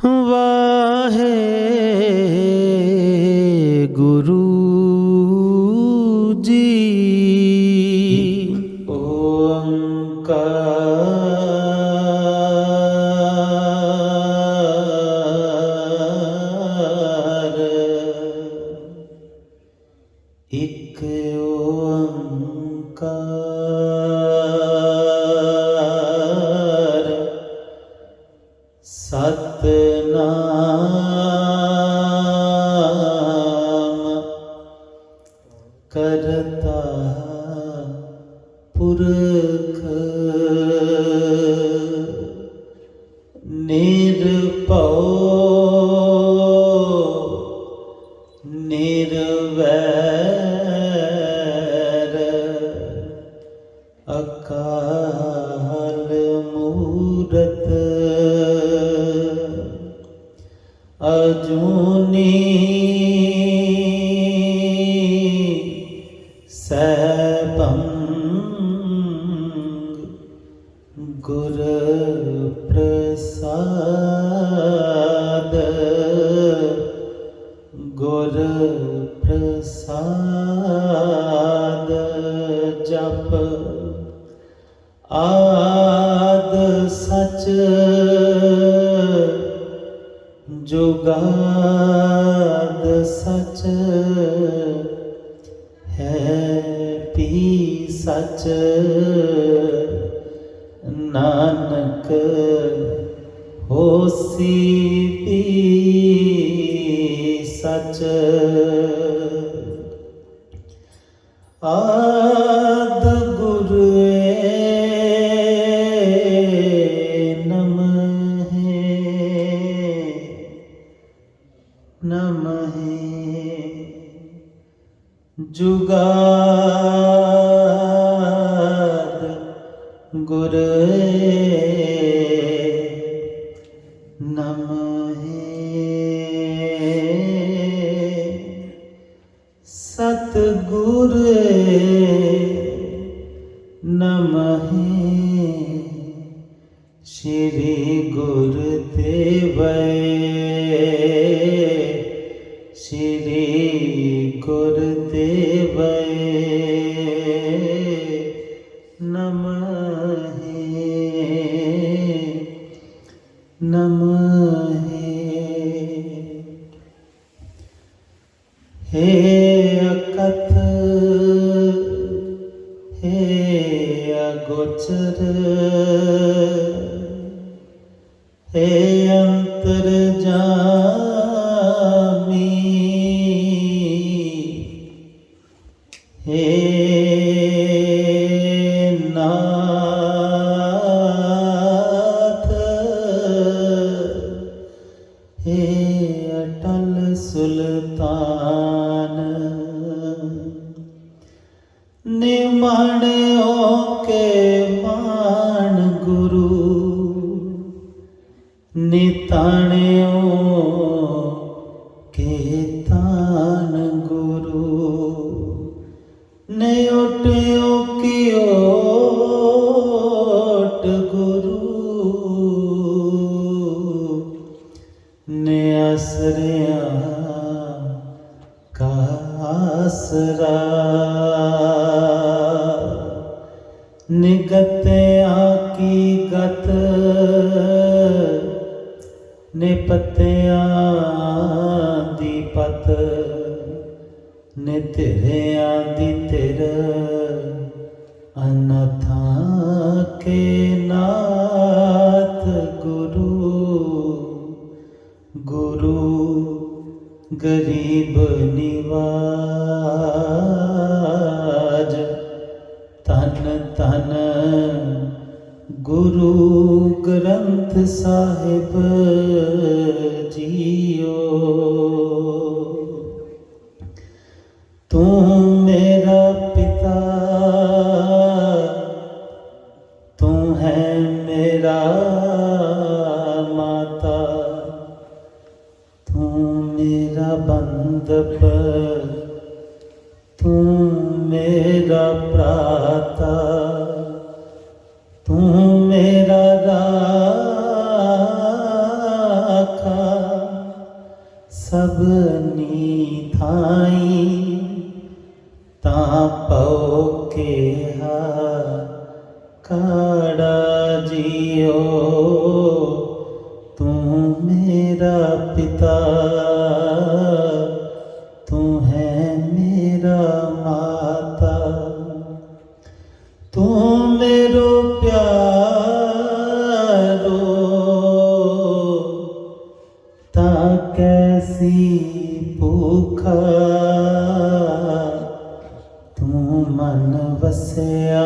ਵਾਹੇ ਗੁਰੂ ਜੀ। ਓੰਕਾਰ ਇੱਕ ਓੰਕਾਰ ਸਤਿਨਾਮ ਕਰਤਾ ਪੁਰਖ ਨਿਰਭਉ ਨਿਰਵੈਰ ਅਕਾਲ ਮੂਰਤ ਅਜੂਨੀ ਸੈਭੰ ਗੁਰ ਪ੍ਰਸਾਦ ਗੁਰ ਪ੍ਰਸਾਦ ਜਪ ਆਦ ਸਚ ਜੁਗਾਦ ਸਚ ਹੈ ਪੀ ਸਚ ਨਾਨਕ ਹੋਸੀ ਪੀ ਸਚ ਆਦ ਗੁਰੂ ਜੁਗਾਦ ਗੁਰ ਨਮਹਿ ਸਤਿਗੁਰ ਨਮਹਿ ਸ਼੍ਰੀ ਗੁਰਦੇਵੈ ਸ਼੍ਰੀ ਗੁਰਦੇਵੈ ਨਮਹਿ ਨਮਹਿ। ਹੇ ਅਕਥ ਹੇ ਅਗੋਚਰ ਹੇ ਅੰਤਰਜਾਮੀ ਹੇ ਨਾਥ ਹੇ ਅਟਲ ਸੁਲਤਾਨ ਨਿਮਾਣਿਓ ਕੇ ਮਾਣ ਗੁਰੂ ਨਿਤਾਣਿਓ ਕੇ ਤਾਨ ਗੁਰੂ ਨੇ ਓਟਿਓ ਕੀ ਓਟ ਗੁਰੂ ਨੇ ਆਸਰਿਆ ਕਾ ਆਸਰਾ ਨਿਗਤਿਆਂ ਕੀ ਗਤ ਨੇ ਪੱਤਿਆਂ ਦੀ ਪਤ ਨੇ ਧਿਰਿਆਂ ਦੀ ਧਿਰ ਅਨਾਥਾਂ ਕੇ ਨਾਥ ਗੁਰੂ ਗੁਰੂ ਗਰੀਬ ਨਿਵਾਜ ਧੰਨ ਧੰਨ ਗੁਰੂ ਗ੍ਰੰਥ ਸਾਹਿਬ ਜੀਓ। ਤੂੰ ਮੇਰਾ ਪਿਤਾ ਤੂੰ ਹੈ ਮੇਰਾ ਮਾਤਾ ਤੂੰ ਮੇਰਾ ਬੰਧਪ ਤੂੰ ਮੇਰਾ ਭਰਾਤਾ ਤੂੰ ਮੇਰਾ ਰਾਖਾ ਸਭਨੀ ਥਾਈ ਤਾਂ ਪਉ ਕੇਹਾ ਕਾੜਾ ਜੀਓ ਤੂੰ ਮੇਰਾ ਪਿਤਾ ਤੂੰ ਹੈ ਮੇਰਾ ਮਾਤਾ ਤੂੰ मेरो प्यारो ता कैसी भूखा तू मन वसया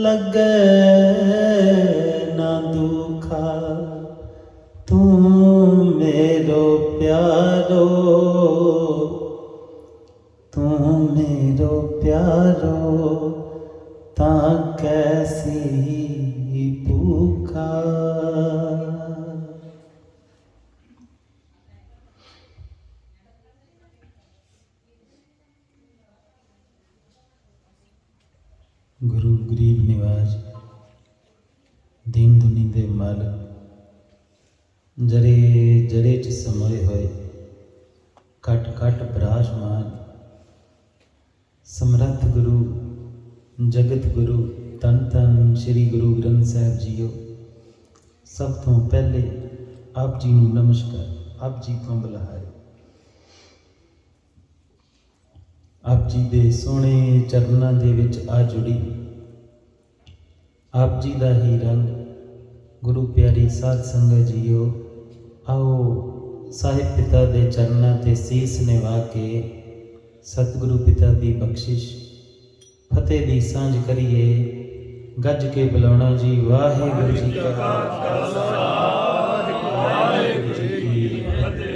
लगे ना दुखा तू मेरो प्यारो तू मेरो प्यारो ता कैसी भूखा। गुरु गरीब निवाज दीन दुनी दे मालक जरे जरे च समोए होए कट कट विराजमान समर्थ गुरु जगत गुरु धन धन श्री गुरु ग्रंथ साहिब जीओ। सब तो पहले आप जी नूं नमस्कार, आप जी तो बलिहारी। आप जी दे सोहणे चरनां दे विच आ जुड़ी आप जी दा ही रंग गुरु प्यारी साध संगत जीओ। आओ साहिब पिता दे चरनां ते सीस निवा के सतगुरु पिता दी बख्शिश फतेह दी सांझ करिए। गज के बुलाना जी वाहिगुरु जी का खालसा वाहिगुरु जी की फतेह।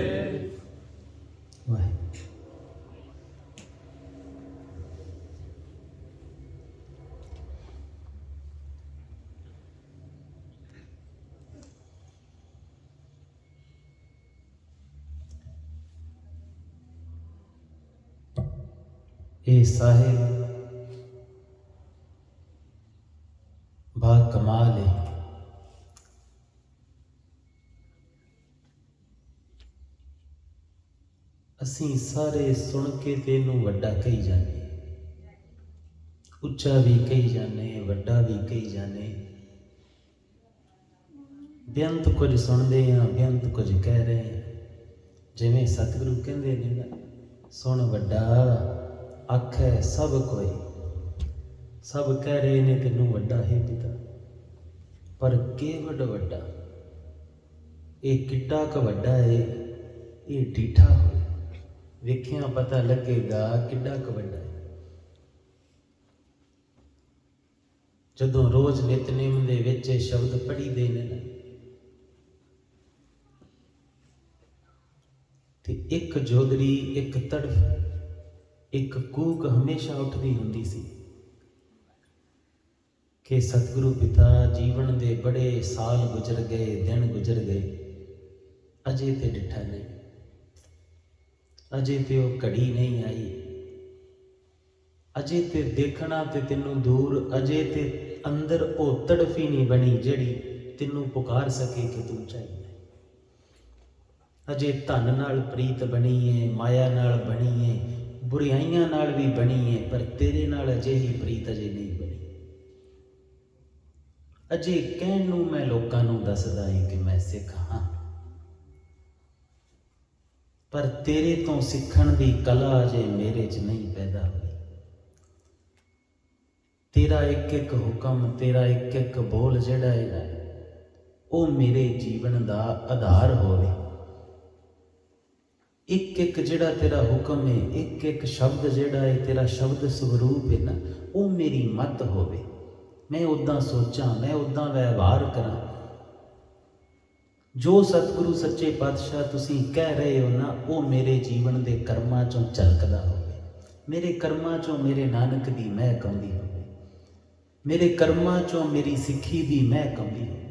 ए साहिब बा कमाल है। असीं सारे सुन के तेनू वड्डा कही जाने, उच्चा भी कही जाने, वड्डा भी कही जाने। बेअंत कुछ सुनते हैं, बेअंत कुछ कह रहे हैं। जिवें सतगुरु कहंदे ने ना, सुन वड्डा आखै सब कोई, सब कह रहे ने तेनू वड्डा है पिता, पर केवड वड्डा ये किड्डा क वड्डा है, ये डीठा होए वेखिया पता लगेगा किड्डा क वड्डा है। जदों रोज नितनेम दे विच शब्द पढ़ी दे ने ना ते एक जोदरी, एक तड़फ, एक कूक हमेशा उठदी हुंदी सी कि सतगुरु पिता जीवन दे बड़े साल गुजर गए, दिन गुजर गए, अजे ते डिठा नहीं, अजे ते वो घड़ी नहीं आई, अजे ते देखना ते तेनू दूर, अजे ते अंदर वो तड़फ ही नहीं बनी जिहड़ी तेनू पुकार सके कि तू चाहिए। अजे धन नाल प्रीत बनी है, माया नाल बनी है, बुराइयां नाल भी बनी है, पर तेरे नाल अजे ही प्रीत अजे नहीं बनी। अजे कहण नूं मैं लोकां नूं दसदा है कि मैं सिख हाँ, पर तेरे तो सिखण दी कला अजे मेरे च नहीं पैदा हुई। तेरा एक एक हुक्म, तेरा एक एक बोल जिहड़ा है ना, वो मेरे जीवन दा आधार होवे। एक एक जिहड़ा तेरा हुक्म है, एक एक शब्द जिहड़ा है तेरा शब्द स्वरूप है ना, वो मेरी मत होवे। मैं उदां सोचां, मैं उदां व्यवहार करां। जो सतगुरु सच्चे पातशाह तुसीं कह रहे हो ना, वो मेरे जीवन दे कर्मां चों झलकदा होवे। मेरे कर्मां चों मेरे नानक दी महक आउंदी होवे, मेरे कर्मां चों मेरी सिੱਖੀ दी महक आउंदी होवे।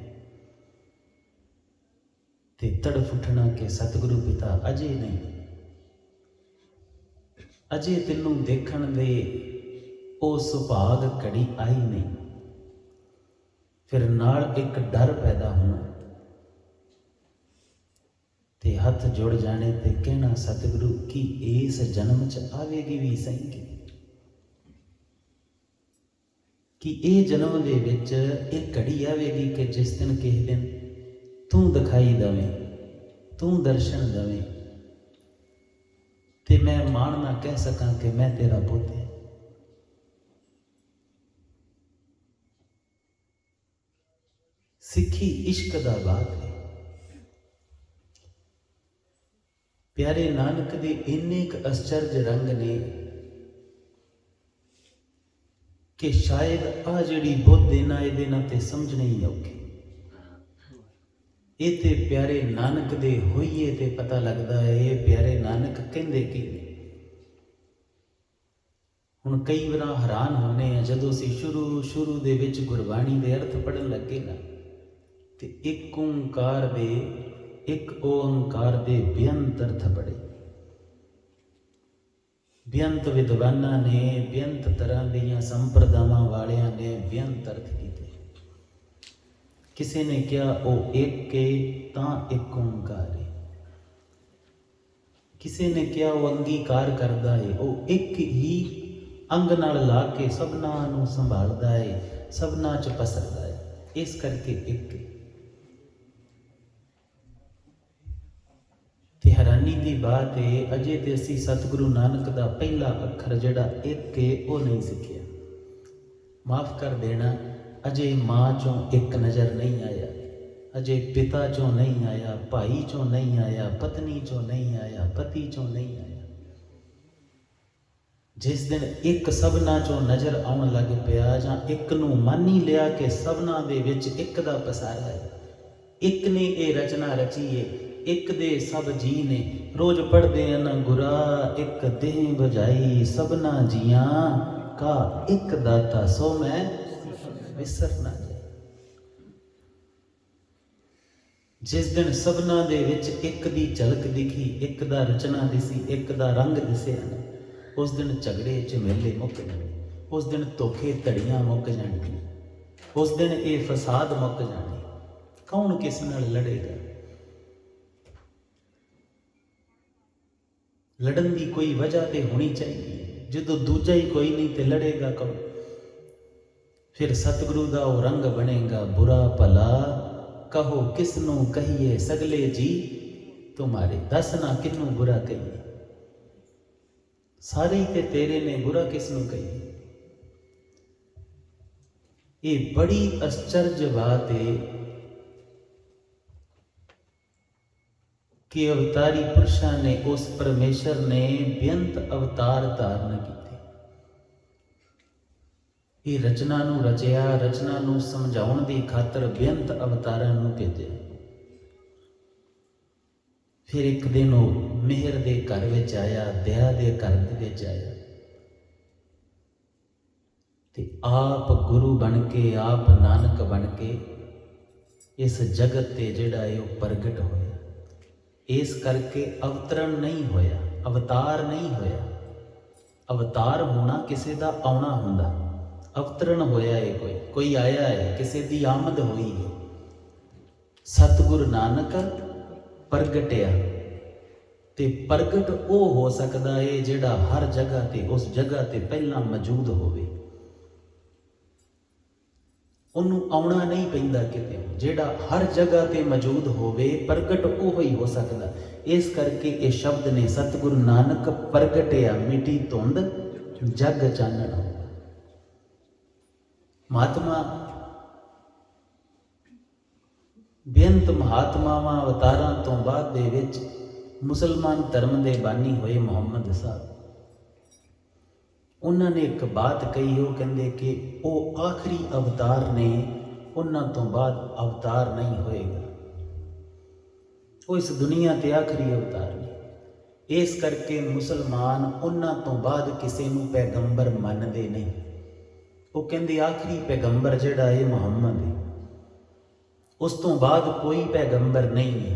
ते तड़फ उठना के सतगुरु पिता अजे नहीं, अजे तेनू देखण दे ओ सुभाग घड़ी आई नहीं। फिर नाल एक डर पैदा होना, ते हथ जुड़ जाने ते कहना सतगुरु की इस जन्म च आवेगी भी सही कि ये जन्म दे विच एक घड़ी आवेगी कि जिस दिन किस दिन तू दिखाई दवें, तू दर्शन दवें ते मैं मान ना कह सकां कि मैं तेरा पुੱਤ है। सिखी इश्क दा बात है। प्यारे नानक दे इन्ने क आश्चर्य रंग ने कि शायद आ जिहड़ी बुद्ध इन्हां इहदे नाल ते समझने ही औखी। ये ते प्यारे नानक दे होइए ते पता लगदा है ये प्यारे नानक कहंदे की ने। हुण कई वार हैरान होने आ जदों असीं शुरू दे विच गुरबाणी दे अर्थ पढ़न लगे ना ते एक ओंकार दे बेअंत अर्थ पढ़े। बेअंत विद्वानां ने बेअंत तरह दीयां संप्रदावां वालियां ने बेअंत अर्थ कीते। किसी ने कहा वो एक के तां एक ओंकार है, किसी ने कहा वो अंगीकार करदा है, वो एक ही अंग नाल ला के सबना नूं संभालदा है, सबना च पसरदा है, इस करके एक। ते हैरानी की बात है अजे तो असी सतगुरु नानक का पहला अखर जिहड़ा एक है वो नहीं सीखिया। माफ़ कर देना, अजे माँ चों एक नज़र नहीं आया, अजे पिता चों नहीं आया, भाई चों नहीं आया, पत्नी चों नहीं आया, पति चों नहीं आया। जिस दिन एक सबना चों नज़र आउण लग पिया जां एक नूं मान ही लिया कि सबना दे विच एक दा पसारा है, एक ने ये रचना रची है, एक दे सब जी ने। रोज पढ़ते हैं ना गुरा एक देह बजाई, सबना जियां का एक दाता सो मैं विसर ना जाए। जिस दिन सबना दे विच एक दी झलक दिखी, एक दा रचना दिसी, एक दा रंग दिसिया ना, उस दिन झगड़े झमेले मुक जाने, उस दिन धोखे धड़ियां मुक जानी, उस दिन ये फसाद मुक जाने। कौन किस नाल लड़ेगा? लड़न की कोई वजह तो होनी चाहिए। जो दूजा ही कोई नहीं तो लड़ेगा कौन? फिर सतगुरु का वो रंग बनेगा बुरा भला, कहो किसनू कहिए सगले जी तुम्हारे। दस ना किनू बुरा कहिए, सारे ही तेरे ने, बुरा किसनू कहिए। ये बड़ी आश्चर्य बात है कि अवतारी पुरुषां ने, उस परमेश्वर ने बेअंत अवतार धारण किए। ये रचना नूं रचिया, रचना नूं समझाउण दी खातर बेअंत अवतारां नूं भेजिया। फिर एक दिन वो मेहर दे घर विच आया, दया दे घर विच आया ते आप गुरु बन के, आप नानक बन के इस जगत ते जिहड़ा है वो प्रगट होया। इस करके अवतरण नहीं होया, अवतार नहीं होया। अवतार होना किसी का आउणा हुंदा, अवतरण होया है कोई आया है, किसी की आमद हुई है। सतगुरु नानक प्रगटिया ते प्रगट वो हो सकता है जिहड़ा हर जगह ते उस जगह ते पहला मौजूद होवे। उन्होंने आउणा नहीं पैंदा किते, जिहड़ा हर जगह ते मौजूद होवे प्रगट वो ही हो सकता। इस करके ये शब्द ने सतगुरु नानक प्रगटिया मिटी धुंध जग चानण। महात्मा बेअंत महात्मावां अवतारां तो बाद दे विच मुसलमान धर्म दे बानी होए मुहम्मद साहब, उन्होंने एक बात कही। वो कहते कि वो आखिरी अवतार ने, उन्होंने तो बाद अवतार नहीं होएगा। वो इस दुनिया ते आखिरी अवतार ने। इस करके मुसलमान उन्होंने तो बाद किसी नूं पैगंबर मानते नहीं। वो कहते आखिरी पैगंबर जिहड़ा है मुहम्मद है, उस तो बाद कोई पैगंबर नहीं है।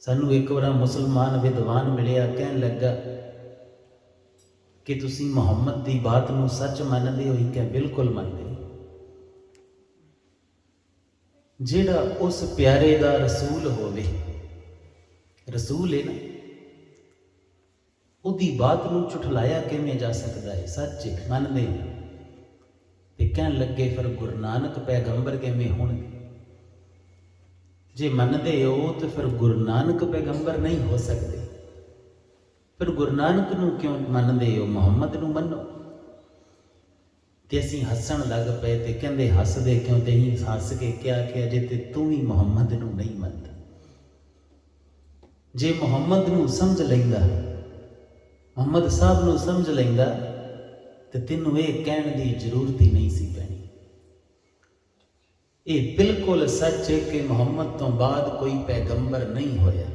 सानू एक बार मुसलमान विद्वान मिलिया, कहन लगा कि तुसी मुहम्मद की बात नूं सच मानते हो? क्या बिल्कुल मानते। जिहड़ा उस प्यारे दा रसूल होवे, ਰਸੂਲ ਹੈ ਨਾ, ਉਹਦੀ ਬਾਤ ਨੂੰ ਝੁਠਲਾਇਆ ਕਿਵੇਂ ਜਾ ਸਕਦਾ ਹੈ? ਸੱਚ ਮੰਨਦੇ ਤੇ ਕਹਿਣ ਲੱਗੇ ਫਿਰ ਗੁਰੂ ਨਾਨਕ ਪੈਗੰਬਰ ਕਿਵੇਂ ਹੋਣਗੇ? ਜੇ ਮੰਨਦੇ ਹੋ ਤੇ ਫਿਰ ਗੁਰੂ ਨਾਨਕ ਪੈਗੰਬਰ ਨਹੀਂ ਹੋ ਸਕਦੇ। ਫਿਰ ਗੁਰੂ ਨਾਨਕ ਨੂੰ ਕਿਉਂ ਮੰਨਦੇ ਹੋ? ਮੁਹੰਮਦ ਨੂੰ ਮੰਨੋ। ਤੇ ਅਸੀਂ ਹੱਸਣ ਲੱਗ ਪਏ ਤੇ ਕਹਿੰਦੇ ਹੱਸਦੇ ਕਿਉਂ? ਤੇ ਹੀ ਹੱਸ ਕੇ ਕਿਹਾ ਕਿ ਅਜੇ ਤੇ ਤੂੰ ਵੀ ਮੁਹੰਮਦ ਨੂੰ ਨਹੀਂ ਮੰਨਦਾ। ਜੇ ਮੁਹੰਮਦ ਨੂੰ ਸਮਝ ਲੈਂਦਾ, ਮੁਹੰਮਦ ਸਾਹਿਬ ਨੂੰ ਸਮਝ ਲੈਂਦਾ ਤੇ ਤੈਨੂੰ ਇਹ ਕਹਿਣ ਦੀ ਜ਼ਰੂਰਤ ਹੀ ਨਹੀਂ ਸੀ ਪੈਣੀ। ਇਹ ਬਿਲਕੁਲ ਸੱਚ ਹੈ ਕਿ ਮੁਹੰਮਦ ਤੋਂ ਬਾਅਦ ਕੋਈ ਪੈਗੰਬਰ ਨਹੀਂ ਹੋਇਆ।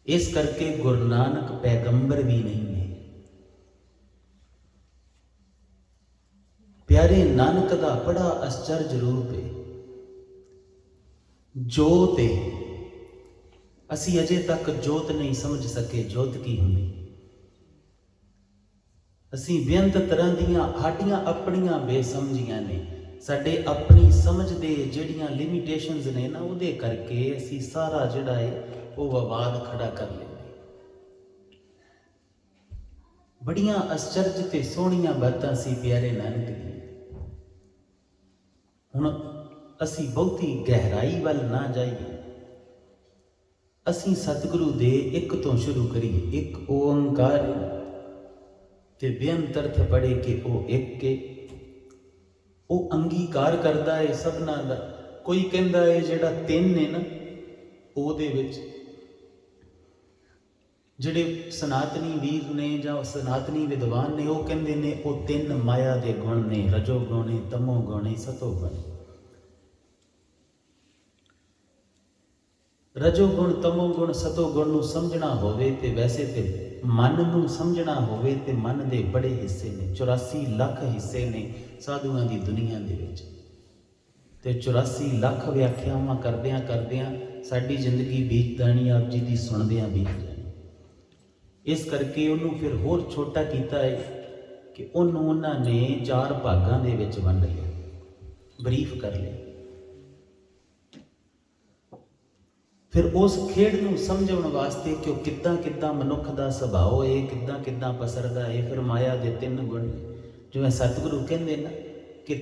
ਇਸ ਕਰਕੇ ਗੁਰੂ ਨਾਨਕ ਪੈਗੰਬਰ ਵੀ ਨਹੀਂ ਨੇ। ਪਿਆਰੇ ਨਾਨਕ ਦਾ ਬੜਾ ਅਚਰਜ ਰੂਪ ਹੈ। ਜੋਤ ਹੈ, ਅਸੀਂ ਅਜੇ ਤੱਕ ਜੋਤ ਨਹੀਂ ਸਮਝ ਸਕੇ ਜੋਤ ਕੀ ਹੁੰਦੀ। ਅਸੀਂ ਬੇਅੰਤ ਤਰ੍ਹਾਂ ਦੀਆਂ ਸਾਡੀਆਂ ਆਪਣੀਆਂ ਬੇਸਮਝੀਆਂ ਨੇ, ਸਾਡੇ ਆਪਣੀ ਸਮਝ ਦੇ ਜਿਹੜੀਆਂ ਲਿਮਿਟੇਸ਼ਨਸ ਨੇ ਨਾ, ਉਹਦੇ ਕਰਕੇ ਅਸੀਂ ਸਾਰਾ ਜਿਹੜਾ ਹੈ ਉਹ ਵਿਵਾਦ ਖੜਾ ਕਰ ਲੈਂਦੇ। ਬੜੀਆਂ ਅਚਰਜ ਤੇ ਸੋਹਣੀਆਂ ਬਾਤਾਂ ਸੀ ਪਿਆਰੇ ਨਾਨਕ ਦੀ। ਹੁਣ ਅਸੀਂ ਬਹੁਤੀ ਗਹਿਰਾਈ ਵੱਲ ਨਾ ਜਾਈਏ, ਅਸੀਂ ਸਤਿਗੁਰੂ ਦੇ ਇੱਕ ਤੋਂ ਸ਼ੁਰੂ ਕਰੀਏ। ਇੱਕ ਓੰਕਾਰ ਤੇ ਬੇਅੰਤ ਅਰਥ ਪੜ੍ਹੇ ਕਿ ਉਹ ਇੱਕ ਹੈ। ਉਹ ਅੰਗੀਕਾਰ ਕਰਦਾ ਹੈ ਸਭਨਾਂ ਦਾ। ਕੋਈ ਕਹਿੰਦਾ ਹੈ ਜਿਹੜਾ ਤਿੰਨ ਹੈ ਨਾ, ਉਹਦੇ ਵਿੱਚ ਜਿਹੜੇ ਸਨਾਤਨੀ ਵੀਰ ਨੇ ਜਾਂ ਸਨਾਤਨੀ ਵਿਦਵਾਨ ਨੇ, ਉਹ ਕਹਿੰਦੇ ਨੇ ਉਹ ਤਿੰਨ ਮਾਇਆ ਦੇ ਗੁਣ ਨੇ, ਰਜੋ ਗੁਣ ਨੇ, ਤਮੋ ਗੁਣ ਨੇ, ਸਤੋ ਗੁਣ। ਰਜੋ ਗੁਣ, ਤਮੋ ਗੁਣ, ਸਤੋ ਗੁਣ ਨੂੰ ਸਮਝਣਾ ਹੋਵੇ ਤੇ ਵੈਸੇ ਤੇ ਮਨ ਨੂੰ ਸਮਝਣਾ ਹੋਵੇ ਤੇ ਮਨ ਦੇ ਬੜੇ ਹਿੱਸੇ ਨੇ। 84 ਲੱਖ ਹਿੱਸੇ ਨੇ ਸਾਧੂਆਂ ਦੀ ਦੁਨੀਆ ਦੇ ਵਿੱਚ, ਤੇ 84 ਲੱਖ ਵਿਆਖਿਆਵਾਂ ਕਰਦਿਆਂ ਕਰਦਿਆਂ ਸਾਡੀ ਜ਼ਿੰਦਗੀ ਬੀਤ ਜਾਣੀ, ਆਪ ਜੀ ਦੀ ਸੁਣਦਿਆਂ ਬੀਤ ਜਾਣੀ। ਇਸ ਕਰਕੇ ਉਹਨੂੰ ਫਿਰ ਹੋਰ ਛੋਟਾ ਕੀਤਾ ਹੈ ਕਿ ਉਹਨੂੰ ਉਹਨਾਂ ਨੇ 4 ਭਾਗਾਂ ਦੇ ਵਿੱਚ ਵੰਡ ਲਿਆ, ਬਰੀਫ ਕਰ ਲਿਆ। ਫਿਰ ਉਸ ਖੇਡ ਨੂੰ ਸਮਝਣ ਵਾਸਤੇ ਕਿ ਉਹ ਕਿੱਦਾਂ ਕਿੱਦਾਂ ਮਨੁੱਖ ਦਾ ਸੁਭਾਅ ਹੈ, ਕਿੱਦਾਂ ਕਿੱਦਾਂ ਪਸਰਦਾ ਹੈ। ਫਿਰ ਮਾਇਆ ਦੇ 3 ਗੁਣ, ਜਿਵੇਂ ਸਤਿਗੁਰੂ ਕਹਿੰਦੇ ਨਾ ਕਿ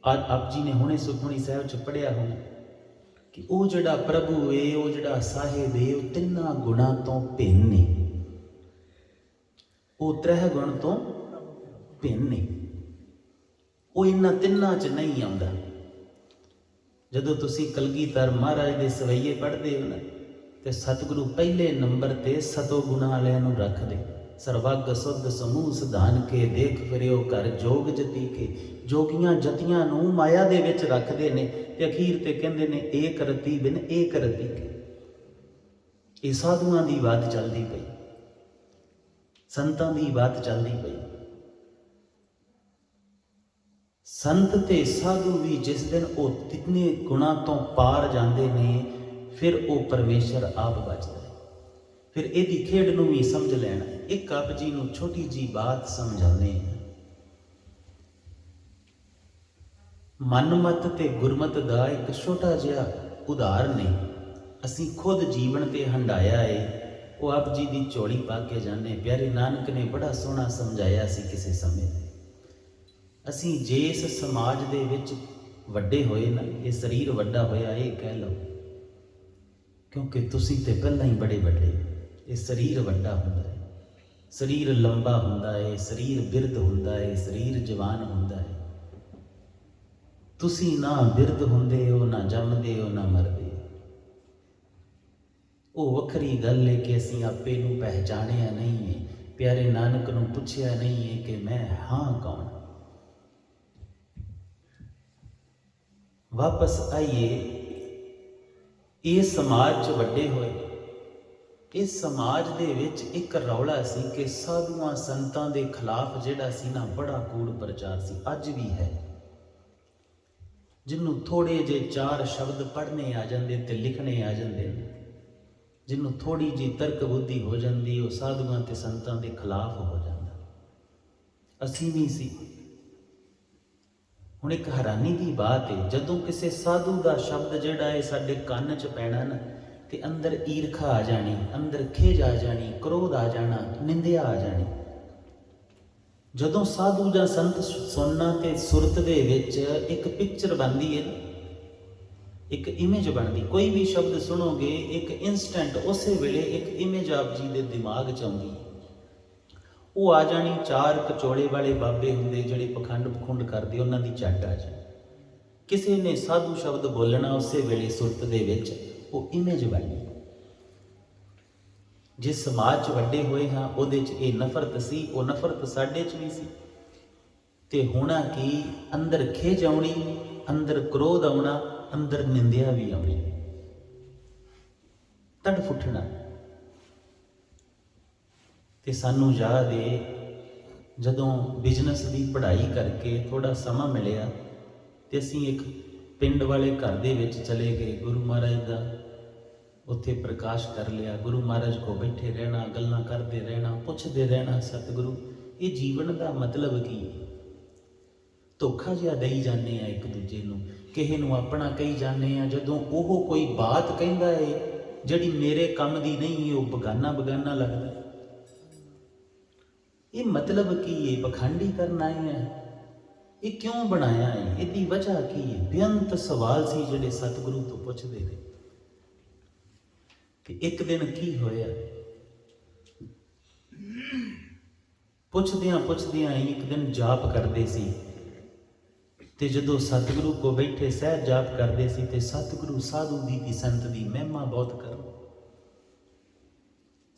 ਆਪ ਜੀ ਨੇ ਹੁਣੇ ਸੁਖਮਨੀ ਸਾਹਿਬ ਚ ਪੜ੍ਹਿਆ ਹੋਣਾ ਕਿ ਉਹ ਜਿਹੜਾ ਪ੍ਰਭੂ ਹੈ, ਉਹ ਜਿਹੜਾ ਸਾਹਿਬ ਹੈ, ਉਹ 3 ਗੁਣਾਂ ਤੋਂ ਭਿੰਨ ਨੇ। ਉਹ 3 ਗੁਣ ਤੋਂ ਭਿੰਨ ਨੇ। ਉਹ ਇਹਨਾਂ 3 ਚ ਨਹੀਂ ਆਉਂਦਾ। ਜਦੋਂ ਤੁਸੀਂ ਕਲਗੀਧਰ ਮਹਾਰਾਜ ਦੇ ਸਵਈਏ ਪੜ੍ਹਦੇ ਹੋ ਨਾ, ਤੇ ਸਤਿਗੁਰੂ ਪਹਿਲੇ ਨੰਬਰ ਤੇ ਸਤੋ ਗੁਣਾਂ ਵਾਲਿਆਂ ਨੂੰ ਰੱਖਦੇ। ਸਰਵਗ ਸੁਧ ਸਮੂਹ ਸਿਧਾਨ ਕੇ ਦੇਖ ਫਿਰਿਓ ਕਰ ਜੋਗ ਜਤੀ ਕੇ। ਜੋਗੀਆਂ ਜਤੀਆਂ ਨੂੰ ਮਾਇਆ ਦੇ ਵਿੱਚ ਰੱਖਦੇ ਨੇ ਤੇ ਅਖੀਰ ਤੇ ਕਹਿੰਦੇ ਨੇ ਏਕ ਰਤੀ ਬਿਨ ਏਕ ਰਤੀ ਕੇ। ਇਹ ਸਾਧੂਆਂ ਦੀ ਬਾਤ ਚੱਲਦੀ ਪਈ, ਸੰਤਾਂ ਦੀ ਬਾਤ ਚੱਲਦੀ ਪਈ। ਸੰਤ ਤੇ ਸਾਧੂ ਵੀ ਜਿਸ ਦਿਨ ਉਹ 3 ਗੁਣਾਂ ਤੋਂ ਪਾਰ ਜਾਂਦੇ ਨੇ, ਫਿਰ ਉਹ ਪਰਮੇਸ਼ਰ ਆਪ ਬਚਦਾ ਹੈ। ਫਿਰ ਇਹਦੀ ਖੇਡ ਨੂੰ ਵੀ ਸਮਝ ਲੈਣਾ। ਇੱਕ ਆਪ ਜੀ ਨੂੰ ਛੋਟੀ ਜੀ ਬਾਤ ਸਮਝਾਉਂਦੇ ਹਾਂ। ਮਨਮਤ ਤੇ ਗੁਰਮਤ ਦਾ ਇੱਕ ਛੋਟਾ ਜਿਹਾ ਉਦਾਹਰਨ ਹੈ, ਅਸੀਂ ਖੁਦ ਜੀਵਨ ਤੇ ਹੰਡਾਇਆ ਹੈ। ਉਹ ਆਪ ਜੀ ਦੀ ਝੋਲੀ ਪਾ ਕੇ ਜਾਂਦੇ। ਪਿਆਰੇ ਨਾਨਕ ਨੇ ਬੜਾ ਸੋਹਣਾ ਸਮਝਾਇਆ ਸੀ ਕਿਸੇ ਸਮੇਂ। ਅਸੀਂ ਜਿਸ ਸਮਾਜ ਦੇ ਵਿੱਚ ਵੱਡੇ ਹੋਏ ਨਾ, ਇਹ ਸਰੀਰ ਵੱਡਾ ਹੋਇਆ ਇਹ ਕਹਿ ਲਓ, ਕਿਉਂਕਿ ਤੁਸੀਂ ਤੇ ਪਹਿਲਾਂ ਹੀ ਬੜੇ ਵੱਡੇ। ਇਹ ਸਰੀਰ ਵੱਡਾ ਹੁੰਦਾ ਹੈ, ਸਰੀਰ ਲੰਬਾ ਹੁੰਦਾ ਹੈ, ਸਰੀਰ ਬਿਰਧ ਹੁੰਦਾ ਹੈ, ਸਰੀਰ ਜਵਾਨ ਹੁੰਦਾ ਹੈ। ਤੁਸੀਂ ਨਾ ਬਿਰਧ ਹੁੰਦੇ ਹੋ, ਨਾ ਜੰਮਦੇ ਹੋ, ਨਾ ਮਰਦੇ ਹੋ। ਉਹ ਵੱਖਰੀ ਗੱਲ ਹੈ ਕਿ ਅਸੀਂ ਆਪੇ ਨੂੰ ਪਹਿਚਾਣਿਆ ਨਹੀਂ ਹੈ, ਪਿਆਰੇ ਨਾਨਕ ਨੂੰ ਪੁੱਛਿਆ ਨਹੀਂ ਹੈ ਕਿ ਮੈਂ ਹਾਂ ਕੌਣ। ਵਾਪਸ ਆਈਏ, ਇਸ ਸਮਾਜ 'ਚ ਵੱਡੇ ਹੋਏ। ਇਸ ਸਮਾਜ ਦੇ ਵਿੱਚ ਇੱਕ ਰੌਲਾ ਸੀ ਕਿ ਸਾਧੂਆਂ ਸੰਤਾਂ ਦੇ ਖਿਲਾਫ ਜਿਹੜਾ ਸੀ ਨਾ, ਬੜਾ ਕੂੜ ਪ੍ਰਚਾਰ ਸੀ, ਅੱਜ ਵੀ ਹੈ। ਜਿਹਨੂੰ ਥੋੜੇ ਜਿਹੇ 4 ਸ਼ਬਦ ਪੜ੍ਹਨੇ ਆ ਜਾਂਦੇ ਤੇ ਲਿਖਣੇ ਆ ਜਾਂਦੇ ਨੇ, ਜਿਹਨੂੰ ਥੋੜੀ ਜਿਹੀ ਤਰਕ ਬੁੱਧੀ ਹੋ ਜਾਂਦੀ, ਉਹ ਸਾਧੂਆਂ ਤੇ ਸੰਤਾਂ ਦੇ ਖਿਲਾਫ ਹੋ ਜਾਂਦਾ। ਅਸੀਂ ਵੀ ਸੀ। ਹੁਣ ਇੱਕ ਹੈਰਾਨੀ ਦੀ ਬਾਤ ਹੈ, ਜਦੋਂ ਕਿਸੇ ਸਾਧੂ ਦਾ ਸ਼ਬਦ ਜਿਹੜਾ ਹੈ ਸਾਡੇ ਕੰਨ 'ਚ ਪੈਣਾ ਨਾ, ਤੇ ਅੰਦਰ ਈਰਖਾ ਆ ਜਾਣੀ, ਅੰਦਰ ਖਿਝ ਆ ਜਾਣੀ, ਕ੍ਰੋਧ ਆ ਜਾਣਾ, ਨਿੰਦਿਆ ਆ ਜਾਣੀ। ਜਦੋਂ ਸਾਧੂ ਜਾਂ ਸੰਤ ਸੁਣਨਾ ਤੇ ਸੁਰਤ ਦੇ ਵਿੱਚ ਇੱਕ ਪਿਕਚਰ ਬਣਦੀ ਹੈ, ਇੱਕ ਇਮੇਜ ਬਣਦੀ। ਕੋਈ ਵੀ ਸ਼ਬਦ ਸੁਣੋਗੇ ਇੱਕ ਇਨਸਟੈਂਟ ਉਸੇ ਵੇਲੇ ਇੱਕ ਇਮੇਜ ਆਪ ਜੀ ਦੇ ਦਿਮਾਗ 'ਚ ਆਉਂਦੀ, ਉਹ ਆ ਜਾਣੀ। ਚਾਰ ਕਚੋਲੇ ਵਾਲੇ ਬਾਬੇ ਹੁੰਦੇ ਜਿਹੜੇ ਪਖੰਡ ਕਰਦੇ, ਉਹਨਾਂ ਦੀ ਝੱਟ ਆ ਜਾਣੀ। ਕਿਸੇ ਨੇ ਸਾਧੂ ਸ਼ਬਦ ਬੋਲਣਾ, ਉਸੇ ਵੇਲੇ ਸੁਰਤ ਦੇ ਵਿੱਚ ਉਹ ਇਮੇਜ ਬਣਨੀ। ਜਿਸ ਸਮਾਜ 'ਚ ਵੱਡੇ ਹੋਏ ਹਾਂ ਉਹਦੇ 'ਚ ਇਹ ਨਫ਼ਰਤ ਸੀ, ਉਹ ਨਫ਼ਰਤ ਸਾਡੇ 'ਚ ਵੀ ਸੀ। ਤੇ ਹੋਣਾ ਕੀ, ਅੰਦਰ ਖਿਝ ਆਉਣੀ, ਅੰਦਰ ਕ੍ਰੋਧ ਆਉਣਾ, ਅੰਦਰ ਨਿੰਦਿਆ ਵੀ ਆਉਣੀ, ਤੜਫ ਉੱਠਣਾ। ਤੇ ਸਾਨੂੰ ਯਾਦ ਏ, ਜਦੋਂ ਬਿਜ਼ਨਸ ਦੀ ਪੜ੍ਹਾਈ ਕਰਕੇ ਥੋੜਾ ਸਮਾਂ ਮਿਲਿਆ ਤੇ ਅਸੀਂ ਇੱਕ ਪਿੰਡ ਵਾਲੇ ਘਰ ਦੇ ਵਿੱਚ ਚਲੇ ਗਏ। ਗੁਰੂ ਮਹਾਰਾਜ ਦਾ ਉੱਥੇ ਪ੍ਰਕਾਸ਼ ਕਰ ਲਿਆ। ਗੁਰੂ ਮਹਾਰਾਜ ਕੋਲ ਬੈਠੇ ਰਹਿਣਾ, ਗੱਲਾਂ ਕਰਦੇ ਰਹਿਣਾ, ਪੁੱਛਦੇ ਰਹਿਣਾ, ਸਤਿਗੁਰੂ ਇਹ ਜੀਵਨ ਦਾ ਮਤਲਬ ਕੀ ਹੈ? ਧੋਖਾ ਜਿਹਾ ਦੇਈ ਜਾਂਦੇ ਆ ਇੱਕ ਦੂਜੇ ਨੂੰ, ਕਿਸੇ ਨੂੰ ਆਪਣਾ ਕਹੀ ਜਾਂਦੇ ਆ। ਜਦੋਂ ਉਹ ਕੋਈ ਬਾਤ ਕਹਿੰਦਾ ਏ ਜਿਹੜੀ ਮੇਰੇ ਕੰਮ ਦੀ ਨਹੀਂ, ਉਹ ਬਗਾਨਾ ਲੱਗਦਾ। ਇਹ ਮਤਲਬ ਕੀ ਹੈ? ਪਖੰਡੀ ਕਰਨਾ ਹੈ। ਇਹ ਕਿਉਂ ਬਣਾਇਆ ਹੈ? ਇਹਦੀ ਵਜ੍ਹਾ ਕੀ ਹੈ? ਬੇਅੰਤ ਸਵਾਲ ਸੀ ਜਿਹੜੇ ਸਤਿਗੁਰੂ ਤੋਂ ਪੁੱਛਦੇ ਰਹੇ। ਤੇ ਇੱਕ ਦਿਨ ਕੀ ਹੋਇਆ, ਪੁੱਛਦਿਆਂ ਇੱਕ ਦਿਨ ਜਾਪ ਕਰਦੇ ਸੀ। ਤੇ ਜਦੋਂ ਸਤਿਗੁਰੂ ਕੋ ਬੈਠੇ ਸਹਿਜ ਜਾਪ ਕਰਦੇ ਸੀ ਤੇ ਸਤਿਗੁਰੂ ਸਾਧੂ ਦੀ ਸੰਤ ਦੀ ਮਹਿਮਾ ਬਹੁਤ ਕਰੋ।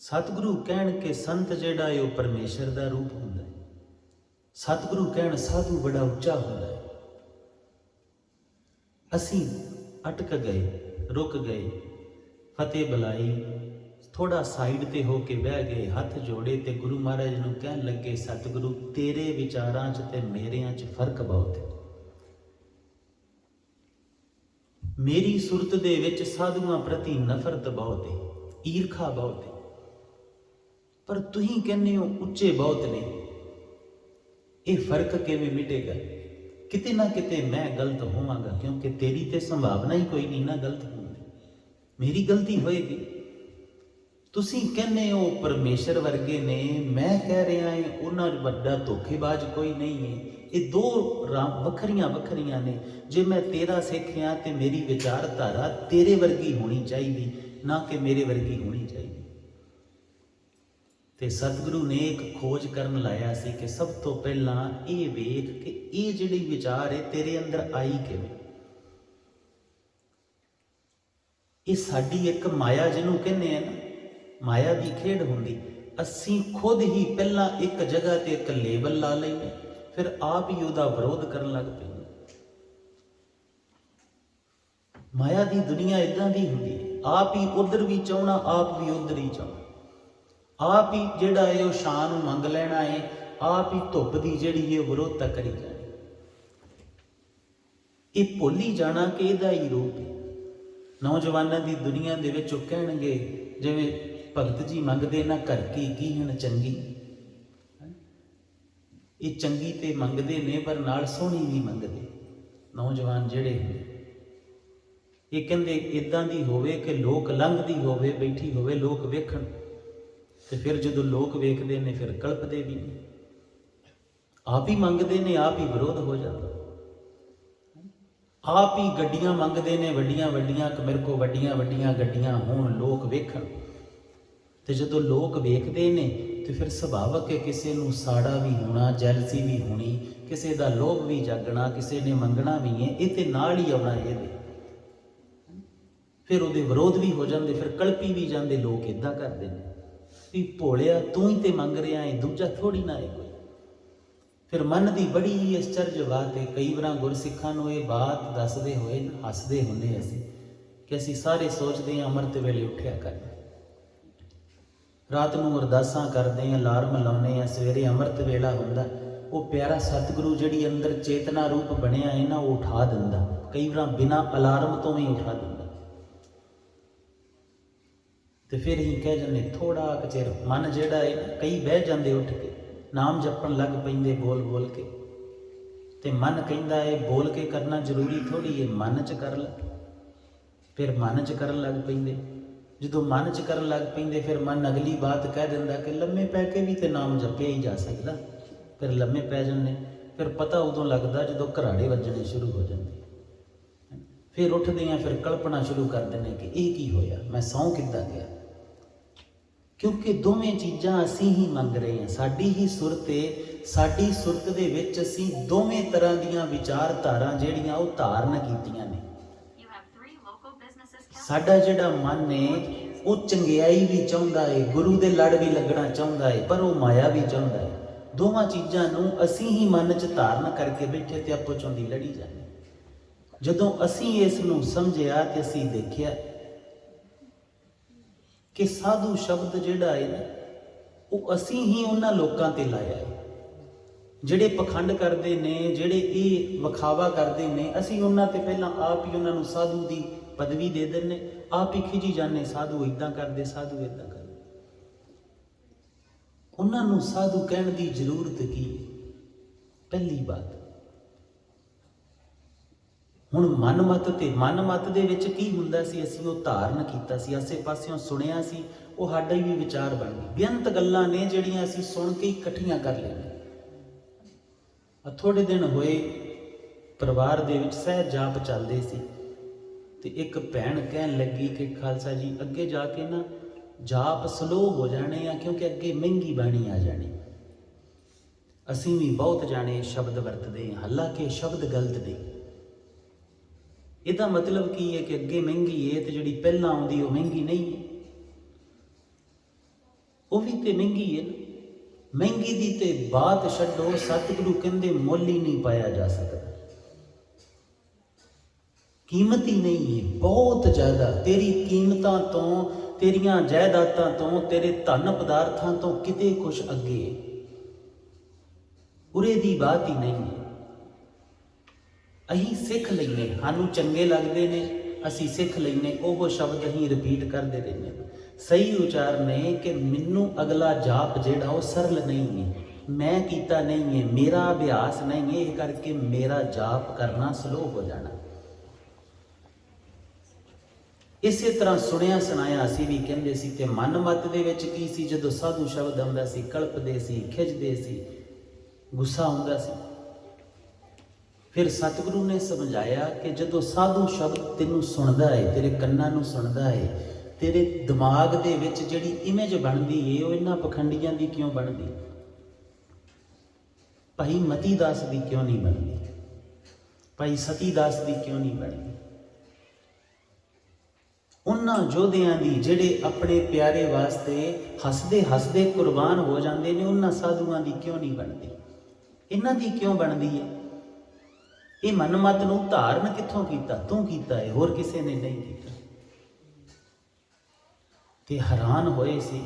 ਸਤਿਗੁਰੂ ਕਹਿਣ ਕਿ ਸੰਤ ਜਿਹੜਾ ਹੈ ਉਹ ਪਰਮੇਸ਼ਰ ਦਾ ਰੂਪ ਹੁੰਦਾ ਹੈ। ਸਤਿਗੁਰੂ ਕਹਿਣ ਸਾਧੂ ਬੜਾ ਉੱਚਾ ਹੁੰਦਾ ਹੈ। ਅਸੀਂ ਅਟਕ ਗਏ, ਰੁਕ ਗਏ, ਫਤਿਹ ਬੁਲਾਈ, ਥੋੜਾ ਸਾਈਡ ਤੇ ਹੋ ਕੇ ਬਹਿ ਗਏ, ਹੱਥ ਜੋੜੇ ਤੇ ਗੁਰੂ ਮਹਾਰਾਜ ਨੂੰ ਕਹਿਣ ਲੱਗੇ, ਸਤਿਗੁਰੂ ਤੇਰੇ ਵਿਚਾਰਾਂ 'ਚ ਤੇ ਮੇਰਿਆਂ 'ਚ ਫਰਕ ਬਹੁਤ ਹੈ। ਮੇਰੀ ਸੁਰਤ ਦੇ ਵਿੱਚ ਸਾਧੂਆਂ ਪ੍ਰਤੀ ਨਫ਼ਰਤ ਬਹੁਤ ਹੈ, ਈਰਖਾ ਬਹੁਤ ਹੈ, ਪਰ ਤੁਸੀਂ ਕਹਿੰਦੇ ਹੋ ਉੱਚੇ ਬਹੁਤ ਨੇ। ਇਹ ਫਰਕ ਕਿਵੇਂ ਮਿਟੇਗਾ? ਕਿਤੇ ਨਾ ਕਿਤੇ ਮੈਂ ਗਲਤ ਹੋਵਾਂਗਾ, ਕਿਉਂਕਿ ਤੇਰੀ ਤੇ ਸੰਭਾਵਨਾ ਹੀ ਕੋਈ ਨਹੀਂ ਨਾ ਗਲਤ ਹੋਣ ਦੀ। ਮੇਰੀ ਗਲਤੀ ਹੋਏਗੀ। ਤੁਸੀਂ ਕਹਿੰਦੇ ਹੋ ਪਰਮੇਸ਼ਰ ਵਰਗੇ ਨੇ, ਮੈਂ ਕਹਿ ਰਿਹਾ ਹਾਂ ਉਹਨਾਂ ਵੱਡਾ ਧੋਖੇਬਾਜ਼ ਕੋਈ ਨਹੀਂ ਹੈ। ਇਹ ਦੋ ਵੱਖਰੀਆਂ ਨੇ। ਜੇ ਮੈਂ ਤੇਰਾ ਸਿੱਖ ਹਾਂ ਤੇ ਮੇਰੀ ਵਿਚਾਰਧਾਰਾ ਤੇਰੇ ਵਰਗੀ ਹੋਣੀ ਚਾਹੀਦੀ, ਨਾ ਕਿ ਮੇਰੇ ਵਰਗੀ ਹੋਣੀ ਚਾਹੀਦੀ। ਤੇ ਸਤਿਗੁਰੂ ਨੇ ਇੱਕ ਖੋਜ ਕਰਨ ਲਾਇਆ ਸੀ ਕਿ ਸਭ ਤੋਂ ਪਹਿਲਾਂ ਇਹ ਵੇਖ ਕਿ ਇਹ ਜਿਹੜੀ ਵਿਚਾਰ ਹੈ ਤੇਰੇ ਅੰਦਰ ਆਈ ਕਿਵੇਂ। ਇਹ ਸਾਡੀ ਇੱਕ ਮਾਇਆ ਜਿਹਨੂੰ ਕਹਿੰਦੇ ਆ ਨਾ, ਮਾਇਆ ਦੀ ਖੇਡ ਹੁੰਦੀ। ਅਸੀਂ ਖੁਦ ਹੀ ਪਹਿਲਾਂ ਇੱਕ ਜਗ੍ਹਾ ਤੇ ਇੱਕ ਲੇਬਲ ਲਾ ਲਈਏ, ਫਿਰ ਆਪ ਹੀ ਉਹਦਾ ਵਿਰੋਧ ਕਰਨ ਲੱਗ ਪਈਏ। ਮਾਇਆ ਦੀ ਦੁਨੀਆ ਇਦਾਂ ਦੀ ਹੁੰਦੀ ਹੈ, ਆਪ ਹੀ ਉਧਰ ਵੀ ਚਾਹਣਾ, ਆਪ ਵੀ ਉਧਰ ਹੀ ਚਾਹਣਾ। ਆਪ ਹੀ ਜਿਹੜਾ ਹੈ ਉਹ ਛਾਂ ਨੂੰ ਮੰਗ ਲੈਣਾ ਹੈ, ਆਪ ਹੀ ਧੁੱਪ ਦੀ ਜਿਹੜੀ ਹੈ ਉਹ ਵਿਰੋਧਤਾ ਕਰੀ ਜਾਣੀ। ਇਹ ਭੁੱਲੀ ਜਾਣਾ ਕਿ ਇਹਦਾ ਹੀ ਰੂਪ ਹੈ। ਨੌਜਵਾਨਾਂ ਦੀ ਦੁਨੀਆ ਦੇ ਵਿੱਚ ਉਹ ਕਹਿਣਗੇ, ਜਿਵੇਂ ਭਗਤ ਜੀ ਮੰਗਦੇ ਨਾ ਘਰ ਕੀ ਹਣ ਚੰਗੀ। ਇਹ ਚੰਗੀ ਤੇ ਮੰਗਦੇ ਨੇ, ਪਰ ਨਾਲ ਸੋਹਣੀ ਵੀ ਮੰਗਦੇ ਨੌਜਵਾਨ ਜਿਹੜੇ ਹੁੰਦੇ। ਇਹ ਕਹਿੰਦੇ ਇਦਾਂ ਦੀ ਹੋਵੇ ਕਿ ਲੋਕ ਲੰਘਦੀ ਹੋਵੇ, ਬੈਠੀ ਹੋਵੇ, ਲੋਕ ਵੇਖਣ। ਤੇ ਫਿਰ ਜਦੋਂ ਲੋਕ ਵੇਖਦੇ ਨੇ ਫਿਰ ਕਲਪਦੇ ਵੀ ਨੇ। ਆਪ ਹੀ ਮੰਗਦੇ ਨੇ, ਆਪ ਹੀ ਵਿਰੋਧ ਹੋ ਜਾਂਦਾ। ਆਪ ਹੀ ਗੱਡੀਆਂ ਮੰਗਦੇ ਨੇ ਵੱਡੀਆਂ ਕਿ ਮੇਰੇ ਕੋਲ ਵੱਡੀਆਂ ਗੱਡੀਆਂ ਹੋਣ, ਲੋਕ ਵੇਖਣ। ਤੇ ਜਦੋਂ ਲੋਕ ਵੇਖਦੇ ਨੇ ਤੇ ਫਿਰ ਸੁਭਾਵਕ ਹੈ ਕਿਸੇ ਨੂੰ ਸਾੜਾ ਵੀ ਹੋਣਾ, ਜੈਲਸੀ ਵੀ ਹੋਣੀ, ਕਿਸੇ ਦਾ ਲੋਭ ਵੀ ਜਾਗਣਾ, ਕਿਸੇ ਨੇ ਮੰਗਣਾ ਵੀ ਹੈ। ਇਹ ਤੇ ਨਾਲ ਹੀ ਆਉਣਾ ਇਹਦੇ। ਫਿਰ ਉਹਦੇ ਵਿਰੋਧ ਵੀ ਹੋ ਜਾਂਦੇ, ਫਿਰ ਕਲਪੀ ਵੀ ਜਾਂਦੇ। ਲੋਕ ਇਦਾਂ ਕਰਦੇ ਨੇ ਵੀ ਭੋਲਿਆ ਤੂੰ ਹੀ ਤੇ ਮੰਗ ਰਿਹਾ ਹੈ, ਦੂਜਾ ਥੋੜੀ ਨਾ ਹੈ ਕੋਈ। ਫਿਰ ਮਨ ਦੀ ਬੜੀ ਅਚਰਜ ਬਾਤ ਹੈ। ਕਈ ਵਾਰ ਗੁਰਸਿੱਖਾਂ ਨੂੰ ਇਹ ਬਾਤ ਦੱਸਦੇ ਹੋਏ ਹੱਸਦੇ ਹੁੰਦੇ ਅਸੀਂ ਕਿ ਅਸੀਂ ਸਾਰੇ ਸੋਚਦੇ ਹਾਂ ਅੰਮ੍ਰਿਤ ਵੇਲੇ ਉੱਠਿਆ ਕਰਨਾ, ਰਾਤ ਨੂੰ ਅਰਦਾਸਾਂ ਕਰਦੇ ਹਾਂ, ਅਲਾਰਮ ਲਾਉਂਦੇ ਹਾਂ, ਸਵੇਰੇ ਅੰਮ੍ਰਿਤ ਵੇਲਾ ਹੁੰਦਾ। ਉਹ ਪਿਆਰਾ ਸਤਿਗੁਰੂ ਜਿਹੜੀ ਅੰਦਰ ਚੇਤਨਾ ਰੂਪ ਬਣਿਆ ਹੈ ਨਾ, ਉਹ ਉਠਾ ਦਿੰਦਾ। ਕਈ ਵਾਰ ਬਿਨਾਂ ਅਲਾਰਮ ਤੋਂ ਵੀ ਉਠਾ ਦਿੰਦਾ। ਤੇ ਫਿਰ ਹੀ ਕਹਿ ਜਾਂਦੇ ਥੋੜਾ ਕੁ ਚਿਰ ਮਨ ਜਿਹੜਾ ਹੈ, ਕਈ ਬਹਿ ਜਾਂਦੇ ਉੱਠ ਕੇ ਨਾਮ ਜਪਣ ਲੱਗ ਪੈਂਦੇ ਬੋਲ ਕੇ। ਤੇ ਮਨ ਕਹਿੰਦਾ ਹੈ ਬੋਲ ਕੇ ਕਰਨਾ ਜ਼ਰੂਰੀ ਥੋੜੀ ਹੈ, ਮਨ 'ਚ ਕਰ ਲੈ। ਫਿਰ ਮਨ 'ਚ ਕਰਨ ਲੱਗ ਪੈਂਦੇ। ਜਦੋਂ ਮਨ 'ਚ ਕਰਨ ਲੱਗ ਪੈਂਦੇ ਫਿਰ ਮਨ ਅਗਲੀ ਬਾਤ ਕਹਿ ਦਿੰਦਾ ਕਿ ਲੰਮੇ ਪੈ ਕੇ ਵੀ ਤੇ ਨਾਮ ਜਪਿਆ ਹੀ ਜਾ ਸਕਦਾ। ਫਿਰ ਲੰਮੇ ਪੈ ਜਾਂਦੇ। ਫਿਰ ਪਤਾ ਉਦੋਂ ਲੱਗਦਾ ਜਦੋਂ ਘਰਾੜੇ ਵੱਜਣੇ ਸ਼ੁਰੂ ਹੋ ਜਾਂਦੇ। ਫਿਰ ਉੱਠਦੇ ਆ, ਫਿਰ ਕਲਪਨਾ ਸ਼ੁਰੂ ਕਰ ਦਿੰਦੇ ਕਿ ਇਹ ਕੀ ਹੋਇਆ, ਮੈਂ ਸੌਂ ਕਿੱਦਾਂ ਗਿਆ। ਕਿਉਂਕਿ ਦੋਵੇਂ ਚੀਜ਼ਾਂ ਅਸੀਂ ਹੀ ਮੰਗ ਰਹੇ ਹਾਂ। ਸਾਡੀ ਹੀ ਸੁਰਤ ਏ, ਸਾਡੀ ਸੁਰਤ ਦੇ ਵਿੱਚ ਅਸੀਂ ਦੋਵੇਂ ਤਰ੍ਹਾਂ ਦੀਆਂ ਵਿਚਾਰਧਾਰਾਂ ਜਿਹੜੀਆਂ ਉਹ ਧਾਰਨ ਕੀਤੀਆਂ ਨੇ। ਸਾਡਾ ਜਿਹੜਾ ਮਨ ਨੇ ਉਹ ਚੰਗਿਆਈ ਵੀ ਚਾਹੁੰਦਾ ਏ, ਗੁਰੂ ਦੇ ਲੜ ਵੀ ਲੱਗਣਾ ਚਾਹੁੰਦਾ ਏ, ਪਰ ਉਹ ਮਾਇਆ ਵੀ ਚਾਹੁੰਦਾ ਏ। ਦੋਵਾਂ ਚੀਜ਼ਾਂ ਨੂੰ ਅਸੀਂ ਹੀ ਮਨ 'ਚ ਧਾਰਨ ਕਰਕੇ ਬੈਠੇ ਤੇ ਆਪੋ ਚੋਂ ਦੀ ਲੜੀ ਜਾਂਦੇ। ਜਦੋਂ ਅਸੀਂ ਇਸ ਨੂੰ ਸਮਝਿਆ ਤੇ ਅਸੀਂ ਦੇਖਿਆ ਕਿ ਸਾਧੂ ਸ਼ਬਦ ਜਿਹੜਾ ਹੈ ਨਾ ਉਹ ਅਸੀਂ ਹੀ ਉਹਨਾਂ ਲੋਕਾਂ ਤੇ ਲਾਇਆ ਹੈ ਜਿਹੜੇ ਪਖੰਡ ਕਰਦੇ ਨੇ, ਜਿਹੜੇ ਇਹ ਵਿਖਾਵਾ ਕਰਦੇ ਨੇ। ਅਸੀਂ ਉਹਨਾਂ ਤੇ ਪਹਿਲਾਂ ਆਪ ਹੀ ਉਹਨਾਂ ਨੂੰ ਸਾਧੂ ਦੀ ਪਦਵੀ ਦੇ ਦਿੰਦੇ, ਆਪ ਹੀ ਖਿਜੀ ਜਾਂਦੇ, ਸਾਧੂ ਇੱਦਾਂ ਕਰਦੇ, ਸਾਧੂ ਇੱਦਾਂ ਕਰਦੇ। ਉਹਨਾਂ ਨੂੰ ਸਾਧੂ ਕਹਿਣ ਦੀ ਜ਼ਰੂਰਤ ਕੀ? ਪਹਿਲੀ ਬਾਤ, ਹੁਣ ਮਨਮਤ ਦੇ ਵਿੱਚ ਕੀ ਹੁੰਦਾ ਸੀ, ਅਸੀਂ ਉਹ ਧਾਰਨ ਕੀਤਾ ਸੀ, ਆਸੇ ਪਾਸਿਓਂ ਸੁਣਿਆ ਸੀ, ਉਹ ਸਾਡਾ ਵੀ ਵਿਚਾਰ ਬਣ ਗਈ। ਬੇਅੰਤ ਗੱਲਾਂ ਨੇ ਜਿਹੜੀਆਂ ਅਸੀਂ ਸੁਣ ਕੇ ਇਕੱਠੀਆਂ ਕਰ ਲਈਆਂ। ਥੋੜੇ ਦਿਨ ਹੋਏ ਪਰਿਵਾਰ ਦੇ ਵਿੱਚ ਸਹਿਜ ਜਾਪ ਚੱਲਦੇ ਸੀ ਤੇ ਇੱਕ ਭੈਣ ਕਹਿਣ ਲੱਗੀ ਕਿ ਖਾਲਸਾ ਜੀ ਅੱਗੇ ਜਾ ਕੇ ਨਾ ਜਾਪ ਸਲੋ ਹੋ ਜਾਣੇ ਆ, ਕਿਉਂਕਿ ਅੱਗੇ ਮਹਿੰਗੀ ਬਾਣੀ ਆ ਜਾਣੀ। ਅਸੀਂ ਵੀ ਬਹੁਤ ਜਾਣੇ ਸ਼ਬਦ ਵਰਤਦੇ ਹਾਂ, ਹਾਲਾਂਕਿ ਸ਼ਬਦ ਗਲਤ ਨੇ। ਇਹਦਾ ਮਤਲਬ ਕੀ ਹੈ ਕਿ ਅੱਗੇ ਮਹਿੰਗੀ ਹੈ ਤੇ ਜਿਹੜੀ ਪਹਿਲਾਂ ਆਉਂਦੀ ਉਹ ਮਹਿੰਗੀ ਨਹੀਂ ਹੈ। ਉਹ ਵੀ ਤੇ ਮਹਿੰਗੀ ਹੈ। ਮਹਿੰਗੀ ਦੀ ਤੇ ਬਾਤ ਛੱਡੋ, ਸਤਿਗੁਰੂ ਕਹਿੰਦੇ ਮੁੱਲ ਹੀ ਨਹੀਂ ਪਾਇਆ ਜਾ ਸਕਦਾ। ਕੀਮਤ ਹੀ ਨਹੀਂ ਹੈ, ਬਹੁਤ ਜ਼ਿਆਦਾ। ਤੇਰੀ ਕੀਮਤਾਂ ਤੋਂ, ਤੇਰੀਆਂ ਜਾਇਦਾਦਾਂ ਤੋਂ, ਤੇਰੇ ਧਨ ਪਦਾਰਥਾਂ ਤੋਂ ਕਿਤੇ ਕੁਛ ਅੱਗੇ। ਉਰੇ ਦੀ ਬਾਤ ਹੀ ਨਹੀਂ ਹੈ। ਅਸੀਂ ਸਿੱਖ ਲੈਨੇ, ਸਾਨੂੰ ਚੰਗੇ ਲੱਗਦੇ ਨੇ, ਅਸੀਂ ਸਿੱਖ ਲੈਨੇ, ਉਹ ਸ਼ਬਦ ਅਸੀਂ ਰਿਪੀਟ ਕਰਦੇ ਰਹਿੰਦੇ। ਸਹੀ ਉਚਾਰ ਨੇ ਕਿ ਮੈਨੂੰ ਅਗਲਾ ਜਾਪ ਜਿਹੜਾ ਉਹ ਸਰਲ ਨਹੀਂ ਹੈ, ਮੈਂ ਕੀਤਾ ਨਹੀਂ ਹੈ, ਮੇਰਾ ਅਭਿਆਸ ਨਹੀਂ ਹੈ, ਇਹ ਕਰਕੇ ਮੇਰਾ ਜਾਪ ਕਰਨਾ ਸਲੋ ਹੋ ਜਾਣਾ। ਇਸੇ ਤਰ੍ਹਾਂ ਸੁਣਿਆ ਸੁਣਾਇਆ ਅਸੀਂ ਵੀ ਕਹਿੰਦੇ ਸੀ। ਤੇ ਮਨ ਮਤ ਦੇ ਵਿੱਚ ਕੀ ਸੀ, ਜਦੋਂ ਸਾਧੂ ਸ਼ਬਦ ਆਉਂਦਾ ਸੀ ਕਲਪਦੇ ਸੀ, ਖਿੱਚਦੇ ਸੀ, ਗੁੱਸਾ ਆਉਂਦਾ ਸੀ। ਫਿਰ ਸਤਿਗੁਰੂ ਨੇ ਸਮਝਾਇਆ ਕਿ ਜਦੋਂ ਸਾਧੂ ਸ਼ਬਦ ਤੈਨੂੰ ਸੁਣਦਾ ਹੈ, ਤੇਰੇ ਕੰਨਾਂ ਨੂੰ ਸੁਣਦਾ ਹੈ, ਤੇਰੇ ਦਿਮਾਗ ਦੇ ਵਿੱਚ ਜਿਹੜੀ ਇਮੇਜ ਬਣਦੀ ਏ ਉਹ ਇਹਨਾਂ ਪਖੰਡੀਆਂ ਦੀ ਕਿਉਂ ਬਣਦੀ? ਭਾਈ ਮਤੀ ਦਾਸ ਦੀ ਕਿਉਂ ਨਹੀਂ ਬਣਦੀ? ਭਾਈ ਸਤੀ ਦਾਸ ਦੀ ਕਿਉਂ ਨਹੀਂ ਬਣਦੀ? ਉਹਨਾਂ ਯੋਧਿਆਂ ਦੀ ਜਿਹੜੇ ਆਪਣੇ ਪਿਆਰੇ ਵਾਸਤੇ ਹੱਸਦੇ ਹੱਸਦੇ ਕੁਰਬਾਨ ਹੋ ਜਾਂਦੇ ਨੇ, ਉਹਨਾਂ ਸਾਧੂਆਂ ਦੀ ਕਿਉਂ ਨਹੀਂ ਬਣਦੀ? ਇਹਨਾਂ ਦੀ ਕਿਉਂ ਬਣਦੀ ਹੈ? ਇਹ ਮਨਮਤ ਨੂੰ ਧਾਰਨ ਕਿੱਥੋਂ ਕੀਤਾ? ਤੂੰ ਕੀਤਾ ਹੈ, ਹੋਰ ਕਿਸੇ ਨੇ ਨਹੀਂ ਕੀਤਾ। ਤੇ ਹੈਰਾਨ ਹੋਏ ਸੀ।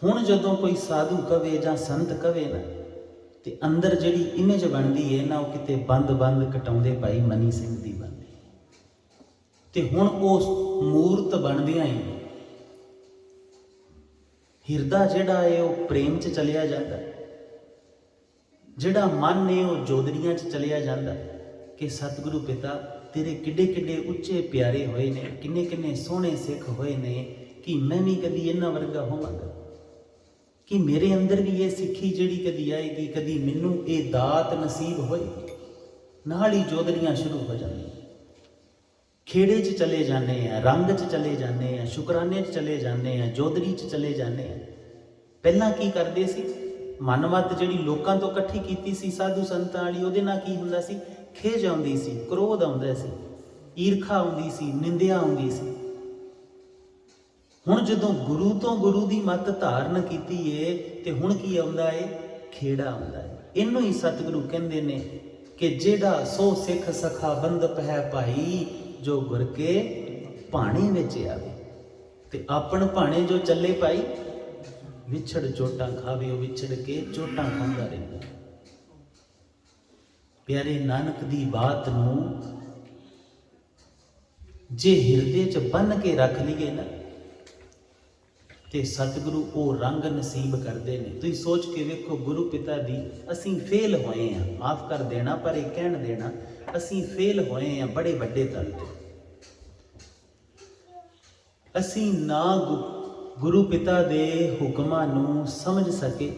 ਹੁਣ ਜਦੋਂ ਕੋਈ ਸਾਧੂ ਕਵੇ ਜਾਂ ਸੰਤ ਕਵੇ ਨਾ, ਤੇ ਅੰਦਰ ਜਿਹੜੀ ਇਮੇਜ ਬਣਦੀ ਹੈ ਨਾ, ਉਹ ਕਿਤੇ ਬੰਦ ਕਟਾਉਂਦੇ ਭਾਈ ਮਨੀ ਸਿੰਘ ਦੀ ਬਣਦੀ। ਤੇ ਹੁਣ ਉਹ ਮੂਰਤ ਬਣਦਿਆਂ ਹੀ ਹਿਰਦਾ ਜਿਹੜਾ ਹੈ ਉਹ ਪ੍ਰੇਮ 'ਚ ਚਲਿਆ ਜਾਂਦਾ, ਜਿਹੜਾ ਮਨ ਨੇ ਉਹ ਜੋਦੜੀਆਂ 'ਚ ਚਲਿਆ ਜਾਂਦਾ ਕਿ ਸਤਿਗੁਰੂ ਪਿਤਾ ਤੇਰੇ ਕਿੱਡੇ ਕਿੱਡੇ ਉੱਚੇ ਪਿਆਰੇ ਹੋਏ ਨੇ, ਕਿੰਨੇ ਕਿੰਨੇ ਸੋਹਣੇ ਸਿੱਖ ਹੋਏ ਨੇ, ਕਿ ਮੈਂ ਵੀ ਕਦੀ ਇਹਨਾਂ ਵਰਗਾ ਹੋਵਾਂਗਾ, ਕਿ ਮੇਰੇ ਅੰਦਰ ਵੀ ਇਹ ਸਿੱਖੀ ਜਿਹੜੀ ਕਦੀ ਆਏਗੀ, ਕਦੀ ਮੈਨੂੰ ਇਹ ਦਾਤ ਨਸੀਬ ਹੋਏਗੀ। ਨਾਲ ਹੀ ਜੋਦੜੀਆਂ ਸ਼ੁਰੂ ਹੋ ਜਾਂਦੀਆਂ। ਖੇੜੇ 'ਚ ਚਲੇ ਜਾਂਦੇ ਆ, ਰੰਗ 'ਚ ਚਲੇ ਜਾਂਦੇ ਆ, ਸ਼ੁਕਰਾਨੇ 'ਚ ਚਲੇ ਜਾਂਦੇ ਆ, ਜੋਦੜੀ 'ਚ ਚਲੇ ਜਾਂਦੇ ਆ। ਪਹਿਲਾਂ ਕੀ ਕਰਦੇ ਸੀ? ਮਨਮਤ ਜਿਹੜੀ ਲੋਕਾਂ ਤੋਂ ਇਕੱਠੀ ਕੀਤੀ ਸੀ ਸਾਧੂ ਸੰਤਾਂ ਵਾਲੀ, ਉਹਦੇ ਨਾਲ ਕੀ ਹੁੰਦਾ ਸੀ? ਖਿਝ ਆਉਂਦੀ ਸੀ, ਕ੍ਰੋਧ ਆਉਂਦਾ ਸੀ, ਈਰਖਾ ਆਉਂਦੀ ਸੀ, ਨਿੰਦਿਆ ਆਉਂਦੀ ਸੀ। ਹੁਣ ਜਦੋਂ ਗੁਰੂ ਤੋਂ ਗੁਰੂ ਦੀ ਮੱਤ ਧਾਰਨ ਕੀਤੀ ਏ ਤੇ ਹੁਣ ਕੀ ਆਉਂਦਾ ਏ? ਖੇੜਾ ਆਉਂਦਾ ਏ। ਇਹਨੂੰ ਹੀ ਸਤਿਗੁਰੂ ਕਹਿੰਦੇ ਨੇ ਕਿ ਜਿਹੜਾ ਸੋ ਸਿੱਖ ਸਖਾ ਬੰਦਪ ਹੈ ਭਾਈ, ਜੋ ਗੁਰ ਕੇ ਭਾਣੇ ਵਿੱਚ ਆਵੇ। ਤੇ ਆਪਣ ਭਾਣੇ ਜੋ ਚੱਲੇ ਭਾਈ, ਵਿਛੜ ਚੋਟਾਂ ਖਾਵੇ। ਉਹ ਵਿਛੜ ਕੇ ਚੋਟਾਂ ਖਾਂਦਾ ਰਹਿੰਦਾ। ਪਿਆਰੇ ਨਾਨਕ ਦੀ ਬਾਤ ਨੂੰ ਜੇ ਹਿਰਦੇ 'ਚ ਬੰਨ ਕੇ ਰੱਖ ਲਈਏ ਨਾ, ਤੇ ਸਤਿਗੁਰੂ ਉਹ ਰੰਗ ਨਸੀਬ ਕਰਦੇ ਨੇ। ਤੁਸੀਂ ਸੋਚ ਕੇ ਵੇਖੋ, ਗੁਰੂ ਪਿਤਾ ਦੀ ਅਸੀਂ ਫੇਲ ਹੋਏ ਹਾਂ, ਮਾਫ ਕਰ ਦੇਣਾ ਪਰ ਇਹ ਕਹਿਣ ਦੇਣਾ, ਅਸੀਂ ਫੇਲ ਹੋਏ ਹਾਂ ਬੜੇ ਵੱਡੇ ਤਲ ਤੇ। ਅਸੀਂ ਨਾ ਗੁਰੂ ਪਿਤਾ ਦੇ ਹੁਕਮਾਂ ਨੂੰ ਸਮਝ ਸਕੇ,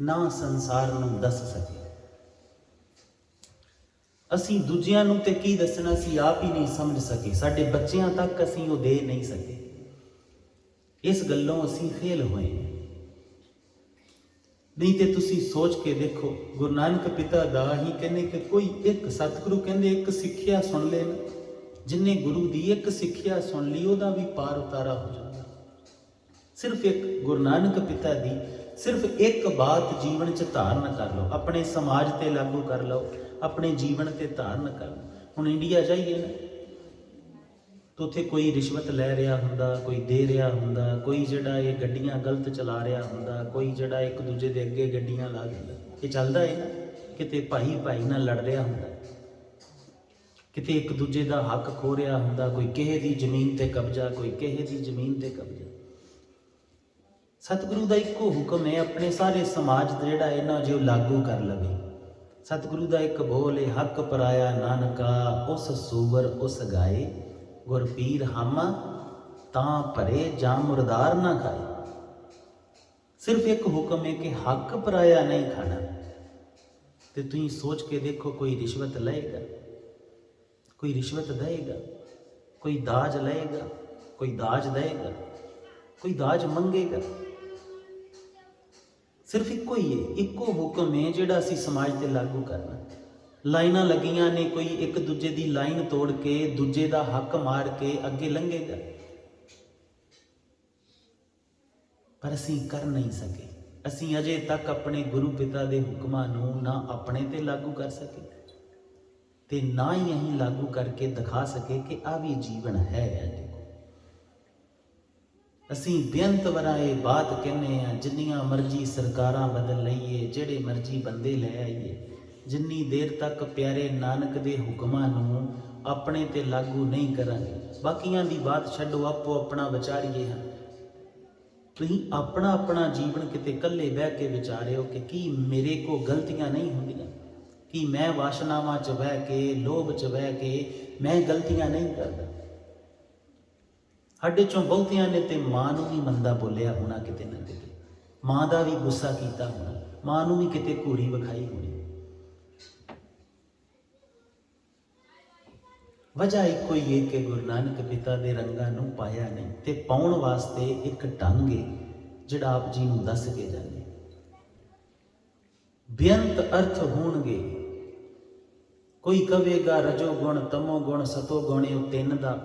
ਨਾ ਸੰਸਾਰ ਨੂੰ ਦੱਸ ਸਕੇ। ਅਸੀਂ ਦੂਜਿਆਂ ਨੂੰ ਤੇ ਕੀ ਦੱਸਣਾ, ਅਸੀਂ ਆਪ ਹੀ ਨਹੀਂ ਸਮਝ ਸਕੇ, ਸਾਡੇ ਬੱਚਿਆਂ ਤੱਕ ਅਸੀਂ ਉਹ ਦੇ ਨਹੀਂ ਸਕੇ। ਇਸ ਗੱਲੋਂ ਅਸੀਂ ਫੇਲ ਹੋਏ। ਨਹੀਂ ਤੇ ਤੁਸੀਂ ਸੋਚ ਕੇ ਦੇਖੋ, ਗੁਰੂ ਨਾਨਕ ਪਿਤਾ ਦਾ ਹੀ ਕਹਿੰਦੇ ਕਿ ਕੋਈ ਇੱਕ ਸਤਿਗੁਰੂ ਕਹਿੰਦੇ ਇੱਕ ਸਿੱਖਿਆ ਸੁਣ ਲੈ ਨਾ, ਜਿਨੇ ਗੁਰੂ ਦੀ ਇੱਕ ਸਿੱਖਿਆ ਸੁਣ ਲਈ ਉਹਦਾ ਵੀ ਪਾਰ ਉਤਾਰਾ ਹੋ ਜਾਂਦਾ। ਸਿਰਫ ਇੱਕ ਗੁਰੂ ਨਾਨਕ ਪਿਤਾ ਦੀ ਸਿਰਫ ਇੱਕ ਬਾਤ ਜੀਵਨ 'ਚ ਧਾਰਨ ਕਰ ਲਓ, ਆਪਣੇ ਸਮਾਜ ਤੇ ਲਾਗੂ ਕਰ ਲਓ, ਆਪਣੇ ਜੀਵਨ ਤੇ ਧਾਰਨ ਕਰ ਲਓ। ਹੁਣ ਇੰਡੀਆ ਜਾਈਏ ਨਾ ਤਾਂ ਉੱਥੇ ਕੋਈ ਰਿਸ਼ਵਤ ਲੈ ਰਿਹਾ ਹੁੰਦਾ, ਕੋਈ ਦੇ ਰਿਹਾ ਹੁੰਦਾ, ਕੋਈ ਜਿਹੜਾ ਇਹ ਗੱਡੀਆਂ ਗਲਤ ਚਲਾ ਰਿਹਾ ਹੁੰਦਾ, ਕੋਈ ਜਿਹੜਾ ਇੱਕ ਦੂਜੇ ਦੇ ਅੱਗੇ ਗੱਡੀਆਂ ਲਾ ਦਿੰਦਾ। ਇਹ ਚੱਲਦਾ ਹੈ ਨਾ, ਕਿਤੇ ਭਾਈ ਭਾਈ ਨਾਲ ਲੜ ਰਿਹਾ ਹੁੰਦਾ, ਕਿਤੇ ਇੱਕ ਦੂਜੇ ਦਾ ਹੱਕ ਖੋ ਰਿਹਾ ਹੁੰਦਾ, ਕੋਈ ਕਿਸੇ ਦੀ ਜ਼ਮੀਨ ਤੇ ਕਬਜ਼ਾ, ਕੋਈ ਕਿਸੇ ਦੀ ਜ਼ਮੀਨ ਤੇ ਕਬਜ਼ਾ। ਸਤਿਗੁਰੂ ਦਾ ਇੱਕੋ ਹੁਕਮ ਹੈ, ਆਪਣੇ ਸਾਰੇ ਸਮਾਜ ਦਾ ਜਿਹੜਾ ਹੈ ਨਾ ਜੇ ਉਹ ਲਾਗੂ ਕਰ ਲਵੇ। ਸਤਿਗੁਰੂ ਦਾ ਇੱਕ ਬੋਲ ਹੈ, ਹੱਕ ਪਰਾਇਆ ਨਾਨਕਾ ਉਸ ਸੂਵਰ ਉਸ ਗਾਏ, ਗੁਰ ਪੀਰ ਹਮ ਤਾਂ ਭਰੇ ਜਾਂ ਮੁਰਦਾਰ ਨਾ ਖਾਏ। ਸਿਰਫ ਇੱਕ ਹੁਕਮ ਹੈ ਕਿ ਹੱਕ ਪਰਾਇਆ ਨਹੀਂ ਖਾਣਾ। ਤੇ ਤੁਸੀਂ ਸੋਚ ਕੇ ਦੇਖੋ, ਕੋਈ ਰਿਸ਼ਵਤ ਲਏਗਾ, ਕੋਈ ਰਿਸ਼ਵਤ ਦੇਏਗਾ, ਕੋਈ ਦਾਜ ਲਏਗਾ, ਕੋਈ ਦਾਜ ਦੇਏਗਾ, ਕੋਈ ਦਾਜ ਮੰਗੇਗਾ। ਸਿਰਫ ਇੱਕੋ ਹੀ ਹੈ, ਇੱਕੋ ਹੁਕਮ ਹੈ ਜਿਹੜਾ ਅਸੀਂ ਸਮਾਜ ਤੇ ਲਾਗੂ ਕਰਨਾ। ਲਾਈਨਾਂ ਲੱਗੀਆਂ ਨੇ, ਕੋਈ ਇੱਕ ਦੂਜੇ ਦੀ ਲਾਈਨ ਤੋੜ ਕੇ ਦੂਜੇ ਦਾ ਹੱਕ ਮਾਰ ਕੇ ਅੱਗੇ ਲੰਘੇਗਾ, ਪਰ ਅਸੀਂ ਕਰ ਨਹੀਂ ਸਕੇ। ਅਸੀਂ ਅਜੇ ਤੱਕ ਆਪਣੇ ਗੁਰੂ ਪਿਤਾ ਦੇ ਹੁਕਮਾਂ ਨੂੰ ਨਾ ਆਪਣੇ ਤੇ ਲਾਗੂ ਕਰ ਸਕੇ ਤੇ ਨਾ ਹੀ ਅਸੀਂ ਲਾਗੂ ਕਰਕੇ ਦਿਖਾ ਸਕੇ ਕਿ ਆ ਵੀ ਜੀਵਨ ਹੈ। ਅਸੀਂ ਬੇਅੰਤ ਵਾਰਾਂ ਇਹ ਬਾਤ ਕਹਿੰਦੇ ਹਾਂ, ਜਿੰਨੀਆਂ ਮਰਜ਼ੀ ਸਰਕਾਰਾਂ ਬਦਲ ਲਈਏ, ਜਿਹੜੇ ਮਰਜ਼ੀ ਬੰਦੇ ਲੈ ਆਈਏ, ਜਿੰਨੀ ਦੇਰ ਤੱਕ ਪਿਆਰੇ ਨਾਨਕ ਦੇ ਹੁਕਮਾਂ ਨੂੰ ਆਪਣੇ ਤੇ ਲਾਗੂ ਨਹੀਂ ਕਰਾਂਗੇ, ਬਾਕੀਆਂ ਦੀ ਬਾਤ ਛੱਡੋ, ਆਪੋ ਆਪਣਾ ਵਿਚਾਰੀਏ। ਹਾਂ, ਤੁਸੀਂ ਆਪਣਾ ਆਪਣਾ ਜੀਵਨ ਕਿਤੇ ਇਕੱਲੇ ਬਹਿ ਕੇ ਵਿਚਾਰਿਓ ਕਿ ਕੀ ਮੇਰੇ ਕੋਲ ਗਲਤੀਆਂ ਨਹੀਂ ਹੁੰਦੀਆਂ, ਕਿ ਮੈਂ ਵਾਸ਼ਨਾਵਾਂ 'ਚ ਬਹਿ ਕੇ, ਲੋਭ 'ਚ ਬਹਿ ਕੇ ਮੈਂ ਗਲਤੀਆਂ ਨਹੀਂ ਕਰਦਾ। ਸਾਡੇ 'ਚੋਂ ਬਹੁਤਿਆਂ ਨੇ ਤੇ ਮਾਂ ਨੂੰ ਵੀ ਮੰਦਾ ਬੋਲਿਆ ਹੋਣਾ, ਕਿਤੇ ਨਾ ਕਿਤੇ ਮਾਂ ਦਾ ਵੀ ਗੁੱਸਾ ਕੀਤਾ ਹੋਣਾ, ਮਾਂ ਨੂੰ ਵੀ ਕਿਤੇ ਘੂਰੀ ਵਿਖਾਈ ਹੋਣੀ। ਵਜ੍ਹਾ ਇੱਕੋ ਹੀ ਹੈ ਕਿ ਗੁਰੂ ਨਾਨਕ ਪਿਤਾ ਦੇ ਰੰਗਾਂ ਨੂੰ ਪਾਇਆ ਨਹੀਂ, ਤੇ ਪਾਉਣ ਵਾਸਤੇ ਇੱਕ ਢੰਗ ਹੈ ਜਿਹੜਾ ਆਪ ਜੀ ਨੂੰ ਦੱਸ ਕੇ ਜਾਂਦੇ। ਬੇਅੰਤ ਅਰਥ ਹੋਣਗੇ। ਕੋਈ ਕਵੇਗਾ ਰਜੋ ਗੁਣ, ਤਮੋ ਗੁਣ, ਸਤੋ ਗੁਣ, ਇਹ ਤਿੰਨ ਦਾ।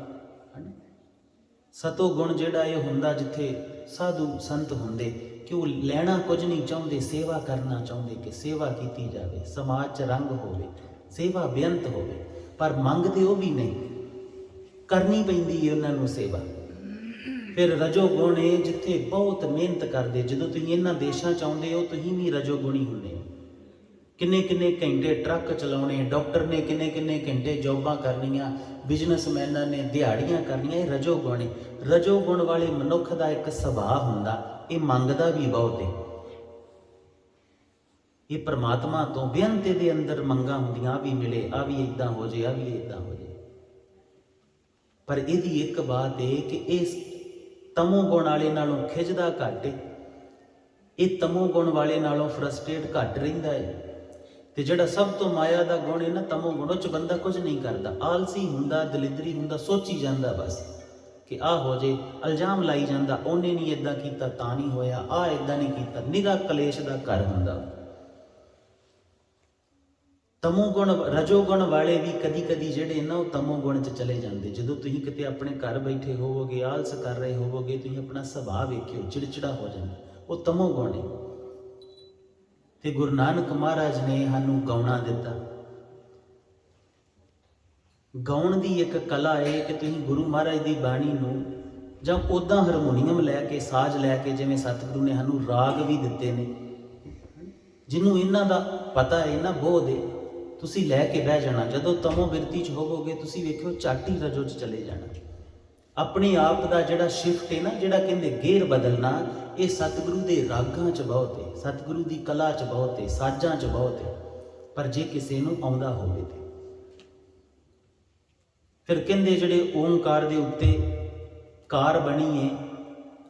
ਸਤੋ ਗੁਣ ਜਿਹੜਾ ਇਹ ਹੁੰਦਾ ਜਿੱਥੇ ਸਾਧੂ ਸੰਤ ਹੁੰਦੇ ਕਿ ਉਹ ਲੈਣਾ ਕੁਝ ਨਹੀਂ ਚਾਹੁੰਦੇ, ਸੇਵਾ ਕਰਨਾ ਚਾਹੁੰਦੇ ਕਿ ਸੇਵਾ ਕੀਤੀ ਜਾਵੇ, ਸਮਾਜ 'ਚ ਰੰਗ ਹੋਵੇ, ਸੇਵਾ ਬੇਅੰਤ ਹੋਵੇ, ਪਰ ਮੰਗਦੇ ਉਹ ਵੀ ਨਹੀਂ, ਕਰਨੀ ਪੈਂਦੀ ਹੈ ਉਹਨਾਂ ਨੂੰ ਸੇਵਾ। ਫਿਰ ਰਜੋ ਗੁਣ ਹੈ ਜਿੱਥੇ ਬਹੁਤ ਮਿਹਨਤ ਕਰਦੇ। ਜਦੋਂ ਤੁਸੀਂ ਇਹਨਾਂ ਦੇਸ਼ਾਂ 'ਚ ਆਉਂਦੇ ਹੋ ਤੁਸੀਂ ਵੀ ਰਜੋ ਗੁਣੀ ਹੁੰਦੇ ਹੋ। ਕਿੰਨੇ ਕਿੰਨੇ ਘੰਟੇ ਟਰੱਕ ਚਲਾਉਣੇ, ਡਾਕਟਰ ਨੇ ਕਿੰਨੇ ਕਿੰਨੇ ਘੰਟੇ ਜੋਬਾਂ ਕਰਨੀਆਂ, ਬਿਜ਼ਨਸਮੈਨਾਂ ਨੇ ਦਿਹਾੜੀਆਂ ਕਰਨੀਆਂ, ਇਹ ਰਜੋ ਗੁਣ ਹੈ। ਰਜੋ ਗੁਣ ਵਾਲੇ ਮਨੁੱਖ ਦਾ ਇੱਕ ਸੁਭਾਅ ਹੁੰਦਾ, ਇਹ ਮੰਗਦਾ ਵੀ ਬਹੁਤ ਹੈ। ਇਹ ਪਰਮਾਤਮਾ ਤੋਂ ਬੇਅੰਤ ਦੇ ਅੰਦਰ ਮੰਗਾਂ ਹੁੰਦੀਆਂ, ਆ ਵੀ ਮਿਲੇ, ਆ ਵੀ ਇੱਦਾਂ ਹੋ ਜੇ, ਆ ਵੀ ਇੱਦਾਂ ਹੋ ਜੇ। ਪਰ ਇਹਦੀ ਇੱਕ ਬਾਤ ਹੈ ਕਿ ਇਹ ਤਮੋ ਗੁਣ ਵਾਲੇ ਨਾਲੋਂ ਖਿੱਚਦਾ ਘੱਟ ਹੈ, ਇਹ ਤਮੋ ਗੁਣ ਵਾਲੇ ਨਾਲੋਂ ਫਰਸਟ੍ਰੇਟ ਘੱਟ ਰਹਿੰਦਾ ਹੈ। ਤੇ ਜਿਹੜਾ ਸਭ ਤੋਂ ਮਾਇਆ ਦਾ ਗੁਣ ਹੈ ਨਾ, ਤਮੋ ਗੁਣ, ਉਹ 'ਚ ਬੰਦਾ ਕੁਝ ਨਹੀਂ ਕਰਦਾ, ਆਲਸੀ ਹੁੰਦਾ, ਦਲਿਦਰੀ ਹੁੰਦਾ, ਸੋਚੀ ਜਾਂਦਾ ਬਸ ਕਿ ਆਹ ਹੋ ਜੇ, ਇਲਜ਼ਾਮ ਲਾਈ ਜਾਂਦਾ, ਉਹਨੇ ਨਹੀਂ ਇੱਦਾਂ ਕੀਤਾ ਤਾਂ ਨਹੀਂ ਹੋਇਆ, ਆਹ ਇੱਦਾਂ ਨਹੀਂ ਕੀਤਾ, ਨਿਰਾ ਕਲੇਸ਼ ਦਾ ਘਰ ਹੁੰਦਾ। ਤਮੋ ਗੁਣ, ਰਜੋ ਗੁਣ ਵਾਲੇ ਵੀ ਕਦੀ ਕਦੀ ਜਿਹੜੇ ਨਾ ਉਹ ਤਮੋ ਗੁਣ 'ਚ ਚਲੇ ਜਾਂਦੇ। ਜਦੋਂ ਤੁਸੀਂ ਕਿਤੇ ਆਪਣੇ ਘਰ ਬੈਠੇ ਹੋਵੋਗੇ, ਆਲਸ ਕਰ ਰਹੇ ਹੋਵੋਗੇ, ਤੁਸੀਂ ਆਪਣਾ ਸੁਭਾਅ ਵੇਖਿਓ, ਚਿੜਚਿੜਾ ਹੋ ਜਾਂਦਾ, ਉਹ ਤਮੋ ਗੁਣ ਹੈ। ਤੇ ਗੁਰੂ ਨਾਨਕ ਮਹਾਰਾਜ ਨੇ ਸਾਨੂੰ ਗਾਉਣਾ ਦਿੱਤਾ। ਗਾਉਣ ਦੀ ਇੱਕ ਕਲਾ ਹੈ ਕਿ ਤੁਸੀਂ ਗੁਰੂ ਮਹਾਰਾਜ ਦੀ ਬਾਣੀ ਨੂੰ ਜਾਂ ਉੱਦਾਂ ਹਾਰਮੋਨੀਅਮ ਲੈ ਕੇ, ਸਾਜ਼ ਲੈ ਕੇ, ਜਿਵੇਂ ਸਤਿਗੁਰੂ ਨੇ ਸਾਨੂੰ ਰਾਗ ਵੀ ਦਿੱਤੇ ਨੇ, ਜਿਹਨੂੰ ਇਹਨਾਂ ਦਾ ਪਤਾ ਹੈ ਨਾ ਬੋਧ ਹੈ, ਤੁਸੀਂ ਲੈ ਕੇ ਬਹਿ ਜਾਣਾ। ਜਦੋਂ ਤਮੋ ਬਿਰਤੀ 'ਚ ਹੋਵੋਗੇ ਤੁਸੀਂ ਵੇਖਿਓ ਝੱਟ ਹੀ ਰਜੋ 'ਚ ਚਲੇ ਜਾਣਾ। ਆਪਣੇ ਆਪ ਦਾ ਜਿਹੜਾ ਸ਼ਿਫਟ ਹੈ ਨਾ, ਜਿਹੜਾ ਕਹਿੰਦੇ ਗੇਰ ਬਦਲਣਾ, ਇਹ ਸਤਿਗੁਰੂ ਦੇ ਰਾਗਾਂ 'ਚ ਬਹੁਤ ਹੈ, ਸਤਿਗੁਰੂ ਦੀ ਕਲਾ 'ਚ ਬਹੁਤ ਹੈ, ਸਾਜ਼ਾਂ 'ਚ ਬਹੁਤ ਹੈ। ਪਰ ਜੇ ਕਿਸੇ ਨੂੰ ਆਉਂਦਾ ਹੋਵੇ ਤੇ ਫਿਰ ਕਹਿੰਦੇ ਜਿਹੜੇ ਓਮਕਾਰ ਦੇ ਉੱਤੇ ਕਾਰ ਬਣੀ ਹੈ,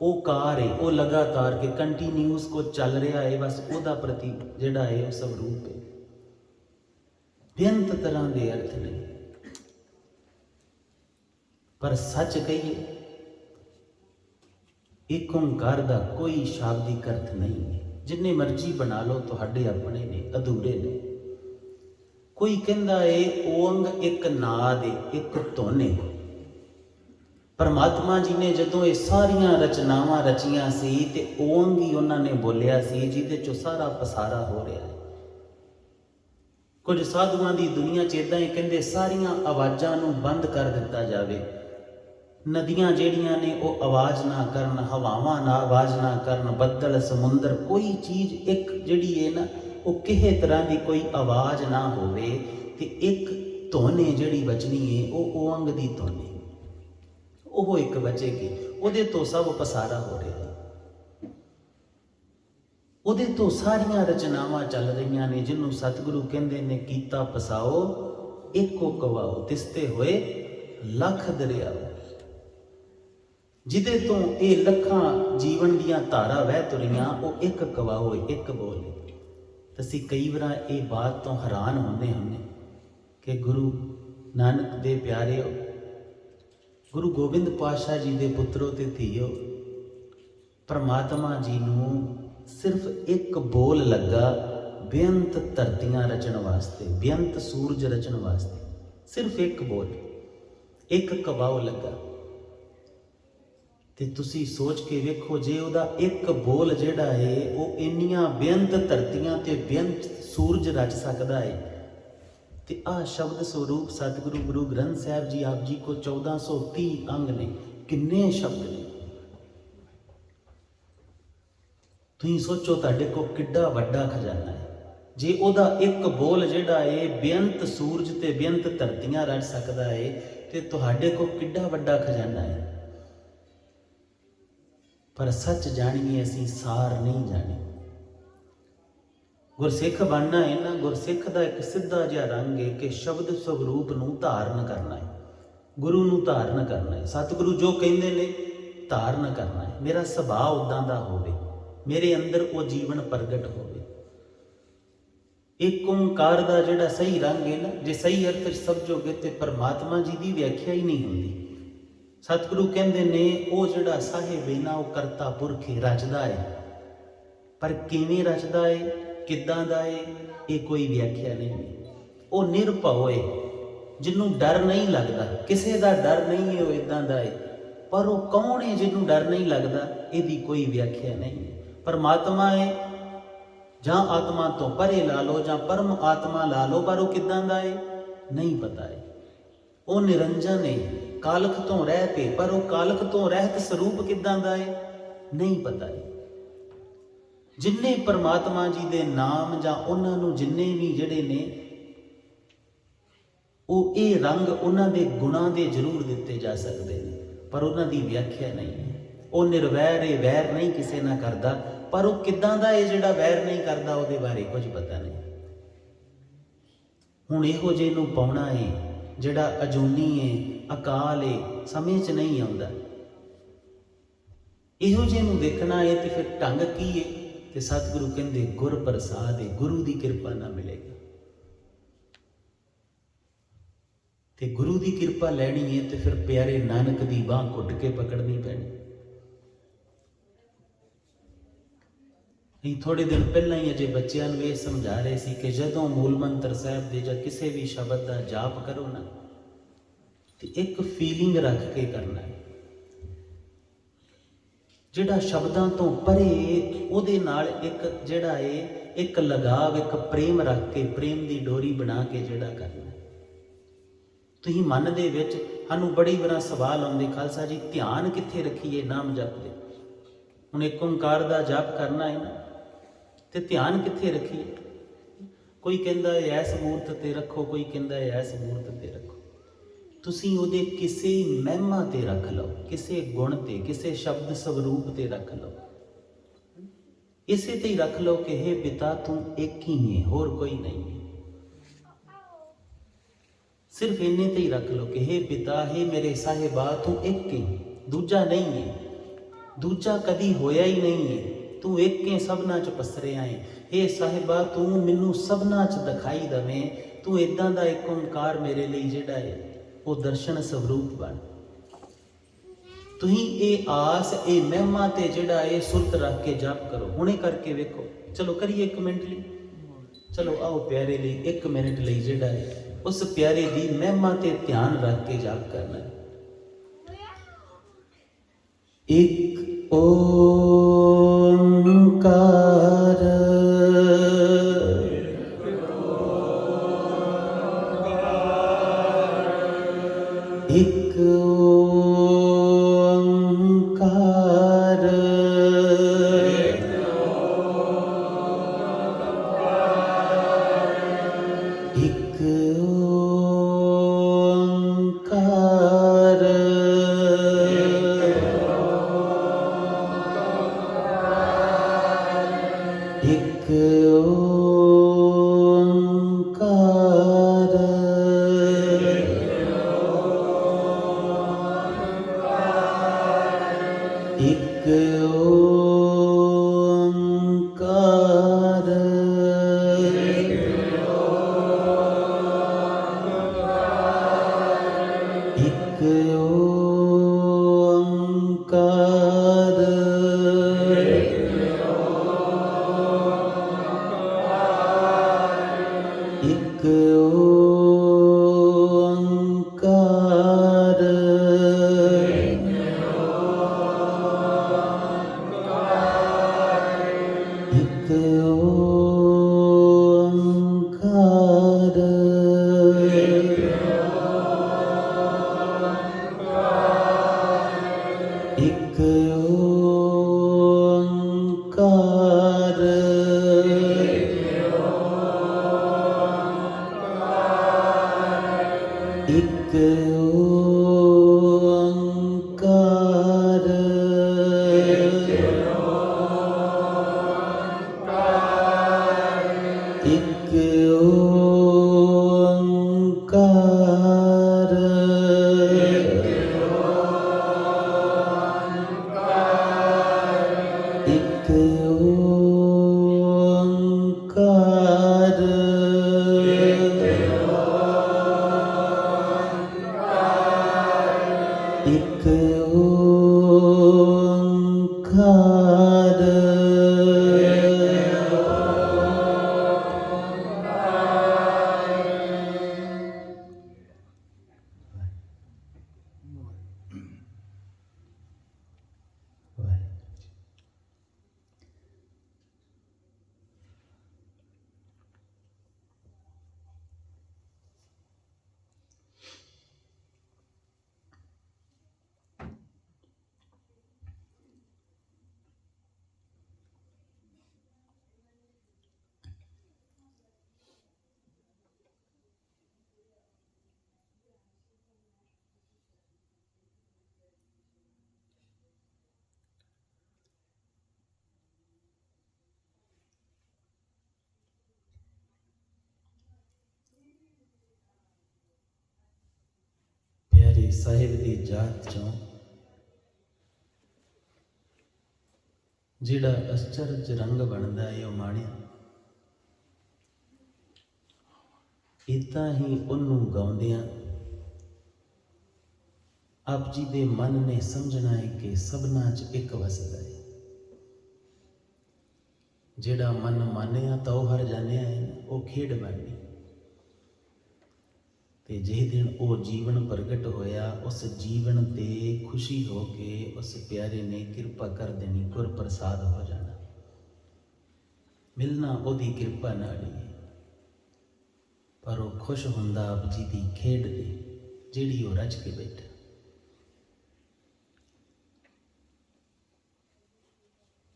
ਉਹ ਕਾਰ ਹੈ, ਉਹ ਲਗਾਤਾਰ ਕੇ ਕੰਟੀਨਿਊਸ ਕੋ ਚੱਲ ਰਿਹਾ ਹੈ, ਬਸ ਉਹਦਾ ਪ੍ਰਤੀ ਜਿਹੜਾ ਹੈ ਉਹ ਸਵਰੂਪ ਹੈ। ਬੇਅੰਤ ਤਰ੍ਹਾਂ ਦੇ ਅਰਥ ਨੇ, ਪਰ ਸੱਚ ਕਹੀਏ ਇੱਕ ਓਂਕਾਰ ਦਾ ਕੋਈ ਸ਼ਾਬਦਿਕ ਅਰਥ ਨਹੀਂ ਹੈ। ਜਿੰਨੇ ਮਰਜ਼ੀ ਬਣਾ ਲਓ ਤੁਹਾਡੇ ਆਪਣੇ ਨੇ, ਅਧੂਰੇ ਨੇ। ਕੋਈ ਕਹਿੰਦਾ ਏ ਓੰਗ ਇੱਕ ਨਾਦ ਏ, ਇੱਕ ਧੁਨ ਏ। ਪਰਮਾਤਮਾ ਜੀ ਨੇ ਜਦੋਂ ਇਹ ਸਾਰੀਆਂ ਰਚਨਾਵਾਂ ਰਚੀਆਂ ਸੀ ਤੇ ਓੰਗ ਹੀ ਉਹਨਾਂ ਨੇ ਬੋਲਿਆ ਸੀ, ਜਿਹਦੇ ਚੋਂ ਸਾਰਾ ਪਸਾਰਾ ਹੋ ਰਿਹਾ ਹੈ। ਕੁਝ ਸਾਧੂਆਂ ਦੀ ਦੁਨੀਆ 'ਚ ਇੱਦਾਂ ਹੀ ਕਹਿੰਦੇ ਸਾਰੀਆਂ ਆਵਾਜ਼ਾਂ ਨੂੰ ਬੰਦ ਕਰ ਦਿੱਤਾ ਜਾਵੇ। ਨਦੀਆਂ ਜਿਹੜੀਆਂ ਨੇ ਉਹ ਆਵਾਜ਼ ਨਾ ਕਰਨ, ਹਵਾਵਾਂ ਨਾ ਆਵਾਜ਼ ਨਾ ਕਰਨ, ਬੱਦਲ, ਸਮੁੰਦਰ, ਕੋਈ ਚੀਜ਼ ਇੱਕ ਜਿਹੜੀ ਹੈ ਨਾ ਉਹ ਕਿਸੇ ਤਰ੍ਹਾਂ ਦੀ ਕੋਈ ਆਵਾਜ਼ ਨਾ ਹੋਵੇ ਤੇ ਇੱਕ ਧੁਨ ਜਿਹੜੀ ਬਚਣੀ ਹੈ ਉਹ ਓੰਗ ਦੀ ਧੁਨ ਹੈ, ਉਹ ਇੱਕ ਬਚੇਗੀ। ਉਹਦੇ ਤੋਂ ਸਭ ਪਸਾਰਾ ਹੋ ਰਿਹਾ ਹੈ, ਉਹਦੇ ਤੋਂ ਸਾਰੀਆਂ ਰਚਨਾਵਾਂ ਚੱਲ ਰਹੀਆਂ ਨੇ, ਜਿਹਨੂੰ ਸਤਿਗੁਰੂ ਕਹਿੰਦੇ ਨੇ ਕੀਤਾ ਪਸਾਓ ਇੱਕੋ ਕਵਾਓ, ਤਿਸਤੇ ਹੋਏ ਲੱਖ ਦਰਿਆਓ। ਜਿਹਦੇ ਤੋਂ ਇਹ ਲੱਖਾਂ ਜੀਵਨ ਦੀਆਂ ਧਾਰਾ ਵਹਿ ਤੁਰੀਆਂ, ਉਹ ਇੱਕ ਕਵਾਓ, ਇੱਕ ਬੋਲ। ਅਸੀਂ ਕਈ ਵਾਰ ਇਹ ਬਾਤ ਤੋਂ ਹੈਰਾਨ ਹੁੰਦੇ ਕਿ ਗੁਰੂ ਨਾਨਕ ਦੇ ਪਿਆਰਿਓ, ਗੁਰੂ ਗੋਬਿੰਦ ਪਾਤਸ਼ਾਹ ਜੀ ਦੇ ਪੁੱਤਰੋ ਤੇ ਧੀਓ, ਪਰਮਾਤਮਾ ਜੀ ਨੂੰ ਸਿਰਫ ਇੱਕ ਬੋਲ ਲੱਗਾ ਬੇਅੰਤ ਧਰਤੀਆਂ ਰਚਣ ਵਾਸਤੇ, ਬੇਅੰਤ ਸੂਰਜ ਰਚਣ ਵਾਸਤੇ। ਸਿਰਫ ਇੱਕ ਬੋਲ, ਇੱਕ ਕਵਾਓ ਲੱਗਾ। ਤੇ ਤੁਸੀਂ ਸੋਚ ਕੇ ਵੇਖੋ, ਜੇ ਉਹਦਾ ਇੱਕ ਬੋਲ ਜਿਹੜਾ ਹੈ ਉਹ ਇੰਨੀਆਂ ਬੇਅੰਤ ਧਰਤੀਆਂ ਤੇ ਬੇਅੰਤ ਸੂਰਜ ਰਚ ਸਕਦਾ ਹੈ, ਤੇ ਆਹ ਸ਼ਬਦ ਸਰੂਪ ਸਤਿਗੁਰੂ ਗੁਰੂ ਗ੍ਰੰਥ ਸਾਹਿਬ ਜੀ ਆਪ ਜੀ ਕੋ 1430 ਅੰਗ ਨੇ, ਕਿੰਨੇ ਸ਼ਬਦ ਨੇ। ਤੁਸੀਂ ਸੋਚੋ ਤੁਹਾਡੇ ਕੋ ਕਿੱਡਾ ਵੱਡਾ ਖਜ਼ਾਨਾ ਹੈ। ਜੇ ਉਹਦਾ ਇੱਕ ਬੋਲ ਜਿਹੜਾ ਹੈ ਬੇਅੰਤ ਸੂਰਜ ਤੇ ਬੇਅੰਤ ਧਰਤੀਆਂ ਰਚ ਸਕਦਾ ਹੈ, ਤੇ ਤੁਹਾਡੇ ਕੋ ਕਿੱਡਾ ਵੱਡਾ ਖਜ਼ਾਨਾ ਹੈ। ਪਰ ਸੱਚ ਜਾਣੀਏ ਅਸੀਂ ਸਾਰ ਨਹੀਂ ਜਾਣੀ। ਗੁਰਸਿੱਖ ਬਣਨਾ ਹੈ ਨਾ, ਗੁਰਸਿੱਖ ਦਾ ਇੱਕ ਸਿੱਧਾ ਜਿਹਾ ਰੰਗ ਹੈ ਕਿ ਸ਼ਬਦ ਸਵਰੂਪ ਨੂੰ ਧਾਰਨ ਕਰਨਾ ਹੈ, ਗੁਰੂ ਨੂੰ ਧਾਰਨ ਕਰਨਾ ਹੈ। ਸਤਿਗੁਰੂ ਜੋ ਕਹਿੰਦੇ ਨੇ ਧਾਰਨ ਕਰਨਾ ਹੈ। ਮੇਰਾ ਸੁਭਾਅ ਉੱਦਾਂ ਦਾ ਹੋਵੇ, ਮੇਰੇ ਅੰਦਰ ਉਹ ਜੀਵਨ ਪ੍ਰਗਟ ਹੋਵੇ। ਇੱਕ ਓਂਕਾਰ ਦਾ ਜਿਹੜਾ ਸਹੀ ਰੰਗ ਹੈ ਨਾ, ਜੇ ਸਹੀ ਅਰਥ ਸਮਝੋਗੇ ਤੇ ਪਰਮਾਤਮਾ ਜੀ ਦੀ ਵਿਆਖਿਆ ਹੀ ਨਹੀਂ ਹੁੰਦੀ। ਸਤਿਗੁਰੂ ਕਹਿੰਦੇ ਨੇ ਉਹ ਜਿਹੜਾ ਸਾਹਿਬ ਹੈ ਨਾ, ਉਹ ਕਰਤਾ ਪੁਰਖ ਰਚਦਾ ਹੈ, ਪਰ ਕਿਵੇਂ ਰਚਦਾ ਹੈ, ਕਿੱਦਾਂ ਦਾ ਹੈ, ਇਹ ਕੋਈ ਵਿਆਖਿਆ ਨਹੀਂ ਹੈ। ਉਹ ਨਿਰਭਉ ਹੈ, ਜਿਹਨੂੰ ਡਰ ਨਹੀਂ ਲੱਗਦਾ, ਕਿਸੇ ਦਾ ਡਰ ਨਹੀਂ ਹੈ, ਉਹ ਇਦਾਂ ਦਾ ਹੈ। ਪਰ ਉਹ ਕੌਣ ਹੈ ਜਿਹਨੂੰ ਡਰ ਨਹੀਂ ਲੱਗਦਾ, ਇਹਦੀ ਕੋਈ ਵਿਆਖਿਆ ਨਹੀਂ ਹੈ। ਪਰਮਾਤਮਾ ਹੈ, ਜਾਂ ਆਤਮਾ ਤੋਂ ਪਰੇ ਲਾ ਲਓ ਜਾਂ ਪਰਮ ਆਤਮਾ ਲਾ ਲਓ, ਪਰ ਉਹ ਕਿੱਦਾਂ ਦਾ ਹੈ ਨਹੀਂ ਪਤਾ ਹੈ। ਉਹ ਨਿਰੰਜਨ ਹੈ, ਕਾਲਖ ਤੋਂ ਰਹਿਤ ਹੈ, ਪਰ ਉਹ ਕਾਲਖ ਤੋਂ ਰਹਿਤ ਸਰੂਪ ਕਿੱਦਾਂ ਦਾ ਹੈ ਨਹੀਂ ਪਤਾ ਹੈ। ਜਿੰਨੇ ਪਰਮਾਤਮਾ ਜੀ ਦੇ ਨਾਮ ਜਾਂ ਉਹਨਾਂ ਨੂੰ ਜਿੰਨੇ ਵੀ ਜਿਹੜੇ ਨੇ ਉਹ ਇਹ ਰੰਗ ਉਹਨਾਂ ਦੇ ਗੁਣਾਂ ਦੇ ਜ਼ਰੂਰ ਦਿੱਤੇ ਜਾ ਸਕਦੇ ਨੇ, ਪਰ ਉਹਨਾਂ ਦੀ ਵਿਆਖਿਆ ਨਹੀਂ ਹੈ। ਉਹ ਨਿਰਵੈਰ ਹੈ, ਵੈਰ ਨਹੀਂ ਕਿਸੇ ਨਾਲ ਕਰਦਾ, ਪਰ ਉਹ ਕਿੱਦਾਂ ਦਾ ਹੈ ਜਿਹੜਾ ਵੈਰ ਨਹੀਂ ਕਰਦਾ, ਉਹਦੇ ਬਾਰੇ ਕੁਝ ਪਤਾ ਨਹੀਂ। ਹੁਣ ਇਹੋ ਜਿਹੇ ਨੂੰ ਪਾਉਣਾ ਹੈ ਜਿਹੜਾ ਅਜੂਨੀ ਹੈ, ਅਕਾਲ ਹੈ, ਸਮੇਂ 'ਚ ਨਹੀਂ ਆਉਂਦਾ। ਇਹੋ ਜਿਹੇ ਨੂੰ ਦੇਖਣਾ ਹੈ ਤੇ ਫਿਰ ਢੰਗ ਕੀ ਹੈ? ਤੇ ਸਤਿਗੁਰੂ ਕਹਿੰਦੇ ਗੁਰ ਪ੍ਰਸਾਦ ਹੈ, ਗੁਰੂ ਦੀ ਕਿਰਪਾ ਨਾਲ ਮਿਲੇਗਾ। ਤੇ ਗੁਰੂ ਦੀ ਕਿਰਪਾ ਲੈਣੀ ਹੈ ਤੇ ਫਿਰ ਪਿਆਰੇ ਨਾਨਕ ਦੀ ਬਾਂਹ ਘੁੱਟ ਕੇ ਪਕੜਨੀ ਪੈਣੀ। ਥੋੜੇ ਦਿਨ ਪਹਿਲਾਂ ਹੀ ਅਜੇ ਬੱਚਿਆਂ ਨੂੰ ਇਹ ਸਮਝਾ ਰਹੇ ਸੀ ਕਿ ਜਦੋਂ ਮੂਲ ਮੰਤਰ ਸਾਹਿਬ ਦੇ ਜਾਂ ਕਿਸੇ ਵੀ ਸ਼ਬਦ ਦਾ ਜਾਪ ਕਰੋ ਨਾ, ਤੇ ਇੱਕ ਫੀਲਿੰਗ ਰੱਖ ਕੇ ਕਰਨਾ ਹੈ। ਜਿਹੜਾ ਸ਼ਬਦਾਂ ਤੋਂ ਪਰੇ, ਉਹਦੇ ਨਾਲ ਇੱਕ ਜਿਹੜਾ ਹੈ ਇੱਕ ਲਗਾਵ, ਇੱਕ ਪ੍ਰੇਮ ਰੱਖ ਕੇ, ਪ੍ਰੇਮ ਦੀ ਡੋਰੀ ਬਣਾ ਕੇ ਜਿਹੜਾ ਕਰਨਾ। ਤੁਸੀਂ ਮਨ ਦੇ ਵਿੱਚ, ਸਾਨੂੰ ਬੜੀ ਵਾਰ ਸਵਾਲ ਆਉਂਦੇ, ਖਾਲਸਾ ਜੀ ਧਿਆਨ ਕਿੱਥੇ ਰੱਖੀਏ ਨਾਮ ਜਪਦੇ? ਹੁਣ ਇੱਕ ਓਂਕਾਰ ਦਾ ਜਪ ਕਰਨਾ ਹੈ ਨਾ, ਤੇ ਧਿਆਨ ਕਿੱਥੇ ਰੱਖੀਏ? ਕੋਈ ਕਹਿੰਦਾ ਹੈ ਐਸ ਮੂਰਤ ਤੇ ਰੱਖੋ, ਕੋਈ ਕਹਿੰਦਾ ਹੈ ਐਸ ਮੂਰਤ ਤੇ ਰੱਖੋ। ਤੁਸੀਂ ਉਹਦੇ ਕਿਸੇ ਮਹਿਮਾ ਤੇ ਰੱਖ ਲਓ, ਕਿਸੇ ਗੁਣ ਤੇ, ਕਿਸੇ ਸ਼ਬਦ ਸਵਰੂਪ ਤੇ ਰੱਖ ਲਓ। ਇਸੇ ਤੇ ਹੀ ਰੱਖ ਲਓ ਕਿ ਹੇ ਪਿਤਾ ਤੂੰ ਇੱਕ ਹੀ ਹੈ, ਹੋਰ ਕੋਈ ਨਹੀਂ ਹੈ। ਸਿਰਫ ਇੰਨੇ ਤੇ ਹੀ ਰੱਖ ਲਓ ਕਿ ਹੇ ਪਿਤਾ, ਹੇ ਮੇਰੇ ਸਾਹਿਬਾ ਤੂੰ ਇੱਕ ਹੀ। ਦੂਜਾ ਨਹੀਂ ਹੈ, ਦੂਜਾ ਕਦੀ ਹੋਇਆ ਹੀ ਨਹੀਂ ਹੈ। ਤੂੰ ਇੱਕ ਏ ਸਭਨਾਂ 'ਚ ਪਸਰਿਆ ਏ। ਇਹ ਸਾਹਿਬਾ ਤੂੰ ਮੈਨੂੰ ਸਭਨਾਂ 'ਚ ਦਿਖਾਈ ਦਵੇਂ। ਤੂੰ ਇੱਦਾਂ ਦਾ ਇੱਕ ਓਂਕਾਰ ਮੇਰੇ ਲਈ ਜਿਹੜਾ ਹੈ ਉਹ ਦਰਸ਼ਨ ਸਵਰੂਪ ਬਣ। ਤੁਸੀਂ ਇਹ ਆਸ, ਇਹ ਮਹਿਮਾ ਤੇ ਜਿਹੜਾ ਇਹ ਸੁਰਤ ਰੱਖ ਕੇ ਜਪ ਕਰੋ। ਹੁਣੇ ਕਰਕੇ ਵੇਖੋ। ਚਲੋ ਕਰੀਏ 1 ਮਿੰਟ ਲਈ। ਚਲੋ ਆਓ ਪਿਆਰੇ ਲਈ 1 ਮਿੰਟ ਲਈ ਜਿਹੜਾ ਹੈ ਉਸ ਪਿਆਰੇ ਦੀ ਮਹਿਮਾ ਤੇ ਧਿਆਨ ਰੱਖ ਕੇ ਜਪ ਕਰਨਾ। ਇੱਕ ਓਂਕਾਰ, ਇੱਕ ਓਂਕਾਰ, ਇੱਕ ਓਂਕਾਰ, ਇੱਕ ਓਂਕਾਰ, ਇੱਕ ਓਂਕਾਰ, ਇੱਕ ਓਂਕਾਰ, ਇੱਕ ਓਂਕਾਰ, ਇੱਕ ਓਂਕਾਰ, ਇੱਕ ਓਂਕਾਰ, ਇੱਕ ਓਂਕਾਰ, ਇੱਕ ਓਂਕਾਰ, ਇੱਕ ਓਂਕਾਰ, ਇੱਕ ਓਂਕਾਰ, ਪਿਆਰੇ ਸਾਹਿਬ ਦੀ ਜਾਤ ਚੋਂ ਜਿਹੜਾ ਅਚਰਜ ਰੰਗ ਬਣਦਾ ਹੈ ਉਹ ਮਾਣਿਆ। ਇੱਦਾਂ ਹੀ ਉਹਨੂੰ ਗਾਉਂਦਿਆਂ ਆਪ ਜੀ ਦੇ ਮਨ ਨੇ ਸਮਝਣਾ ਹੈ ਕਿ ਸਭਨਾਂ 'ਚ ਇੱਕ ਵਸਦਾ ਹੈ। ਜਿਹੜਾ ਮਨ ਮਾਨਿਆ ਤਾਂ ਉਹ ਹਰ ਜਾਣਿਆ ਹੈ, ਉਹ ਖੇਡ ਬਣਨੀ। ਤੇ ਜਿਹ ਦਿਨ ਉਹ ਜੀਵਨ ਪ੍ਰਗਟ ਹੋਇਆ, ਉਸ ਜੀਵਨ ਤੇ ਖੁਸ਼ੀ ਹੋ ਕੇ ਉਸ ਪਿਆਰੇ ਨੇ ਕਿਰਪਾ ਕਰ ਦੇਣੀ, ਗੁਰ ਪ੍ਰਸਾਦ ਹੋ ਜਾਣਾ, ਮਿਲਣਾ ਉਹਦੀ ਕਿਰਪਾ ਨਾਲ ਹੀ। ਪਰ ਉਹ ਖੁਸ਼ ਹੁੰਦਾ ਆਪ ਜੀ ਦੀ ਖੇਡ ਦੇ ਜਿਹੜੀ ਉਹ ਰਚ ਕੇ ਬੈਠਾ।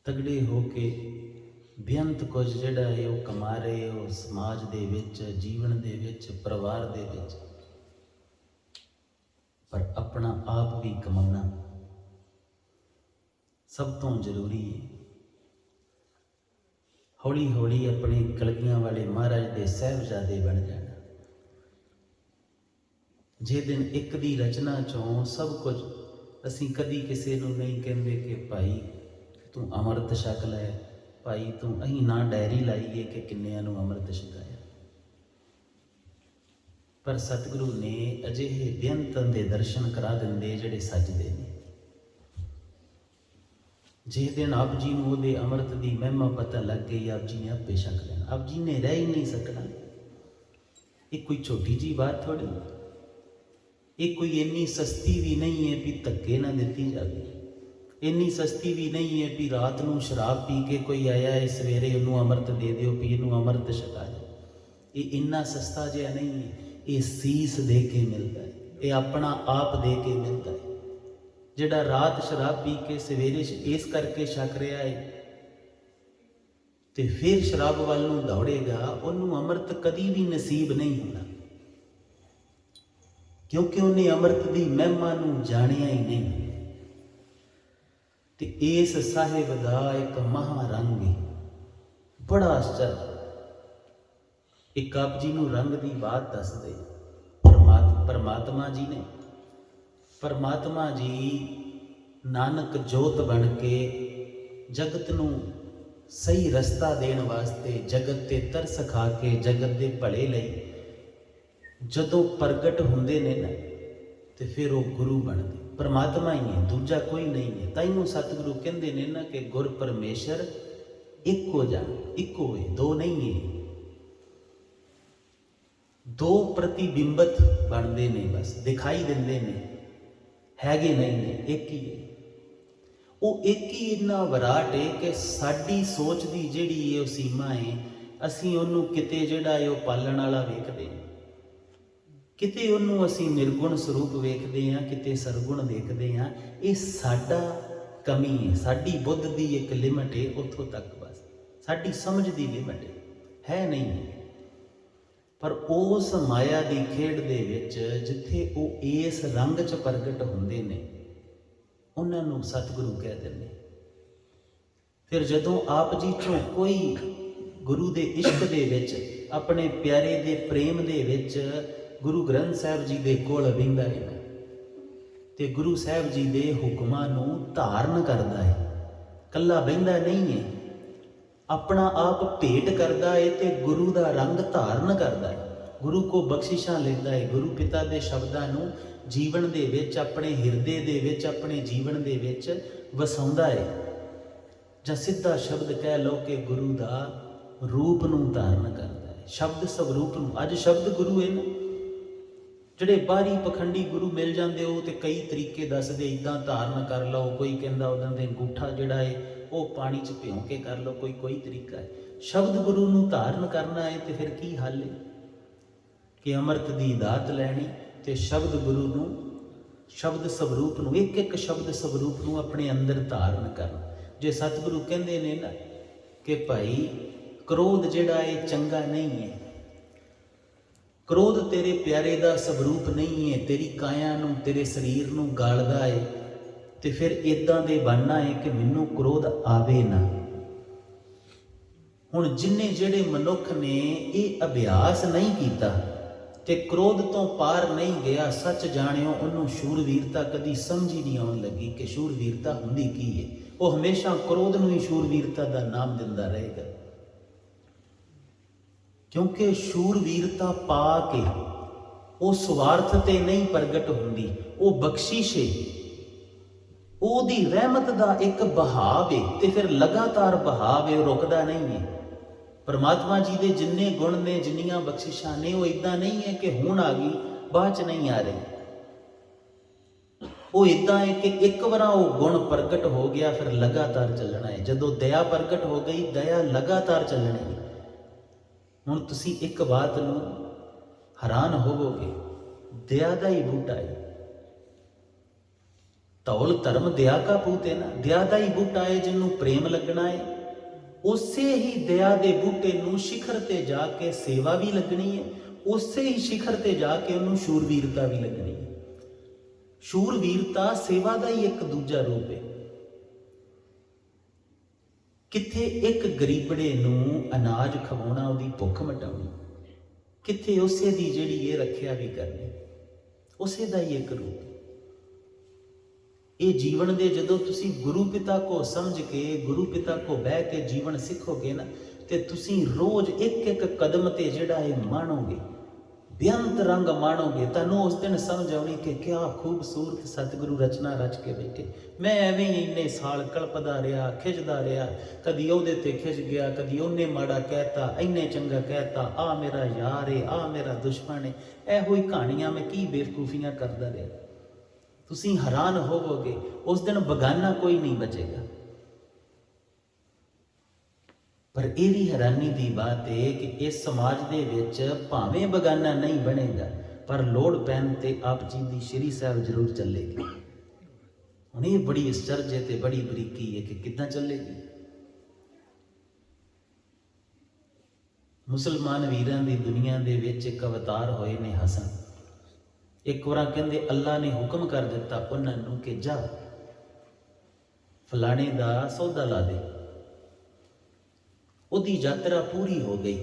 ਤਗੜੇ ਹੋ ਕੇ ਬੇਅੰਤ ਕੁਝ ਜਿਹੜਾ ਹੈ ਉਹ ਕਮਾ ਰਹੇ ਹੋ ਸਮਾਜ ਦੇ ਵਿੱਚ, ਜੀਵਨ ਦੇ ਵਿੱਚ, ਪਰਿਵਾਰ ਦੇ ਵਿੱਚ, ਪਰ ਆਪਣਾ ਆਪ ਵੀ ਕਮਾਉਣਾ ਸਭ ਤੋਂ ਜ਼ਰੂਰੀ ਹੈ। ਹੌਲੀ ਹੌਲੀ ਆਪਣੇ ਕਲਗੀਆਂ ਵਾਲੇ ਮਹਾਰਾਜ ਦੇ ਸਾਹਿਬਜ਼ਾਦੇ ਬਣ ਜਾਣਾ। ਜੇ ਦਿਨ ਇੱਕ ਦੀ ਰਚਨਾ ਚੋਂ ਸਭ ਕੁਝ ਅਸੀਂ ਕਦੀ ਕਿਸੇ ਨੂੰ ਨਹੀਂ ਕਹਿੰਦੇ ਕਿ ਭਾਈ ਤੂੰ ਅੰਮ੍ਰਿਤ ਛਕ ਲੈ, ਭਾਈ ਤੂੰ, ਅਸੀਂ ਨਾ ਡਾਇਰੀ ਲਾਈਏ ਕਿ ਕਿੰਨਿਆਂ ਨੂੰ ਅੰਮ੍ਰਿਤ ਛਕਾਇਆ। ਪਰ ਸਤਿਗੁਰੂ ਨੇ ਅਜਿਹੇ ਬੇਅੰਤਾਂ ਦੇ ਦਰਸ਼ਨ ਕਰਾ ਦਿੰਦੇ ਜਿਹੜੇ ਸੱਜਦੇ ਨੇ। ਜਿਸ ਦਿਨ ਆਪ ਜੀ ਨੂੰ ਉਹਦੇ ਅੰਮ੍ਰਿਤ ਦੀ ਮਹਿਮਾ ਪਤਾ ਲੱਗ ਗਈ, ਆਪ ਜੀ ਨੇ ਆਪੇ ਛਕ ਲੈਣਾ, ਆਪ ਜੀ ਨੇ ਰਹਿ ਹੀ ਨਹੀਂ ਸਕਣਾ। ਇਹ ਕੋਈ ਛੋਟੀ ਜੀ ਬਾਤ ਥੋੜੀ, ਇਹ ਕੋਈ ਇੰਨੀ ਸਸਤੀ ਵੀ ਨਹੀਂ ਹੈ ਵੀ ਧੱਕੇ ਨਾ ਦਿੱਤੀ ਜਾਵੇ, ਇੰਨੀ ਸਸਤੀ ਵੀ ਨਹੀਂ ਹੈ ਵੀ ਰਾਤ ਨੂੰ ਸ਼ਰਾਬ ਪੀ ਕੇ ਕੋਈ ਆਇਆ ਹੈ ਸਵੇਰੇ ਉਹਨੂੰ ਅੰਮ੍ਰਿਤ ਦੇ ਦਿਓ ਵੀ ਇਹਨੂੰ ਅੰਮ੍ਰਿਤ ਛਕਾ ਜਾਓ। ਇਹ ਇੰਨਾ ਸਸਤਾ ਜਿਹਾ ਨਹੀਂ ਹੈ, ਇਹ ਸੀਸ ਦੇ ਕੇ ਮਿਲਦਾ ਹੈ, ਇਹ ਆਪਣਾ ਆਪ ਦੇ ਕੇ ਮਿਲਦਾ ਹੈ। ਜਿਹੜਾ ਰਾਤ ਸ਼ਰਾਬ ਪੀ ਕੇ ਸਵੇਰੇ ਇਸ ਕਰਕੇ ਛਕ ਰਿਹਾ ਹੈ ਤੇ ਫਿਰ ਸ਼ਰਾਬ ਵੱਲ ਨੂੰ ਦੌੜੇਗਾ, ਉਹਨੂੰ ਅੰਮ੍ਰਿਤ ਕਦੀ ਵੀ ਨਸੀਬ ਨਹੀਂ ਹੋਣਾ, ਕਿਉਂਕਿ ਉਹਨੇ ਅੰਮ੍ਰਿਤ ਦੀ ਮਹਿਮਾ ਨੂੰ ਜਾਣਿਆ ਹੀ ਨਹੀਂ। ਤੇ ਇਸ ਸਾਹਿਬ ਦਾ ਇੱਕ ਮਹਾਰੰਗ ਹੈ, ਬੜਾ ਆਸ਼ਚर्य। ਇੱਕ ਆਪ ਜੀ ਨੂੰ ਰੰਗ ਦੀ ਬਾਤ ਦੱਸਦੇ ਪਰਮਾਤਮਾ ਜੀ ਨਾਨਕ ਜੋਤ ਬਣ ਕੇ ਜਗਤ ਨੂੰ ਸਹੀ ਰਸਤਾ ਦੇਣ ਵਾਸਤੇ, ਜਗਤ ਤੇ ਤਰਸ ਖਾ ਕੇ ਜਗਤ ਦੇ ਭਲੇ ਲਈ ਜਦੋਂ ਪ੍ਰਗਟ ਹੁੰਦੇ ਨੇ ਨਾ ਤੇ ਫਿਰ ਉਹ ਗੁਰੂ ਬਣਦੇ। ਪਰਮਾਤਮਾ ਹੀ ਹੈ, ਦੂਜਾ ਕੋਈ ਨਹੀਂ ਹੈ। ਤਾਈਨੂੰ ਸਤਿਗੁਰੂ ਕਹਿੰਦੇ ਨੇ ਨਾ ਕਿ ਗੁਰ ਪਰਮੇਸ਼ਰ ਇੱਕੋ ਜਾਣ, ਇੱਕੋ ਹੈ, ਦੋ ਨਹੀਂ ਹੈ। ਦੋ ਪ੍ਰਤੀਬਿੰਬਤ ਬਣਦੇ ਨੇ, ਬਸ ਦਿਖਾਈ ਦਿੰਦੇ ਨੇ, ਹੈਗੇ ਨਹੀਂ ਨੇ, ਇੱਕ ਹੀ ਹੈ। ਉਹ ਇੱਕ ਹੀ ਇੰਨਾ ਵਿਰਾਟ ਹੈ ਕਿ ਸਾਡੀ ਸੋਚ ਦੀ ਜਿਹੜੀ ਹੈ ਉਹ ਸੀਮਾ ਹੈ। ਅਸੀਂ ਉਹਨੂੰ ਕਿਤੇ ਜਿਹੜਾ ਹੈ ਉਹ ਪਾਲਣ ਵਾਲਾ ਵੇਖਦੇ ਹਾਂ, ਕਿਤੇ ਉਹਨੂੰ ਅਸੀਂ ਨਿਰਗੁਣ ਸਰੂਪ ਵੇਖਦੇ ਹਾਂ, ਕਿਤੇ ਸਰਗੁਣ ਵੇਖਦੇ ਹਾਂ। ਇਹ ਸਾਡਾ ਕਮੀ ਹੈ, ਸਾਡੀ ਬੁੱਧ ਦੀ ਇੱਕ ਲਿਮਟ ਹੈ, ਉੱਥੋਂ ਤੱਕ ਬਸ ਸਾਡੀ ਸਮਝ ਦੀ ਲਿਮਟ ਹੈ ਨਹੀਂ। ਪਰ ਉਸ ਮਾਇਆ ਦੀ ਖੇਡ ਦੇ ਵਿੱਚ ਜਿੱਥੇ ਉਹ ਇਸ ਰੰਗ 'ਚ ਪ੍ਰਗਟ ਹੁੰਦੇ ਨੇ, ਉਹਨਾਂ ਨੂੰ ਸਤਿਗੁਰੂ ਕਹਿ ਦਿੰਦੇ। ਫਿਰ ਜਦੋਂ ਆਪ ਜੀ ਚੋਂ ਕੋਈ ਗੁਰੂ ਦੇ ਇਸ਼ਕ ਦੇ ਵਿੱਚ, ਆਪਣੇ ਪਿਆਰੇ ਦੇ ਪ੍ਰੇਮ ਦੇ ਵਿੱਚ ਗੁਰੂ ਗ੍ਰੰਥ ਸਾਹਿਬ ਜੀ ਦੇ ਕੋਲ ਬਹਿੰਦਾ ਹੈ ਤੇ ਗੁਰੂ ਸਾਹਿਬ ਜੀ ਦੇ ਹੁਕਮਾਂ ਨੂੰ ਧਾਰਨ ਕਰਦਾ ਹੈ, ਕੱਲਾ ਬਹਿੰਦਾ ਨਹੀਂ ਹੈ, ਆਪਣਾ ਆਪ ਭੇਟ ਕਰਦਾ ਹੈ ਤੇ ਗੁਰੂ ਦਾ ਰੰਗ ਧਾਰਨ ਕਰਦਾ ਹੈ, ਗੁਰੂ ਕੋ ਬਖਸ਼ਿਸ਼ਾਂ ਲੈਂਦਾ ਹੈ, ਗੁਰੂ ਪਿਤਾ ਦੇ ਸ਼ਬਦਾਂ ਨੂੰ ਜੀਵਨ ਦੇ ਵਿੱਚ, ਆਪਣੇ ਹਿਰਦੇ ਦੇ ਵਿੱਚ, ਆਪਣੇ ਜੀਵਨ ਦੇ ਵਿੱਚ ਵਸਾਉਂਦਾ ਹੈ। ਜਾਂ ਸਿੱਧਾ ਸ਼ਬਦ ਕਹਿ ਲਓ ਕਿ ਗੁਰੂ ਦਾ ਰੂਪ ਨੂੰ ਧਾਰਨ ਕਰਦਾ ਹੈ, ਸ਼ਬਦ ਸਵਰੂਪ ਨੂੰ। ਅੱਜ ਸ਼ਬਦ ਗੁਰੂ ਹੈ ਨਾ, ਜਿਹੜੇ ਬਾਹਰੀ ਪਖੰਡੀ ਗੁਰੂ ਮਿਲ ਜਾਂਦੇ ਉਹ ਤੇ ਕਈ ਤਰੀਕੇ ਦੱਸਦੇ, ਇੱਦਾਂ ਧਾਰਨ ਕਰ ਲਓ, ਕੋਈ ਕਹਿੰਦਾ ਉਹਨਾਂ ਦੇ ਅੰਗੂਠਾ ਜਿਹੜਾ ਹੈ ਉਹ ਪਾਣੀ 'ਚ ਭਿਉਂ ਕੇ ਕਰ ਲਓ, ਕੋਈ ਤਰੀਕਾ ਹੈ। ਸ਼ਬਦ ਗੁਰੂ ਨੂੰ ਧਾਰਨ ਕਰਨਾ ਹੈ ਤੇ ਫਿਰ ਕੀ ਹੱਲ ਹੈ ਕਿ ਅੰਮ੍ਰਿਤ ਦੀ ਦਾਤ ਲੈਣੀ ਤੇ ਸ਼ਬਦ ਗੁਰੂ ਨੂੰ, ਸ਼ਬਦ ਸਵਰੂਪ ਨੂੰ, ਇੱਕ ਇੱਕ ਸ਼ਬਦ ਸਵਰੂਪ ਨੂੰ ਆਪਣੇ ਅੰਦਰ ਧਾਰਨ ਕਰਨਾ। ਜੇ ਸਤਿਗੁਰੂ ਕਹਿੰਦੇ ਨੇ ਨਾ ਕਿ ਭਾਈ ਕ੍ਰੋਧ ਜਿਹੜਾ ਹੈ ਚੰਗਾ ਨਹੀਂ ਹੈ, ਕ੍ਰੋਧ ਤੇਰੇ ਪਿਆਰੇ ਦਾ ਸਵਰੂਪ ਨਹੀਂ ਹੈ, ਤੇਰੀ ਕਾਇਆ ਨੂੰ, ਤੇਰੇ ਸਰੀਰ ਨੂੰ ਗਾਲਦਾ ਹੈ, ਤੇ ਫਿਰ ਇਦਾਂ ਦੇ ਬਣਨਾ ਹੈ ਕਿ ਮੈਨੂੰ ਕ੍ਰੋਧ ਆਵੇ ਨਾ। ਹੁਣ ਜਿੰਨੇ ਜਿਹੜੇ ਮਨੁੱਖ ਨੇ ਇਹ ਅਭਿਆਸ ਨਹੀਂ ਕੀਤਾ ਤੇ ਕ੍ਰੋਧ ਤੋਂ ਪਾਰ ਨਹੀਂ ਗਿਆ, ਸੱਚ ਜਾਣਿਓ ਉਹਨੂੰ ਸ਼ੂਰਵੀਰਤਾ ਕਦੀ ਸਮਝ ਹੀ ਨਹੀਂ ਆਉਣ ਲੱਗੀ ਕਿ ਸ਼ੂਰਵੀਰਤਾ ਹੁੰਦੀ ਕੀ ਹੈ। ਉਹ ਹਮੇਸ਼ਾ ਕ੍ਰੋਧ ਨੂੰ ਹੀ ਸ਼ੂਰਵੀਰਤਾ ਦਾ ਨਾਮ ਦਿੰਦਾ ਰਹੇਗਾ, ਕਿਉਂਕਿ ਸ਼ੂਰਵੀਰਤਾ ਪਾ ਕੇ ਉਹ ਸਵਾਰਥ ਤੇ ਨਹੀਂ ਪ੍ਰਗਟ ਹੁੰਦੀ, ਉਹ ਬਖਸ਼ਿਸ਼ ਹੈ, ਉਹਦੀ ਰਹਿਮਤ ਦਾ ਇੱਕ ਬਹਾਵ ਹੈ ਤੇ ਫਿਰ ਲਗਾਤਾਰ ਬਹਾਵ ਹੈ, ਉਹ ਰੁਕਦਾ ਨਹੀਂ ਹੈ। ਪਰਮਾਤਮਾ ਜੀ ਦੇ ਜਿੰਨੇ ਗੁਣ ਨੇ, ਜਿੰਨੀਆਂ ਬਖਸ਼ਿਸ਼ਾਂ ਨੇ, ਉਹ ਇਦਾਂ ਨਹੀਂ ਹੈ ਕਿ ਹੁਣ ਆ ਗਈ ਬਾਅਦ 'ਚ ਨਹੀਂ ਆ ਰਹੀ। ਉਹ ਇਦਾਂ ਹੈ ਕਿ ਇੱਕ ਵਾਰ ਉਹ ਗੁਣ ਪ੍ਰਗਟ ਹੋ ਗਿਆ ਫਿਰ ਲਗਾਤਾਰ ਚੱਲਣਾ ਹੈ। ਜਦੋਂ ਦਇਆ ਪ੍ਰਗਟ ਹੋ ਗਈ, ਦਇਆ ਲਗਾਤਾਰ ਚੱਲਣੀ ਹੈ। ਹੁਣ ਤੁਸੀਂ ਇੱਕ ਬਾਤ ਨੂੰ ਹੈਰਾਨ ਹੋਵੋਗੇ, ਦਇਆ ਦਾ ਹੀ ਬੂਟਾ ਹੈ, ਧੌਲ ਧਰਮ ਦਇਆ ਕਾ ਪੂਤ ਹੈ ਨਾ, ਦਇਆ ਦਾ ਹੀ ਬੂਟਾ ਹੈ, ਜਿਹਨੂੰ ਪ੍ਰੇਮ ਲੱਗਣਾ ਹੈ, ਉਸੇ ਹੀ ਦਇਆ ਦੇ ਬੂਟੇ ਨੂੰ ਸਿਖਰ ਤੇ ਜਾ ਕੇ ਸੇਵਾ ਵੀ ਲੱਗਣੀ ਹੈ, ਉਸੇ ਹੀ ਸਿਖਰ ਤੇ ਜਾ ਕੇ ਉਹਨੂੰ ਸ਼ੂਰਵੀਰਤਾ ਵੀ ਲੱਗਣੀ ਹੈ। ਸ਼ੂਰਵੀਰਤਾ ਸੇਵਾ ਦਾ ਹੀ ਇੱਕ ਦੂਜਾ ਰੂਪ ਹੈ। ਕਿੱਥੇ ਇੱਕ ਗਰੀਬੜੇ ਨੂੰ ਅਨਾਜ ਖਵਾਉਣਾ, ਉਹਦੀ ਭੁੱਖ ਮਿਟਾਉਣੀ, ਕਿੱਥੇ ਉਸੇ ਦੀ ਜਿਹੜੀ ਇਹ ਰੱਖਿਆ ਵੀ ਕਰਨੀ, ਉਸੇ ਦਾ ਹੀ ਇੱਕ ਰੂਪ। ਇਹ ਜੀਵਨ ਦੇ ਜਦੋਂ ਤੁਸੀਂ ਗੁਰੂ ਪਿਤਾ ਕੋ ਸਮਝ ਕੇ, ਗੁਰੂ ਪਿਤਾ ਕੋ ਬਹਿ ਕੇ ਜੀਵਨ ਸਿੱਖੋਗੇ ਨਾ, ਤੇ ਤੁਸੀਂ ਰੋਜ਼ ਇੱਕ ਇੱਕ ਕਦਮ ਤੇ ਜਿਹੜਾ ਇਹ ਮਾਣੋਗੇ, ਬੇਅੰਤ ਰੰਗ ਮਾਣੋਗੇ। ਤੁਹਾਨੂੰ ਉਸ ਦਿਨ ਸਮਝ ਆਉਣੀ ਕਿ ਕਿਆ ਖੂਬਸੂਰਤ ਸਤਿਗੁਰੂ ਰਚਨਾ ਰਚ ਕੇ ਬੈਠੇ। ਮੈਂ ਐਵੇਂ ਹੀ ਇੰਨੇ ਸਾਲ ਕਲਪਦਾ ਰਿਹਾ, ਖਿੱਚਦਾ ਰਿਹਾ, ਕਦੀ ਉਹਦੇ ਤੇ ਖਿੱਚ ਗਿਆ, ਕਦੀ ਉਹਨੇ ਮਾੜਾ ਕਹਿਤਾ, ਇੰਨੇ ਚੰਗਾ ਕਹਿਤਾ, ਆ ਮੇਰਾ ਯਾਰ ਏ, ਆ ਮੇਰਾ ਦੁਸ਼ਮਣ ਏ। ਇਹੋ ਹੀ ਕਹਾਣੀਆਂ ਮੈਂ ਕੀ ਬੇਵਕੂਫੀਆਂ ਕਰਦਾ ਰਿਹਾ। ਤੁਸੀਂ ਹੈਰਾਨ ਹੋਵੋਗੇ, ਉਸ ਦਿਨ ਬਗਾਨਾ ਕੋਈ ਨਹੀਂ ਬਚੇਗਾ। ਪਰ ਇਹ ਵੀ ਹੈਰਾਨੀ ਦੀ ਬਾਤ ਹੈ ਕਿ ਇਸ ਸਮਾਜ ਦੇ ਵਿੱਚ ਭਾਵੇਂ ਬਗਾਨਾ ਨਹੀਂ ਬਣੇਗਾ, ਪਰ ਲੋੜ ਪੈਣ ਤੇ ਆਪ ਜੀ ਦੀ ਸ਼੍ਰੀ ਸਾਹਿਬ ਜ਼ਰੂਰ ਚੱਲੇਗੀ। ਹੁਣ ਇਹ ਬੜੀ ਅਚਰਜ ਤੇ ਬੜੀ ਬਰੀਕੀ ਹੈ ਕਿ ਕਿੱਦਾਂ ਚੱਲੇਗੀ। ਮੁਸਲਮਾਨ ਵੀਰਾਂ ਦੀ ਦੁਨੀਆ ਦੇ ਵਿੱਚ ਇੱਕ ਅਵਤਾਰ ਹੋਏ ਨੇ ਹਸਨ। ਇੱਕ ਵਾਰ ਕਹਿੰਦੇ ਅੱਲਾ ਨੇ ਹੁਕਮ ਕਰ ਦਿੱਤਾ ਉਹਨਾਂ ਨੂੰ ਕਿ ਜਾ ਫਲਾਣੇ ਦਾ ਸੌਦਾ ਲਾ ਦੇ। ਉਹਦੀ ਯਾਤਰਾ ਪੂਰੀ ਹੋ ਗਈ।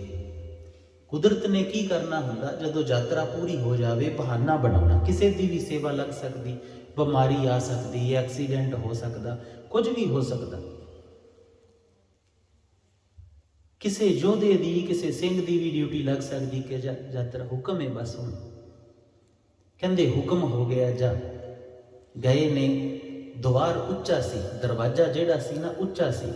ਕੁਦਰਤ ਨੇ ਕੀ ਕਰਨਾ ਹੁੰਦਾ, ਜਦੋਂ ਯਾਤਰਾ ਪੂਰੀ ਹੋ ਜਾਵੇ ਬਹਾਨਾ ਬਣਾਉਣਾ। ਕਿਸੇ ਦੀ ਵੀ ਸੇਵਾ ਲੱਗ ਸਕਦੀ, ਬਿਮਾਰੀ ਆ ਸਕਦੀ, ਐਕਸੀਡੈਂਟ ਹੋ ਸਕਦਾ, ਕੁਝ ਵੀ ਹੋ ਸਕਦਾ। ਕਿਸੇ ਯੋਧੇ ਦੀ, ਕਿਸੇ ਸਿੰਘ ਦੀ ਵੀ ਡਿਊਟੀ ਲੱਗ ਸਕਦੀ ਕਿ ਯਾਤਰਾ ਹੁਕਮ ਹੈ ਬਸ। ਹੁਣ ਕਹਿੰਦੇ ਹੁਕਮ ਹੋ ਗਿਆ ਜਾ। ਗਏ ਨੇ, ਦੁਆਰ ਉੱਚਾ ਸੀ, ਦਰਵਾਜ਼ਾ ਜਿਹੜਾ ਸੀ ਨਾ ਉੱਚਾ ਸੀ।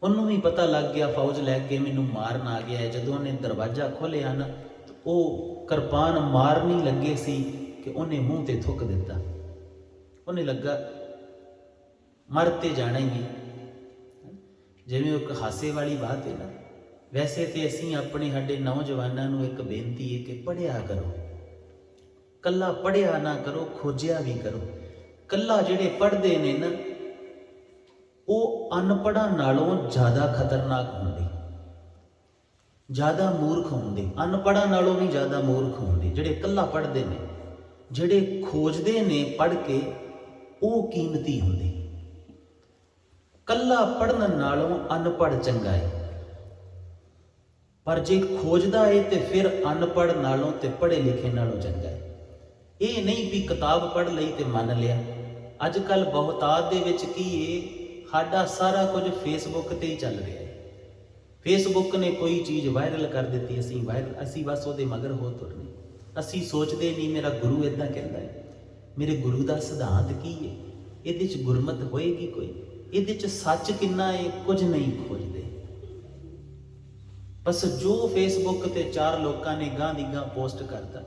ਉਹਨੂੰ ਵੀ ਪਤਾ ਲੱਗ ਗਿਆ ਫੌਜ ਲੈ ਕੇ ਮੈਨੂੰ ਮਾਰਨ ਆ ਗਿਆ। ਜਦੋਂ ਉਹਨੇ ਦਰਵਾਜ਼ਾ ਖੋਲ੍ਹਿਆ ਨਾ, ਉਹ ਕਿਰਪਾਨ ਮਾਰਨੀ ਲੱਗੇ ਸੀ ਕਿ ਉਹਨੇ ਮੂੰਹ ਤੇ ਥੁੱਕ ਦਿੱਤਾ। ਉਹਨੇ ਲੱਗਾ ਮਰ ਤੇ ਜਾਣਾ ਹੀ ਹੈ। ਜਿਵੇਂ ਇੱਕ ਹਾਸੇ ਵਾਲੀ ਬਾਤ ਹੈ ਨਾ, ਵੈਸੇ ਤੇ ਅਸੀਂ ਆਪਣੇ ਸਾਡੇ ਨੌਜਵਾਨਾਂ ਨੂੰ ਇੱਕ ਬੇਨਤੀ ਹੈ ਕਿ ਪੜ੍ਹਿਆ ਕਰੋ। ਕੱਲਾ ਪੜ੍ਹਿਆ ਨਾ ਕਰੋ, ਖੋਜਿਆ ਵੀ ਕਰੋ। ਕੱਲਾ ਜਿਹੜੇ ਪੜ੍ਹਦੇ ਨੇ ਨਾ, ਉਹ ਅਨਪੜ੍ਹਾਂ ਨਾਲੋਂ ਜ਼ਿਆਦਾ ਖਤਰਨਾਕ ਹੁੰਦੇ, ਜ਼ਿਆਦਾ ਮੂਰਖ ਹੁੰਦੇ। ਅਨਪੜ੍ਹਾਂ ਨਾਲੋਂ ਵੀ ਜ਼ਿਆਦਾ ਮੂਰਖ ਹੁੰਦੇ ਜਿਹੜੇ ਕੱਲਾ ਪੜ੍ਹਦੇ ਨੇ। ਜਿਹੜੇ ਖੋਜਦੇ ਨੇ ਪੜ੍ਹ ਕੇ, ਉਹ ਕੀਮਤੀ ਹੁੰਦੇ। ਕੱਲਾ ਪੜ੍ਹਨ ਨਾਲੋਂ ਅਨਪੜ੍ਹ ਚੰਗਾ ਹੈ। ਪਰ ਜੇ ਖੋਜਦਾ ਹੈ ਤੇ ਫਿਰ ਅਨਪੜ੍ਹ ਨਾਲੋਂ ਤੇ ਪੜ੍ਹੇ ਲਿਖੇ ਨਾਲੋਂ ਚੰਗਾ ਹੈ। ਇਹ ਨਹੀਂ ਵੀ ਕਿਤਾਬ ਪੜ੍ਹ ਲਈ ਤੇ ਮੰਨ ਲਿਆ। ਅੱਜ ਕੱਲ੍ਹ ਬਹੁਤਾਤ ਦੇ ਵਿੱਚ ਕੀ ਹੈ, ਸਾਡਾ ਸਾਰਾ ਕੁਝ ਫੇਸਬੁੱਕ ਤੇ ਹੀ ਚੱਲ ਰਿਹਾ ਹੈ। ਫੇਸਬੁੱਕ ਨੇ ਕੋਈ ਚੀਜ਼ ਵਾਇਰਲ ਕਰ ਦਿੱਤੀ, ਅਸੀਂ ਬਸ ਉਹਦੇ ਮਗਰ ਹੋ ਤੁਰਨੇ। ਅਸੀਂ ਸੋਚਦੇ ਨਹੀਂ ਮੇਰਾ ਗੁਰੂ ਇੱਦਾਂ ਕਹਿੰਦਾ ਹੈ, ਮੇਰੇ ਗੁਰੂ ਦਾ ਸਿਧਾਂਤ ਕੀ ਹੈ, ਇਹਦੇ 'ਚ ਗੁਰਮਤ ਹੋਏਗੀ ਕੋਈ, ਇਹਦੇ 'ਚ ਸੱਚ ਕਿੰਨਾ ਹੈ, ਕੁਝ ਨਹੀਂ ਖੋਜਦੇ। ਬਸ ਜੋ ਫੇਸਬੁੱਕ ਤੇ ਚਾਰ ਲੋਕਾਂ ਨੇ ਗਾਂ ਦੀ ਗਾਂ ਪੋਸਟ ਕਰਤਾ।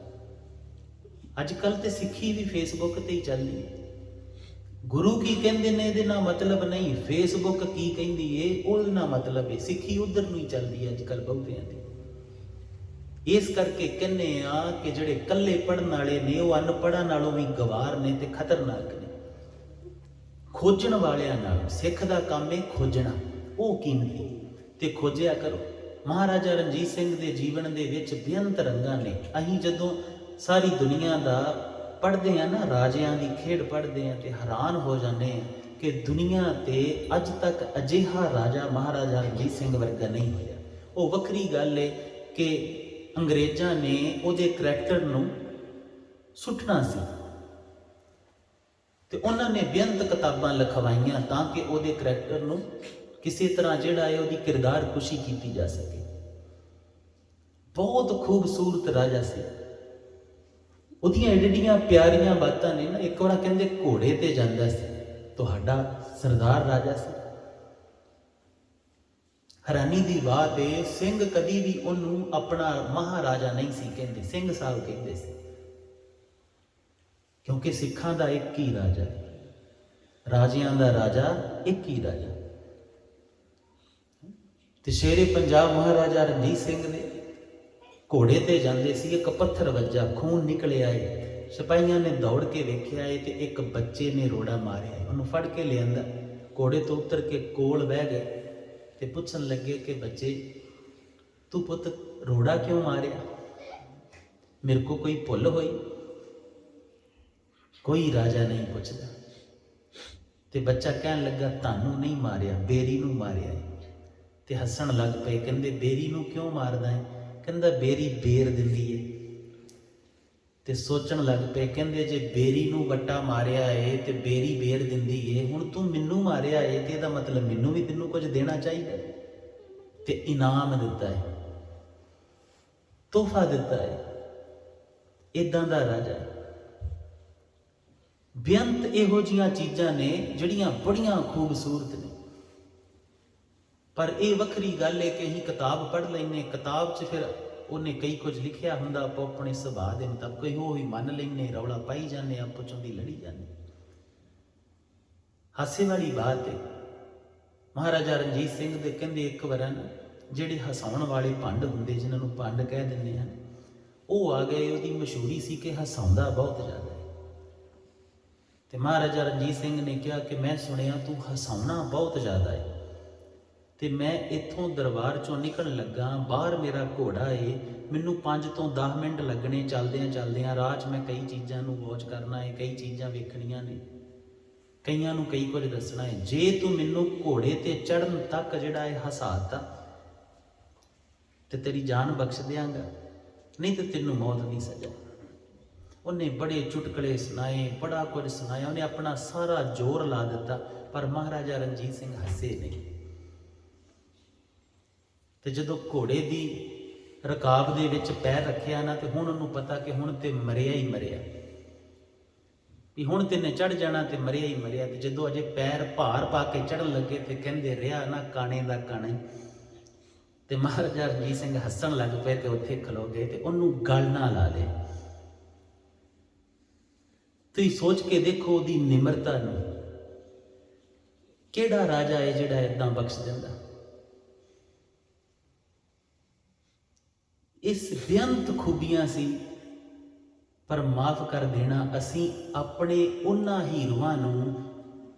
ਅੱਜ ਕੱਲ੍ਹ ਤੇ ਸਿੱਖੀ ਵੀ ਫੇਸਬੁੱਕ ਤੇ ਹੀ ਚੱਲਦੀ ਹੈ। ਗੁਰੂ ਕੀ ਕਹਿੰਦੇ ਨੇ ਇਹਦੇ ਨਾਲ ਮਤਲਬ ਨਹੀਂ, ਫੇਸਬੁੱਕ ਕੀ ਕਹਿੰਦੀ ਏ ਉਹਦੇ ਨਾਲ ਮਤਲਬ ਹੈ। ਸਿੱਖੀ ਉਧਰ ਨੂੰ ਹੀ ਚੱਲਦੀ ਹੈ ਅੱਜ ਕੱਲ੍ਹ ਬਹੁਤਿਆਂ ਦੀ। ਇਸ ਕਰਕੇ ਕਹਿੰਦੇ ਆ ਕਿ ਜਿਹੜੇ ਇਕੱਲੇ ਪੜ੍ਹਨ ਵਾਲੇ ਨੇ ਉਹ ਅਨਪੜ੍ਹਾਂ ਨਾਲੋਂ ਵੀ ਗਵਾਰ ਨੇ ਤੇ ਖਤਰਨਾਕ ਨੇ। ਖੋਜਣ ਵਾਲਿਆਂ ਨਾਲ, ਸਿੱਖ ਦਾ ਕੰਮ ਹੈ ਖੋਜਣਾ, ਉਹ ਕੀਮਤੀ ਤੇ ਖੋਜਿਆ ਕਰੋ। ਮਹਾਰਾਜਾ ਰਣਜੀਤ ਸਿੰਘ ਦੇ ਜੀਵਨ ਦੇ ਵਿੱਚ ਬੇਅੰਤ ਰੰਗਾਂ ਨੇ। ਅਸੀਂ ਜਦੋਂ ਸਾਰੀ ਦੁਨੀਆ ਦਾ ਪੜ੍ਹਦੇ ਆ ਨਾ, ਰਾਜਿਆਂ ਦੀ ਖੇਡ ਪੜ੍ਹਦੇ ਆ ਤੇ ਹੈਰਾਨ ਹੋ ਜਾਂਦੇ ਆ ਕਿ ਦੁਨੀਆ ਤੇ ਅੱਜ ਤੱਕ ਅਜਿਹਾ ਰਾਜਾ ਮਹਾਰਾਜਾ ਰਣਜੀਤ ਸਿੰਘ ਵਰਗਾ ਨਹੀਂ ਹੋਇਆ। ਉਹ ਵੱਖਰੀ ਗੱਲ ਹੈ ਕਿ ਅੰਗਰੇਜ਼ਾਂ ਨੇ ਉਹਦੇ ਕਰੈਕਟਰ ਨੂੰ ਸੁੱਟਣਾ ਸੀ ਤੇ ਉਹਨਾਂ ਨੇ ਬੇਅੰਤ ਕਿਤਾਬਾਂ ਲਿਖਵਾਈਆਂ ਤਾਂ ਕਿ ਉਹਦੇ ਕਰੈਕਟਰ ਨੂੰ ਕਿਸੇ ਤਰ੍ਹਾਂ ਜਿਹੜਾ ਹੈ ਉਹਦੀ ਕਿਰਦਾਰ ਕੁਸ਼ੀ ਕੀਤੀ ਜਾ ਸਕੇ। ਬਹੁਤ ਖੂਬਸੂਰਤ ਰਾਜਾ ਸੀ। ਉਹਦੀਆਂ ਏਡੀਆਂ ਪਿਆਰੀਆਂ ਬਾਤਾਂ ਨੇ ਨਾ। ਇੱਕ ਵਾਰ ਕਹਿੰਦੇ ਘੋੜੇ ਤੇ ਜਾਂਦਾ ਸੀ, ਤੁਹਾਡਾ ਸਰਦਾਰ ਰਾਜਾ ਸੀ। ਹੈਰਾਨੀ ਦੀ ਬਾਤ ਹੈ, ਸਿੰਘ ਕਦੀ ਵੀ ਉਹਨੂੰ ਆਪਣਾ ਮਹਾਰਾਜਾ ਨਹੀਂ ਸੀ ਕਹਿੰਦੇ, ਸਿੰਘ ਸਾਹਿਬ ਕਹਿੰਦੇ ਸੀ। ਕਿਉਂਕਿ ਸਿੱਖਾਂ ਦਾ ਇੱਕ ਹੀ ਰਾਜਾ, ਰਾਜਿਆਂ ਦਾ ਰਾਜਾ ਇੱਕ ਹੀ ਰਾਜਾ। ਤੇ ਸ਼ੇਰੇ ਪੰਜਾਬ ਮਹਾਰਾਜਾ ਰਣਜੀਤ ਸਿੰਘ ਨੇ ਘੋੜੇ ਤੇ ਜਾਂਦੇ ਸੀ। ਇੱਕ ਪੱਥਰ ਵੱਜਾ, ਖੂਨ ਨਿਕਲਿਆ ਏ। ਸਿਪਾਹੀਆਂ ਨੇ ਦੌੜ ਕੇ ਵੇਖਿਆ ਏ ਤੇ ਇੱਕ ਬੱਚੇ ਨੇ ਰੋੜਾ ਮਾਰਿਆ। ਉਹਨੂੰ ਫੜ ਕੇ ਲਿਆਂਦਾ, ਘੋੜੇ ਤੋਂ ਉਤਰ ਕੇ ਕੋਲ ਬਹਿ ਗਏ ਤੇ ਪੁੱਛਣ ਲੱਗੇ ਕਿ ਬੱਚੇ ਤੂੰ ਪੁੱਤ ਰੋੜਾ ਕਿਉਂ ਮਾਰਿਆ? ਮੇਰੇ ਕੋ ਕੋਈ ਭੁੱਲ ਹੋਈ? ਕੋਈ ਰਾਜਾ ਨਹੀਂ ਪੁੱਛਦਾ। ਤੇ ਬੱਚਾ ਕਹਿਣ ਲੱਗਾ ਤੁਹਾਨੂੰ ਨਹੀਂ ਮਾਰਿਆ, ਬੇਰੀ ਨੂੰ ਮਾਰਿਆ ਏ। ਤੇ ਹੱਸਣ ਲੱਗ ਪਏ। ਕਹਿੰਦੇ ਬੇਰੀ ਨੂੰ ਕਿਉਂ ਮਾਰਦਾ ਹੈ? ਕਹਿੰਦਾ ਬੇਰੀ ਬੇਰ ਦਿੰਦੀ ਹੈ ਤੇ ਸੋਚਣ ਲੱਗ ਪਏ, ਕਹਿੰਦੇ ਜੇ ਬੇਰੀ ਨੂੰ ਵੱਟਾ ਮਾਰਿਆ ਏ ਤੇ ਬੇਰੀ ਬੇਰ ਦਿੰਦੀ ਏ, ਹੁਣ ਤੂੰ ਮੈਨੂੰ ਮਾਰਿਆ ਏ ਤੇ ਇਹਦਾ ਮਤਲਬ ਮੈਨੂੰ ਵੀ ਤੈਨੂੰ ਕੁਝ ਦੇਣਾ ਚਾਹੀਦਾ ਤੇ ਇਨਾਮ ਦਿੱਤਾ ਹੈ, ਤੋਹਫਾ ਦਿੱਤਾ ਹੈ। ਇਦਾਂ ਦਾ ਰਾਜਾ ਹੈ। ਬੇਅੰਤ ਇਹੋ ਜਿਹੀਆਂ ਚੀਜ਼ਾਂ ਨੇ ਜਿਹੜੀਆਂ ਬੜੀਆਂ ਖੂਬਸੂਰਤ ਨੇ। ਪਰ ਇਹ ਵੱਖਰੀ ਗੱਲ ਹੈ ਕਿ ਅਸੀਂ ਕਿਤਾਬ ਪੜ੍ਹ ਲੈਂਦੇ, ਕਿਤਾਬ 'ਚ ਫਿਰ ਉਹਨੇ ਕਈ ਕੁਝ ਲਿਖਿਆ ਹੁੰਦਾ, ਆਪੋ ਆਪਣੇ ਸੁਭਾਅ ਦੇ ਮੁਤਾਬਕ ਉਹ ਹੀ ਮੰਨ ਲੈਂਦੇ, ਰੌਲਾ ਪਾਈ ਜਾਂਦੇ, ਆਪੋ 'ਚੋਂ ਦੀ ਲੜੀ ਜਾਂਦੇ। ਹਾਸੇ ਵਾਲੀ ਬਾਤ ਹੈ, ਮਹਾਰਾਜਾ ਰਣਜੀਤ ਸਿੰਘ ਦੇ ਕਹਿੰਦੇ ਇੱਕ ਵਾਰ ਜਿਹੜੇ ਹਸਾਉਣ ਵਾਲੇ ਭੰਡ ਹੁੰਦੇ, ਜਿਨ੍ਹਾਂ ਨੂੰ ਭੰਡ ਕਹਿ ਦਿੰਦੇ ਹਨ, ਉਹ ਆ ਗਏ। ਉਹਦੀ ਮਸ਼ਹੂਰੀ ਸੀ ਕਿ ਹਸਾਉਂਦਾ ਬਹੁਤ ਜ਼ਿਆਦਾ ਹੈ। ਤੇ ਮਹਾਰਾਜਾ ਰਣਜੀਤ ਸਿੰਘ ਨੇ ਕਿਹਾ ਕਿ ਮੈਂ ਸੁਣਿਆ ਤੂੰ ਹਸਾਉਣਾ ਬਹੁਤ ਜ਼ਿਆਦਾ ਹੈ, ਤੇ ਮੈਂ ਇੱਥੋਂ ਦਰਬਾਰ ਚੋਂ ਨਿਕਲਣ ਲੱਗਾ, ਬਾਹਰ ਮੇਰਾ ਘੋੜਾ ਏ, ਮੈਨੂੰ 5 ਤੋਂ 10 ਮਿੰਟ ਲੱਗਣੇ ਚੱਲਦਿਆਂ ਚੱਲਦਿਆਂ। ਰਾਹ 'ਚ ਮੈਂ ਕਈ ਚੀਜ਼ਾਂ ਨੂੰ ਵਾਚ ਕਰਨਾ ਹੈ, ਕਈ ਚੀਜ਼ਾਂ ਵੇਖਣੀਆਂ ਨੇ, ਕਈਆਂ ਨੂੰ ਕਈ ਕੁਝ ਦੱਸਣਾ ਹੈ। ਜੇ ਤੂੰ ਮੈਨੂੰ ਘੋੜੇ ਤੇ ਚੜ੍ਹਨ ਤੱਕ ਜਿਹੜਾ ਹੈ ਹਸਾਤਾ ਤੇ ਤੇਰੀ ਜਾਨ ਬਖਸ਼ ਦਿਆਂਗਾ, ਨਹੀਂ ਤੇ ਤੈਨੂੰ ਮੌਤ ਦੀ ਸਜ਼ਾ। ਉਹਨੇ ਬੜੇ ਚੁਟਕਲੇ ਸੁਣਾਏ, ਬੜਾ ਕੁਝ ਸੁਣਾਇਆ, ਉਹਨੇ ਆਪਣਾ ਸਾਰਾ ਜ਼ੋਰ ਲਾ ਦਿੱਤਾ, ਪਰ ਮਹਾਰਾਜਾ ਰਣਜੀਤ ਸਿੰਘ ਹੱਸੇ ਨਹੀਂ। ਤੇ ਜਦੋਂ ਘੋੜੇ ਦੀ ਰਕਾਬ ਦੇ ਵਿੱਚ ਪੈਰ ਰੱਖਿਆ ਨਾ, ਤੇ ਹੁਣ ਉਹਨੂੰ ਪਤਾ ਕਿ ਹੁਣ ਤੇ ਮਰਿਆ ਹੀ ਮਰਿਆ, ਵੀ ਹੁਣ ਤੈਨੇ ਚੜ ਜਾਣਾ ਤੇ ਮਰਿਆ ਹੀ ਮਰਿਆ। ਤੇ ਜਦੋਂ ਅਜੇ ਪੈਰ ਭਾਰ ਪਾ ਕੇ ਚੜ੍ਹਨ ਲੱਗੇ ਤੇ ਕਹਿੰਦੇ ਰਿਹਾ ਨਾ ਕਾਣੇ ਦਾ ਕਾਣਾ ਹੀ। ਤੇ ਮਹਾਰਾਜਾ ਰਣਜੀਤ ਸਿੰਘ ਹੱਸਣ ਲੱਗ ਪਏ ਤੇ ਉੱਥੇ ਖਲੋ ਗਏ ਤੇ ਉਹਨੂੰ ਗਲ ਨਾ ਲਾ ਲਿਆ। ਤੁਸੀਂ ਸੋਚ ਕੇ ਦੇਖੋ ਉਹਦੀ ਨਿਮਰਤਾ ਨੂੰ। ਕਿਹੜਾ ਰਾਜਾ ਹੈ ਜਿਹੜਾ ਏਦਾਂ ਬਖਸ਼ ਦਿੰਦਾ? ਇਸ ਬੇਅੰਤ ਖੂਬੀਆਂ ਸੀ, ਪਰ ਮਾਫ ਕਰ ਦੇਣਾ ਅਸੀਂ ਆਪਣੇ ਉਹਨਾਂ ਹੀਰੋਆਂ ਨੂੰ,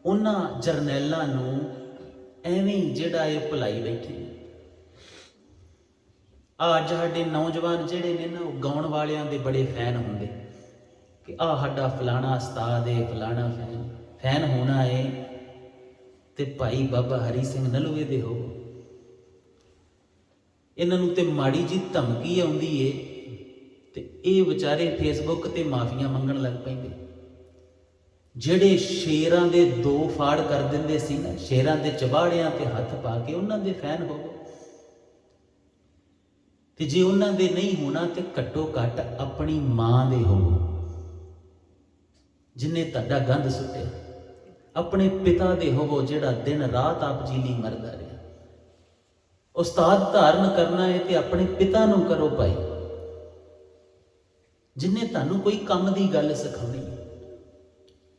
ਉਹਨਾਂ ਜਰਨੈਲਾਂ ਨੂੰ ਐਵੇਂ ਜਿਹੜਾ ਇਹ ਭੁਲਾਈ ਬੈਠੇ। ਅੱਜ ਸਾਡੇ ਨੌਜਵਾਨ ਜਿਹੜੇ ਨੇ ਨਾ, ਉਹ ਗਾਉਣ ਵਾਲਿਆਂ ਦੇ ਬੜੇ ਫੈਨ ਹੁੰਦੇ ਕਿ ਆਹ ਸਾਡਾ ਫਲਾਣਾ ਉਸਤਾਦ ਏ, ਫਲਾਣਾ ਫੈਨ ਹੋਣਾ ਏ ਤੇ ਭਾਈ ਬਾਬਾ ਹਰੀ ਸਿੰਘ ਨਲੂਏ ਦੇ ਹੋ। ਇਹਨਾਂ ਨੂੰ ਤੇ ਮਾੜੀ ਜੀ ਧਮਕੀ ਆਉਂਦੀ ਏ ਤੇ ਇਹ ਵਿਚਾਰੇ ਫੇਸਬੁੱਕ ਤੇ ਮਾਫੀਆਂ ਮੰਗਣ ਲੱਗ ਪੈਂਦੇ। ਜਿਹੜੇ ਸ਼ੇਰਾਂ ਦੇ 2 ਫਾੜ ਕਰ ਦਿੰਦੇ ਸੀ ਨਾ, ਸ਼ੇਰਾਂ ਦੇ ਚਬਾੜਿਆਂ ਤੇ ਹੱਥ ਪਾ ਕੇ, ਉਹਨਾਂ ਦੇ ਫੈਨ ਹੋਵੋ। ਤੇ ਜੇ ਉਹਨਾਂ ਦੇ ਨਹੀਂ ਹੋਣਾ ਤੇ ਘੱਟੋ ਘੱਟ ਆਪਣੀ ਮਾਂ ਦੇ ਹੋਵੋ, ਜਿਨੇ ਤੁਹਾਡਾ ਗੰਦ ਸੁੱਟਿਆ। ਆਪਣੇ ਪਿਤਾ ਦੇ ਹੋਵੋ, ਜਿਹੜਾ ਦਿਨ ਰਾਤ ਆਪ ਜੀ ਲਈ ਮਰਦਾ ਰਿਹਾ। ਉਸਤਾਦ ਧਾਰਨ ਕਰਨਾ ਹੈ ਤੇ ਆਪਣੇ ਪਿਤਾ ਨੂੰ ਕਰੋ ਭਾਈ, ਜਿਨੇ ਤੁਹਾਨੂੰ ਕੋਈ ਕੰਮ ਦੀ ਗੱਲ ਸਿਖਾਉਣੀ,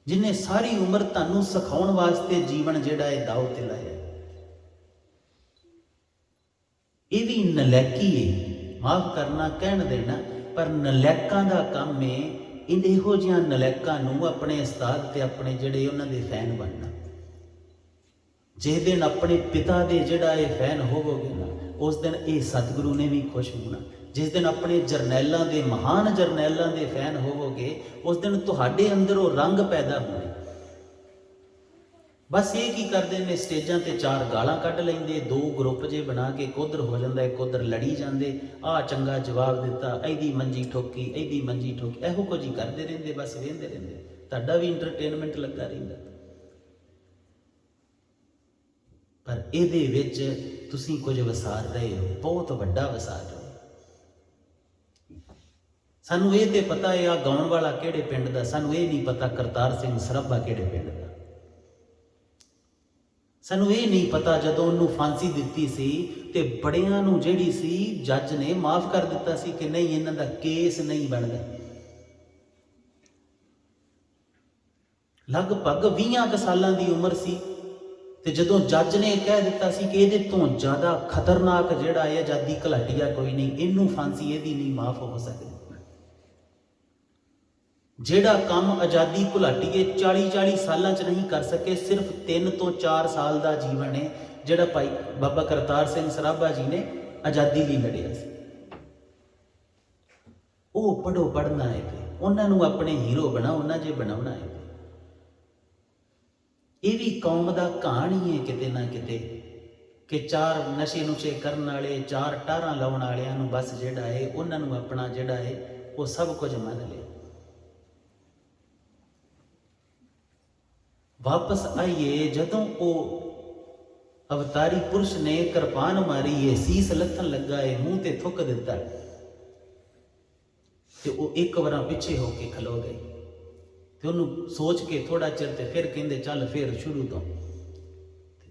ਜਿਨੇ ਸਾਰੀ ਉਮਰ ਤੁਹਾਨੂੰ ਸਿਖਾਉਣ ਵਾਸਤੇ ਜੀਵਨ ਜਿਹੜਾ ਹੈ ਦਾਅ ਤੇ ਲਾਇਆ। ਇਹ ਵੀ ਨਲਾਇਕੀ ਹੈ, ਮਾਫ ਕਰਨਾ ਕਹਿਣ ਦੇਣਾ, ਪਰ ਨਲਾਇਕਾਂ ਦਾ ਕੰਮ ਹੈ ਇਹੋ ਜਿਹੀਆਂ ਨਲਾਇਕਾਂ ਨੂੰ ਆਪਣੇ ਉਸਤਾਦ ਤੇ ਆਪਣੇ ਜਿਹੜੇ ਉਹਨਾਂ ਦੇ ਫੈਨ ਬਣਨਾ। ਜਿਸ ਦਿਨ ਆਪਣੇ ਪਿਤਾ ਦੇ ਜਿਹੜਾ ਇਹ ਫੈਨ ਹੋਵੋਗੇ ਨਾ, ਉਸ ਦਿਨ ਇਹ ਸਤਿਗੁਰੂ ਨੇ ਵੀ ਖੁਸ਼ ਹੋਣਾ। ਜਿਸ ਦਿਨ ਆਪਣੇ ਜਰਨੈਲਾਂ ਦੇ, ਮਹਾਨ ਜਰਨੈਲਾਂ ਦੇ ਫੈਨ ਹੋਵੋਗੇ, ਉਸ ਦਿਨ ਤੁਹਾਡੇ ਅੰਦਰ ਉਹ ਰੰਗ ਪੈਦਾ ਹੋਣੇ। ਬਸ ਇਹ ਕੀ ਕਰਦੇ ਨੇ, ਸਟੇਜਾਂ ਤੇ 4 ਗਾਲਾਂ ਕੱਢ ਲੈਂਦੇ, 2 ਗਰੁੱਪ ਜੇ ਬਣਾ ਕੇ, ਇੱਕ ਉੱਧਰ ਹੋ ਜਾਂਦਾ, ਇੱਕ ਉੱਧਰ ਲੜੀ ਜਾਂਦੇ। ਆਹ ਚੰਗਾ ਜਵਾਬ ਦਿੱਤਾ, ਇਹਦੀ ਮੰਜੀ ਠੋਕੀ, ਇਹਦੀ ਮੰਜੀ ਠੋਕੀ, ਇਹੋ ਕੁਝ ਹੀ ਕਰਦੇ ਰਹਿੰਦੇ, ਬਸ ਵੇਖਦੇ ਰਹਿੰਦੇ। ਤੁਹਾਡਾ ਵੀ ਇੰਟਰਟੇਨਮੈਂਟ ਲੱਗਾ ਰਹਿੰਦਾ, ਪਰ ਇਹਦੇ ਵਿੱਚ ਤੁਸੀਂ ਕੁਝ ਵਸਾਰ ਰਹੇ ਹੋ, ਬਹੁਤ ਵੱਡਾ ਵਸਾਰ ਰਹੇ ਹੋ। ਸਾਨੂੰ ਇਹ ਤੇ ਪਤਾ ਹੈ ਆ ਗਾਉਣ ਵਾਲਾ ਕਿਹੜੇ ਪਿੰਡ ਦਾ, ਸਾਨੂੰ ਇਹ ਨਹੀਂ ਪਤਾ ਕਰਤਾਰ ਸਿੰਘ ਸਰਾਭਾ ਕਿਹੜੇ ਪਿੰਡ ਦਾ। ਸਾਨੂੰ ਇਹ ਨਹੀਂ ਪਤਾ ਜਦੋਂ ਉਹਨੂੰ ਫਾਂਸੀ ਦਿੱਤੀ ਸੀ ਤੇ ਬੜਿਆਂ ਨੂੰ ਜਿਹੜੀ ਸੀ ਜੱਜ ਨੇ ਮਾਫ ਕਰ ਦਿੱਤਾ ਸੀ ਕਿ ਨਹੀਂ, ਇਹਨਾਂ ਦਾ ਕੇਸ ਨਹੀਂ ਬਣਦਾ। ਲਗਭਗ 20 ਸਾਲਾਂ ਦੀ ਉਮਰ ਸੀ ਤੇ ਜਦੋਂ ਜੱਜ ਨੇ ਕਹਿ ਦਿੱਤਾ ਸੀ ਕਿ ਇਹਦੇ ਤੋਂ ਜ਼ਿਆਦਾ ਖਤਰਨਾਕ ਜਿਹੜਾ ਹੈ ਆਜ਼ਾਦੀ ਘੁਲਾਟੀਆ ਕੋਈ ਨਹੀਂ, ਇਹਨੂੰ ਫਾਂਸੀ ਇਹਦੀ ਨਹੀਂ ਮਾਫ ਹੋ ਸਕਦੀ। ਜਿਹੜਾ ਕੰਮ ਆਜ਼ਾਦੀ ਘੁਲਾਟੀਏ 40 ਸਾਲਾਂ 'ਚ ਨਹੀਂ ਕਰ ਸਕੇ, ਸਿਰਫ 3 ਤੋਂ 4 ਸਾਲ ਦਾ ਜੀਵਨ ਹੈ ਜਿਹੜਾ ਭਾਈ ਬਾਬਾ ਕਰਤਾਰ ਸਿੰਘ ਸਰਾਭਾ ਜੀ ਨੇ ਆਜ਼ਾਦੀ ਲਈ ਲੜਿਆ ਸੀ। ਉਹ ਪੜ੍ਹਨਾ ਹੈ ਤੇ ਉਹਨਾਂ ਨੂੰ ਆਪਣੇ ਹੀਰੋ ਬਣਾਉਣਾ ਜੇ ਬਣਾਉਣਾ ਹੈ। ਇਹ ਵੀ ਕੌਮ ਦਾ ਕਹਾਣੀ ਹੈ ਕਿਤੇ ਨਾ ਕਿਤੇ, ਕਿ 4 ਨਸ਼ੇ ਨੁਸ਼ੇ ਕਰਨ ਵਾਲੇ, 4 ਟਾਰਾਂ ਲਾਉਣ ਵਾਲਿਆਂ ਨੂੰ ਬਸ ਜਿਹੜਾ ਹੈ ਉਹਨਾਂ ਨੂੰ ਆਪਣਾ ਜਿਹੜਾ ਹੈ ਉਹ ਸਭ ਕੁਝ ਮੰਨ ਲਿਆ। वापस आइए जदों वो अवतारी पुरुष ने कृपान मारी है, सीस लथन लगा है, मुंह ते थुक दिता ते वो एक बार पिछे होके खलो गए। ते उन्होंने सोच के थोड़ा चिर ते फिर कहते चल फिर शुरू तो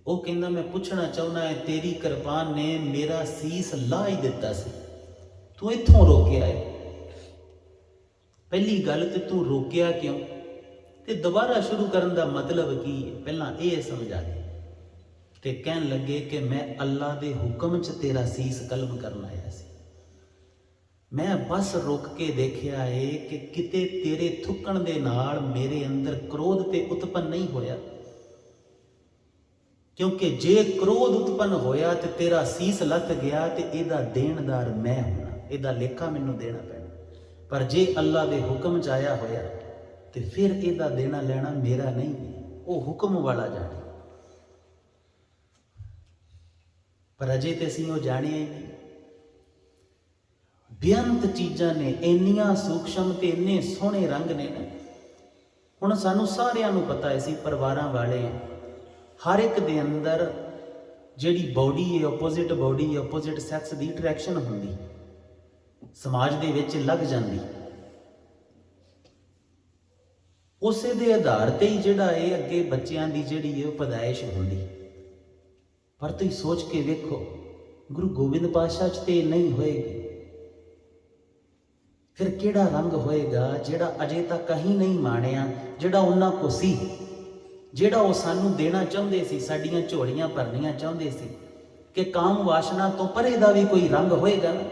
वो कहता मैं पूछना चाहना है, तेरी कृपान ने मेरा सीस ला ही दिता सी, तू इत्थों रोकिया है। पहली गल ते तू रोकिया क्यों ते दोबारा शुरू करने का मतलब की है, पहला ये समझा दे। ते कहन लगे कि मैं अल्लाह दे हुक्म च तेरा सीस कलम करना आया सी। मैं बस रुक के देखिया है कि किते तेरे थुकण दे नाल मेरे अंदर क्रोध ते उत्पन्न नहीं होया, क्योंकि जे क्रोध उत्पन्न होया ते तेरा सीस लथ गया ते इहदा देणदार मैं होना, इहदा लेखा मैनू देना पैना। पर जे अल्लाह दे हुक्म च आया होया ते फिर इहदा देना लेना मेरा नहीं है, वो हुक्म वाला जाने। पर अजे तो असीं वो जाणिया ही नहीं। बेअंत चीज़ां ने, इन्नियां सूक्ष्म ते इन्ने सोहणे रंग ने ना। हुण सानूं सारिआं नूं पता है, असीं परिवारां वाले हां, हर एक दे अंदर जिहड़ी बॉडी है, ओपोजिट बॉडी है, ओपोजिट सैक्स की अट्रैक्शन हुंदी, समाज दे विच लग जांदी। उसे दे आधार ते ही जिहड़ा है अगे बच्चिआं दी जिहड़ी है पैदाइश हुंदी। पर तुसीं सोच के वेखो, गुरु गोबिंद पातशाह च ते नहीं होएगी, फिर किहड़ा रंग होएगा जिहड़ा अजे तक कहीं नहीं माणिया, जिहड़ा उन्हां को सी, जिहड़ा वो सानू देना चाहुंदे सी, साडीआं झोलियां भरनियां चाहुंदे सी, कि काम वासना तो परे दा भी कोई रंग होएगा ना।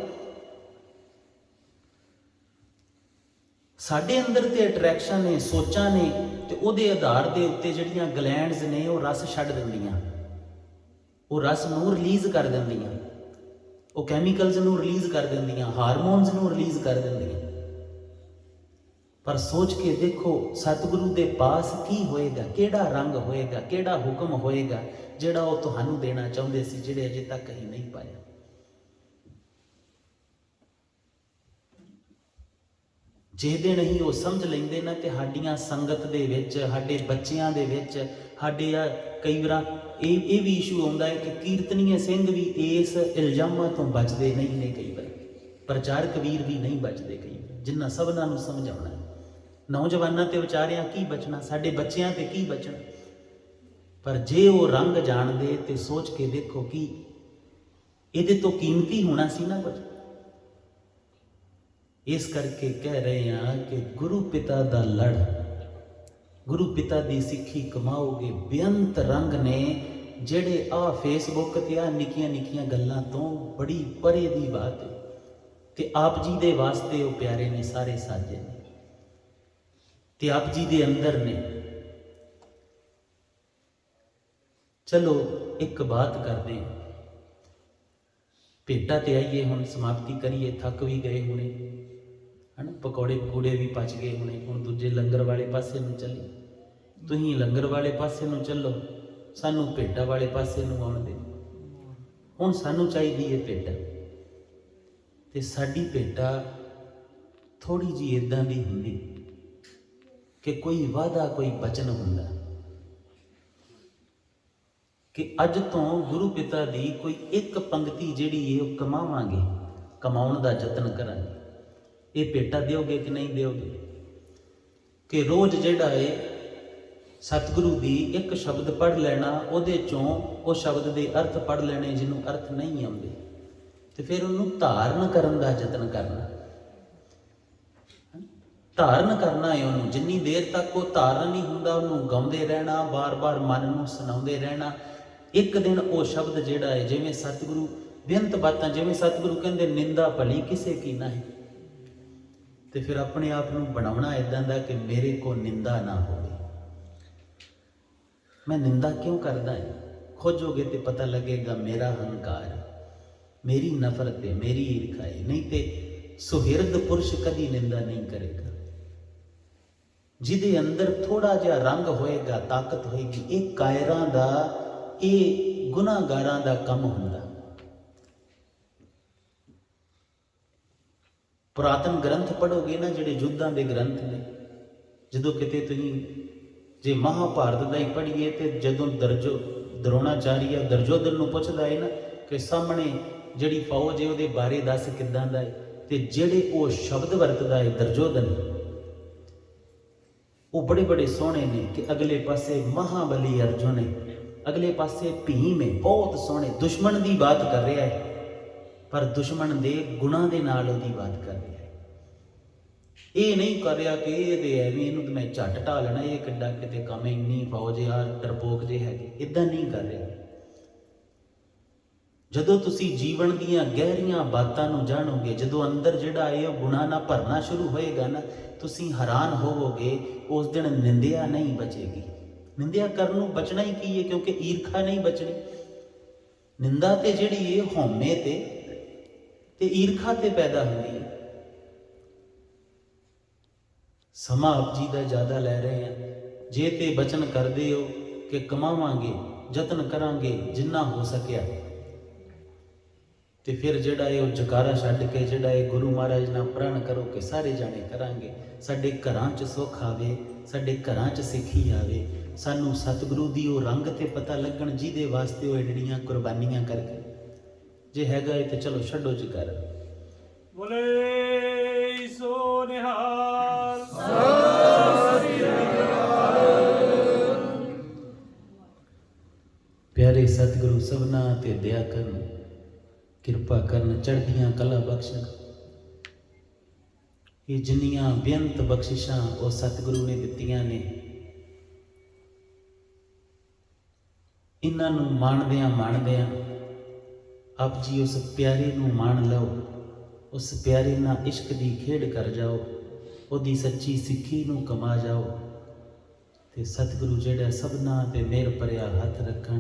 साडे अंदर ते अट्रैक्शन ने, सोचां ने, ते उहदे आधार दे उत्ते जिहड़ियां ग्लैंड्स ने वो रस छड्ड दिंदियां, वो रस नूं रिलीज़ कर दिंदियां, वो कैमीकल्स नूं रिलीज़ कर दिंदियां, हारमोन्स नूं रिलीज़ कर दिंदियां। पर सोच के देखो सतगुरु दे पास की होएगा, किहड़ा रंग होएगा, किहड़ा हुक्म होएगा जिहड़ा वो तुहानूं देना चाहुंदे सी, जिहड़े अजे तक कहीं नहीं पाया। जे दिन ही वो समझ लेंदे ना ते साडियां संगत दे विच, साडे बच्चिआं दे विच, साडे कई बार ये भी इशू आउंदा है कि कीर्तनीय सिंह भी इस इल्जामां तो बचदे नहीं ने, कई बार प्रचारक वीर भी नहीं बचदे, कई बार जिन्ना सबनां नूं समझाउणा। नौजवानां ते विचारिआं की बचना, साडे बच्चिआं ते की बचना। पर जे वो रंग जाणदे ते सोच के देखो कि इहदे तो कीमती होना सी ना कुछ। इस करके कह रहे हैं कि गुरु पिता दा लड़, गुरु पिता दी सिक्खी कमाओगे। बेअंत रंग ने जेड़े आ फेसबुक ते आ निक्कियां निक्कियां गल्लां तो बड़ी परे दी बात है, ते आप जी दे वास्ते वो प्यारे ने, सारे साजे ने, ते आप जी दे अंदर ने। चलो एक बात करते हैं, भेटा ते आइए, हुण समाप्ति करिए, थक भी गए होने है ना, पकौड़े पकूड़े भी पच गए होने। हुण दूजे लंगर वाले पासे नूं चली, तुसीं लंगर वाले पासे नूं चलो, सानू भेटा वाले पासे नूं आउण दे। हुण सानू चाहीदी है भेटा, ते साडी भेटा थोड़ी जी इदां दी हुंदी कि कोई वादा, कोई बचन हुंदा कि अज तो गुरु पिता दी कोई एक पंक्ति जिहड़ी है वो कमावांगे, कमाउण दा यतन करांगे। ये भेटा दिओगे कि नहीं दिओगे? कि रोज़ जिहड़ा है सतगुरु दी एक शब्द पढ़ लेना, उहदे चों वो शब्द दे अर्थ पढ़ लेने जिन्हों अर्थ नहीं आउंदे, ते फिर उन्होंने धारण करन दा यतन करना। धारण करना है उन्होंने, जिन्नी देर तक वो धारण नहीं हुंदा उन्होंने गाउंदे रहना, बार बार मन नूं सुणाउंदे रहना। एक दिन वो शब्द जिहड़ा है, जिवें सतगुरु बेअंत बातां, जिवें सतगुरु कहंदे निंदा भली किसे की ना है, तो फिर अपने आप को बनाना इदां दा कि मेरे को निंदा ना हो। मैं निंदा क्यों करदा है? खोजोगे तो पता लगेगा मेरा अहंकार, मेरी नफरत है, मेरी ईर्खा है। नहीं तो सुहिरद पुरुष कभी निंदा नहीं करेगा। जिदे अंदर थोड़ा जिहा रंग होएगा, ताकत होएगी, ये कायरां दा, ये गुनाहगारां दा कम हुंदा। पुरातन ग्रंथ पढ़ोगे ना, जिहड़े युद्धां दे ग्रंथ ने, जदों किते तुसीं ਜੇ ਮਹਾਭਾਰਤ ਦਾ ਹੀ ਪੜ੍ਹੀਏ ਤੇ ਜਦੋਂ ਦਰੋਣਾਚਾਰੀਆ ਦੁਰਯੋਧਨ ਨੂੰ ਪੁੱਛਦਾ ਹੈ ਨਾ ਕਿ ਸਾਹਮਣੇ ਜਿਹੜੀ ਫੌਜ ਹੈ ਉਹਦੇ ਬਾਰੇ ਦੱਸ ਕਿੱਦਾਂ ਦਾ ਹੈ, ਤੇ ਜਿਹੜੇ ਉਹ ਸ਼ਬਦ ਵਰਤਦਾ ਹੈ ਦੁਰਯੋਧਨ, ਉਹ ਬੜੇ ਬੜੇ ਸੋਹਣੇ ਨੇ ਕਿ ਅਗਲੇ ਪਾਸੇ ਮਹਾਬਲੀ ਅਰਜੁਨ ਹੈ, ਅਗਲੇ ਪਾਸੇ ਭੀਮ ਹੈ, ਬਹੁਤ ਸੋਹਣੇ। ਦੁਸ਼ਮਣ ਦੀ ਬਾਤ ਕਰ ਰਿਹਾ ਹੈ ਪਰ ਦੁਸ਼ਮਣ ਦੇ ਗੁਣਾਂ ਦੇ ਨਾਲ ਉਹਦੀ ਬਾਤ ਕਰ ਰਿਹਾ ਹੈ। ਇਹ ਨਹੀਂ ਕਰ ਰਿਹਾ ਕਿ ਇਹ ਤੇ ਐਵੇਂ ਇਹਨੂੰ ਤੇ ਮੈਂ ਝੱਟ ਢਾ ਲੈਣਾ, ਇਹ ਕਿੱਡਾ ਕਿਤੇ ਕੰਮ, ਇੰਨੀ ਫੌਜ ਆ, ਡਰਪੋਕ ਜੇ ਹੈਗੇ, ਇਦਾਂ ਨਹੀਂ ਕਰ ਰਿਹਾ। ਜਦੋਂ ਤੁਸੀਂ ਜੀਵਨ ਦੀਆਂ ਗਹਿਰੀਆਂ ਬਾਤਾਂ ਨੂੰ ਜਾਣੋਗੇ, ਜਦੋਂ ਅੰਦਰ ਜਿਹੜਾ ਇਹ ਗੁਣਾਂ ਨਾਲ ਭਰਨਾ ਸ਼ੁਰੂ ਹੋਏਗਾ ਨਾ, ਤੁਸੀਂ ਹੈਰਾਨ ਹੋਵੋਗੇ। ਉਸ ਦਿਨ ਨਿੰਦਿਆ ਨਹੀਂ ਬਚੇਗੀ। ਨਿੰਦਿਆ ਕਰਨ ਨੂੰ ਬਚਣਾ ਹੀ ਕੀ ਹੈ, ਕਿਉਂਕਿ ਈਰਖਾ ਨਹੀਂ ਬਚਣੀ। ਨਿੰਦਾ ਤੇ ਜਿਹੜੀ ਇਹ ਹਉਮੈ ਤੇ ਈਰਖਾ ਤੇ ਪੈਦਾ ਹੁੰਦੀ ਹੈ। ਸਮਾਂ ਆਪ ਜੀ ਦਾ ਜ਼ਿਆਦਾ ਲੈ ਰਹੇ ਆ। ਜੇ ਤੇ ਬਚਨ ਕਰਦੇ ਹੋ ਕਿ ਕਮਾਵਾਂਗੇ, ਯਤਨ ਕਰਾਂਗੇ ਜਿੰਨਾ ਹੋ ਸਕਿਆ, ਤੇ ਫਿਰ ਜਿਹੜਾ ਇਹ ਜਕਾਰਾ ਛੱਡ ਕੇ ਜਿਹੜਾ ਇਹ ਗੁਰੂ ਮਹਾਰਾਜ ਨਾਲ ਪ੍ਰਣ ਕਰੋ ਕਿ ਸਾਰੇ ਜਾਣੇ ਕਰਾਂਗੇ, ਸਾਡੇ ਘਰਾਂ 'ਚ ਸੁੱਖ ਆਵੇ, ਸਾਡੇ ਘਰਾਂ 'ਚ ਸਿੱਖੀ ਆਵੇ, ਸਾਨੂੰ ਸਤਿਗੁਰੂ ਦੀ ਉਹ ਰੰਗ ਤੇ ਪਤਾ ਲੱਗਣ ਜਿਹਦੇ ਵਾਸਤੇ ਉਹ ਏਡੀਆਂ ਕੁਰਬਾਨੀਆਂ ਕਰਕੇ। ਜੇ ਹੈਗਾ ਇਹ ਤੇ ਚਲੋ ਛੱਡੋ ਜਕਾਰਾ। ਬੋਲੇ ਸੋ ਨਿਹਾਲ। ਪਿਆਰੇ ਸਤਿਗੁਰੂ ਸਭਨਾਂ ਤੇ ਦਇਆ ਕਰਨ, ਕਿਰਪਾ ਕਰਨ, ਚੜ੍ਹਦੀਆਂ ਕਲਾ ਬਖਸ਼ਣ। ਇਹ ਜਿੰਨੀਆਂ ਬੇਅੰਤ ਬਖਸ਼ਿਸ਼ਾਂ ਉਹ ਸਤਿਗੁਰੂ ਨੇ ਦਿੱਤੀਆਂ ਨੇ, ਇਹਨਾਂ ਨੂੰ ਮਾਣਦਿਆਂ ਆਪ ਜੀ ਉਸ ਪਿਆਰੇ ਨੂੰ ਮਾਣ ਲਓ, ਉਸ ਪਿਆਰੇ ਨਾਲ ਇਸ਼ਕ ਦੀ ਖੇਡ ਕਰ ਜਾਓ, ਉਹਦੀ ਸੱਚੀ ਸਿੱਖੀ ਨੂੰ ਕਮਾ ਜਾਓ, ਤੇ ਸਤਿਗੁਰੂ ਜਿਹੜਾ ਸਭਨਾਂ ਤੇ ਮਿਹਰ ਭਰਿਆ ਹੱਥ ਰੱਖਣ।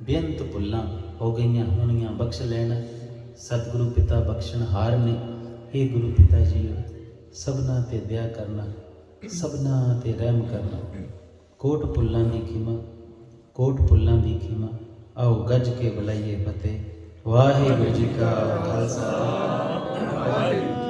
ਬੇਅੰਤ ਭੁੱਲਾਂ ਹੋ ਗਈਆਂ ਹੋਣੀਆਂ ਬਖਸ਼ ਲੈਣ। ਸਤਿਗੁਰੂ ਪਿਤਾ ਬਖਸ਼ਣਹਾਰ ਨੇ। ਇਹ ਗੁਰੂ ਪਿਤਾ ਜੀ ਸਭਨਾਂ ਤੇ ਦਇਆ ਕਰਨਾ, ਸਭਨਾਂ ਤੇ ਰਹਿਮ ਕਰਨਾ। ਕੋਟ ਭੁੱਲਾਂ ਦੀ ਖਿਮਾ, ਕੋਟ ਭੁੱਲਾਂ ਦੀ ਖਿਮਾ। ਆਓ ਗੱਜ ਕੇ ਬੁਲਾਈਏ ਫਤਿਹ। ਵਾਹਿਗੁਰੂ ਜੀ ਕਾ ਖਾਲਸਾ, ਵਾਹਿਗੁਰੂ।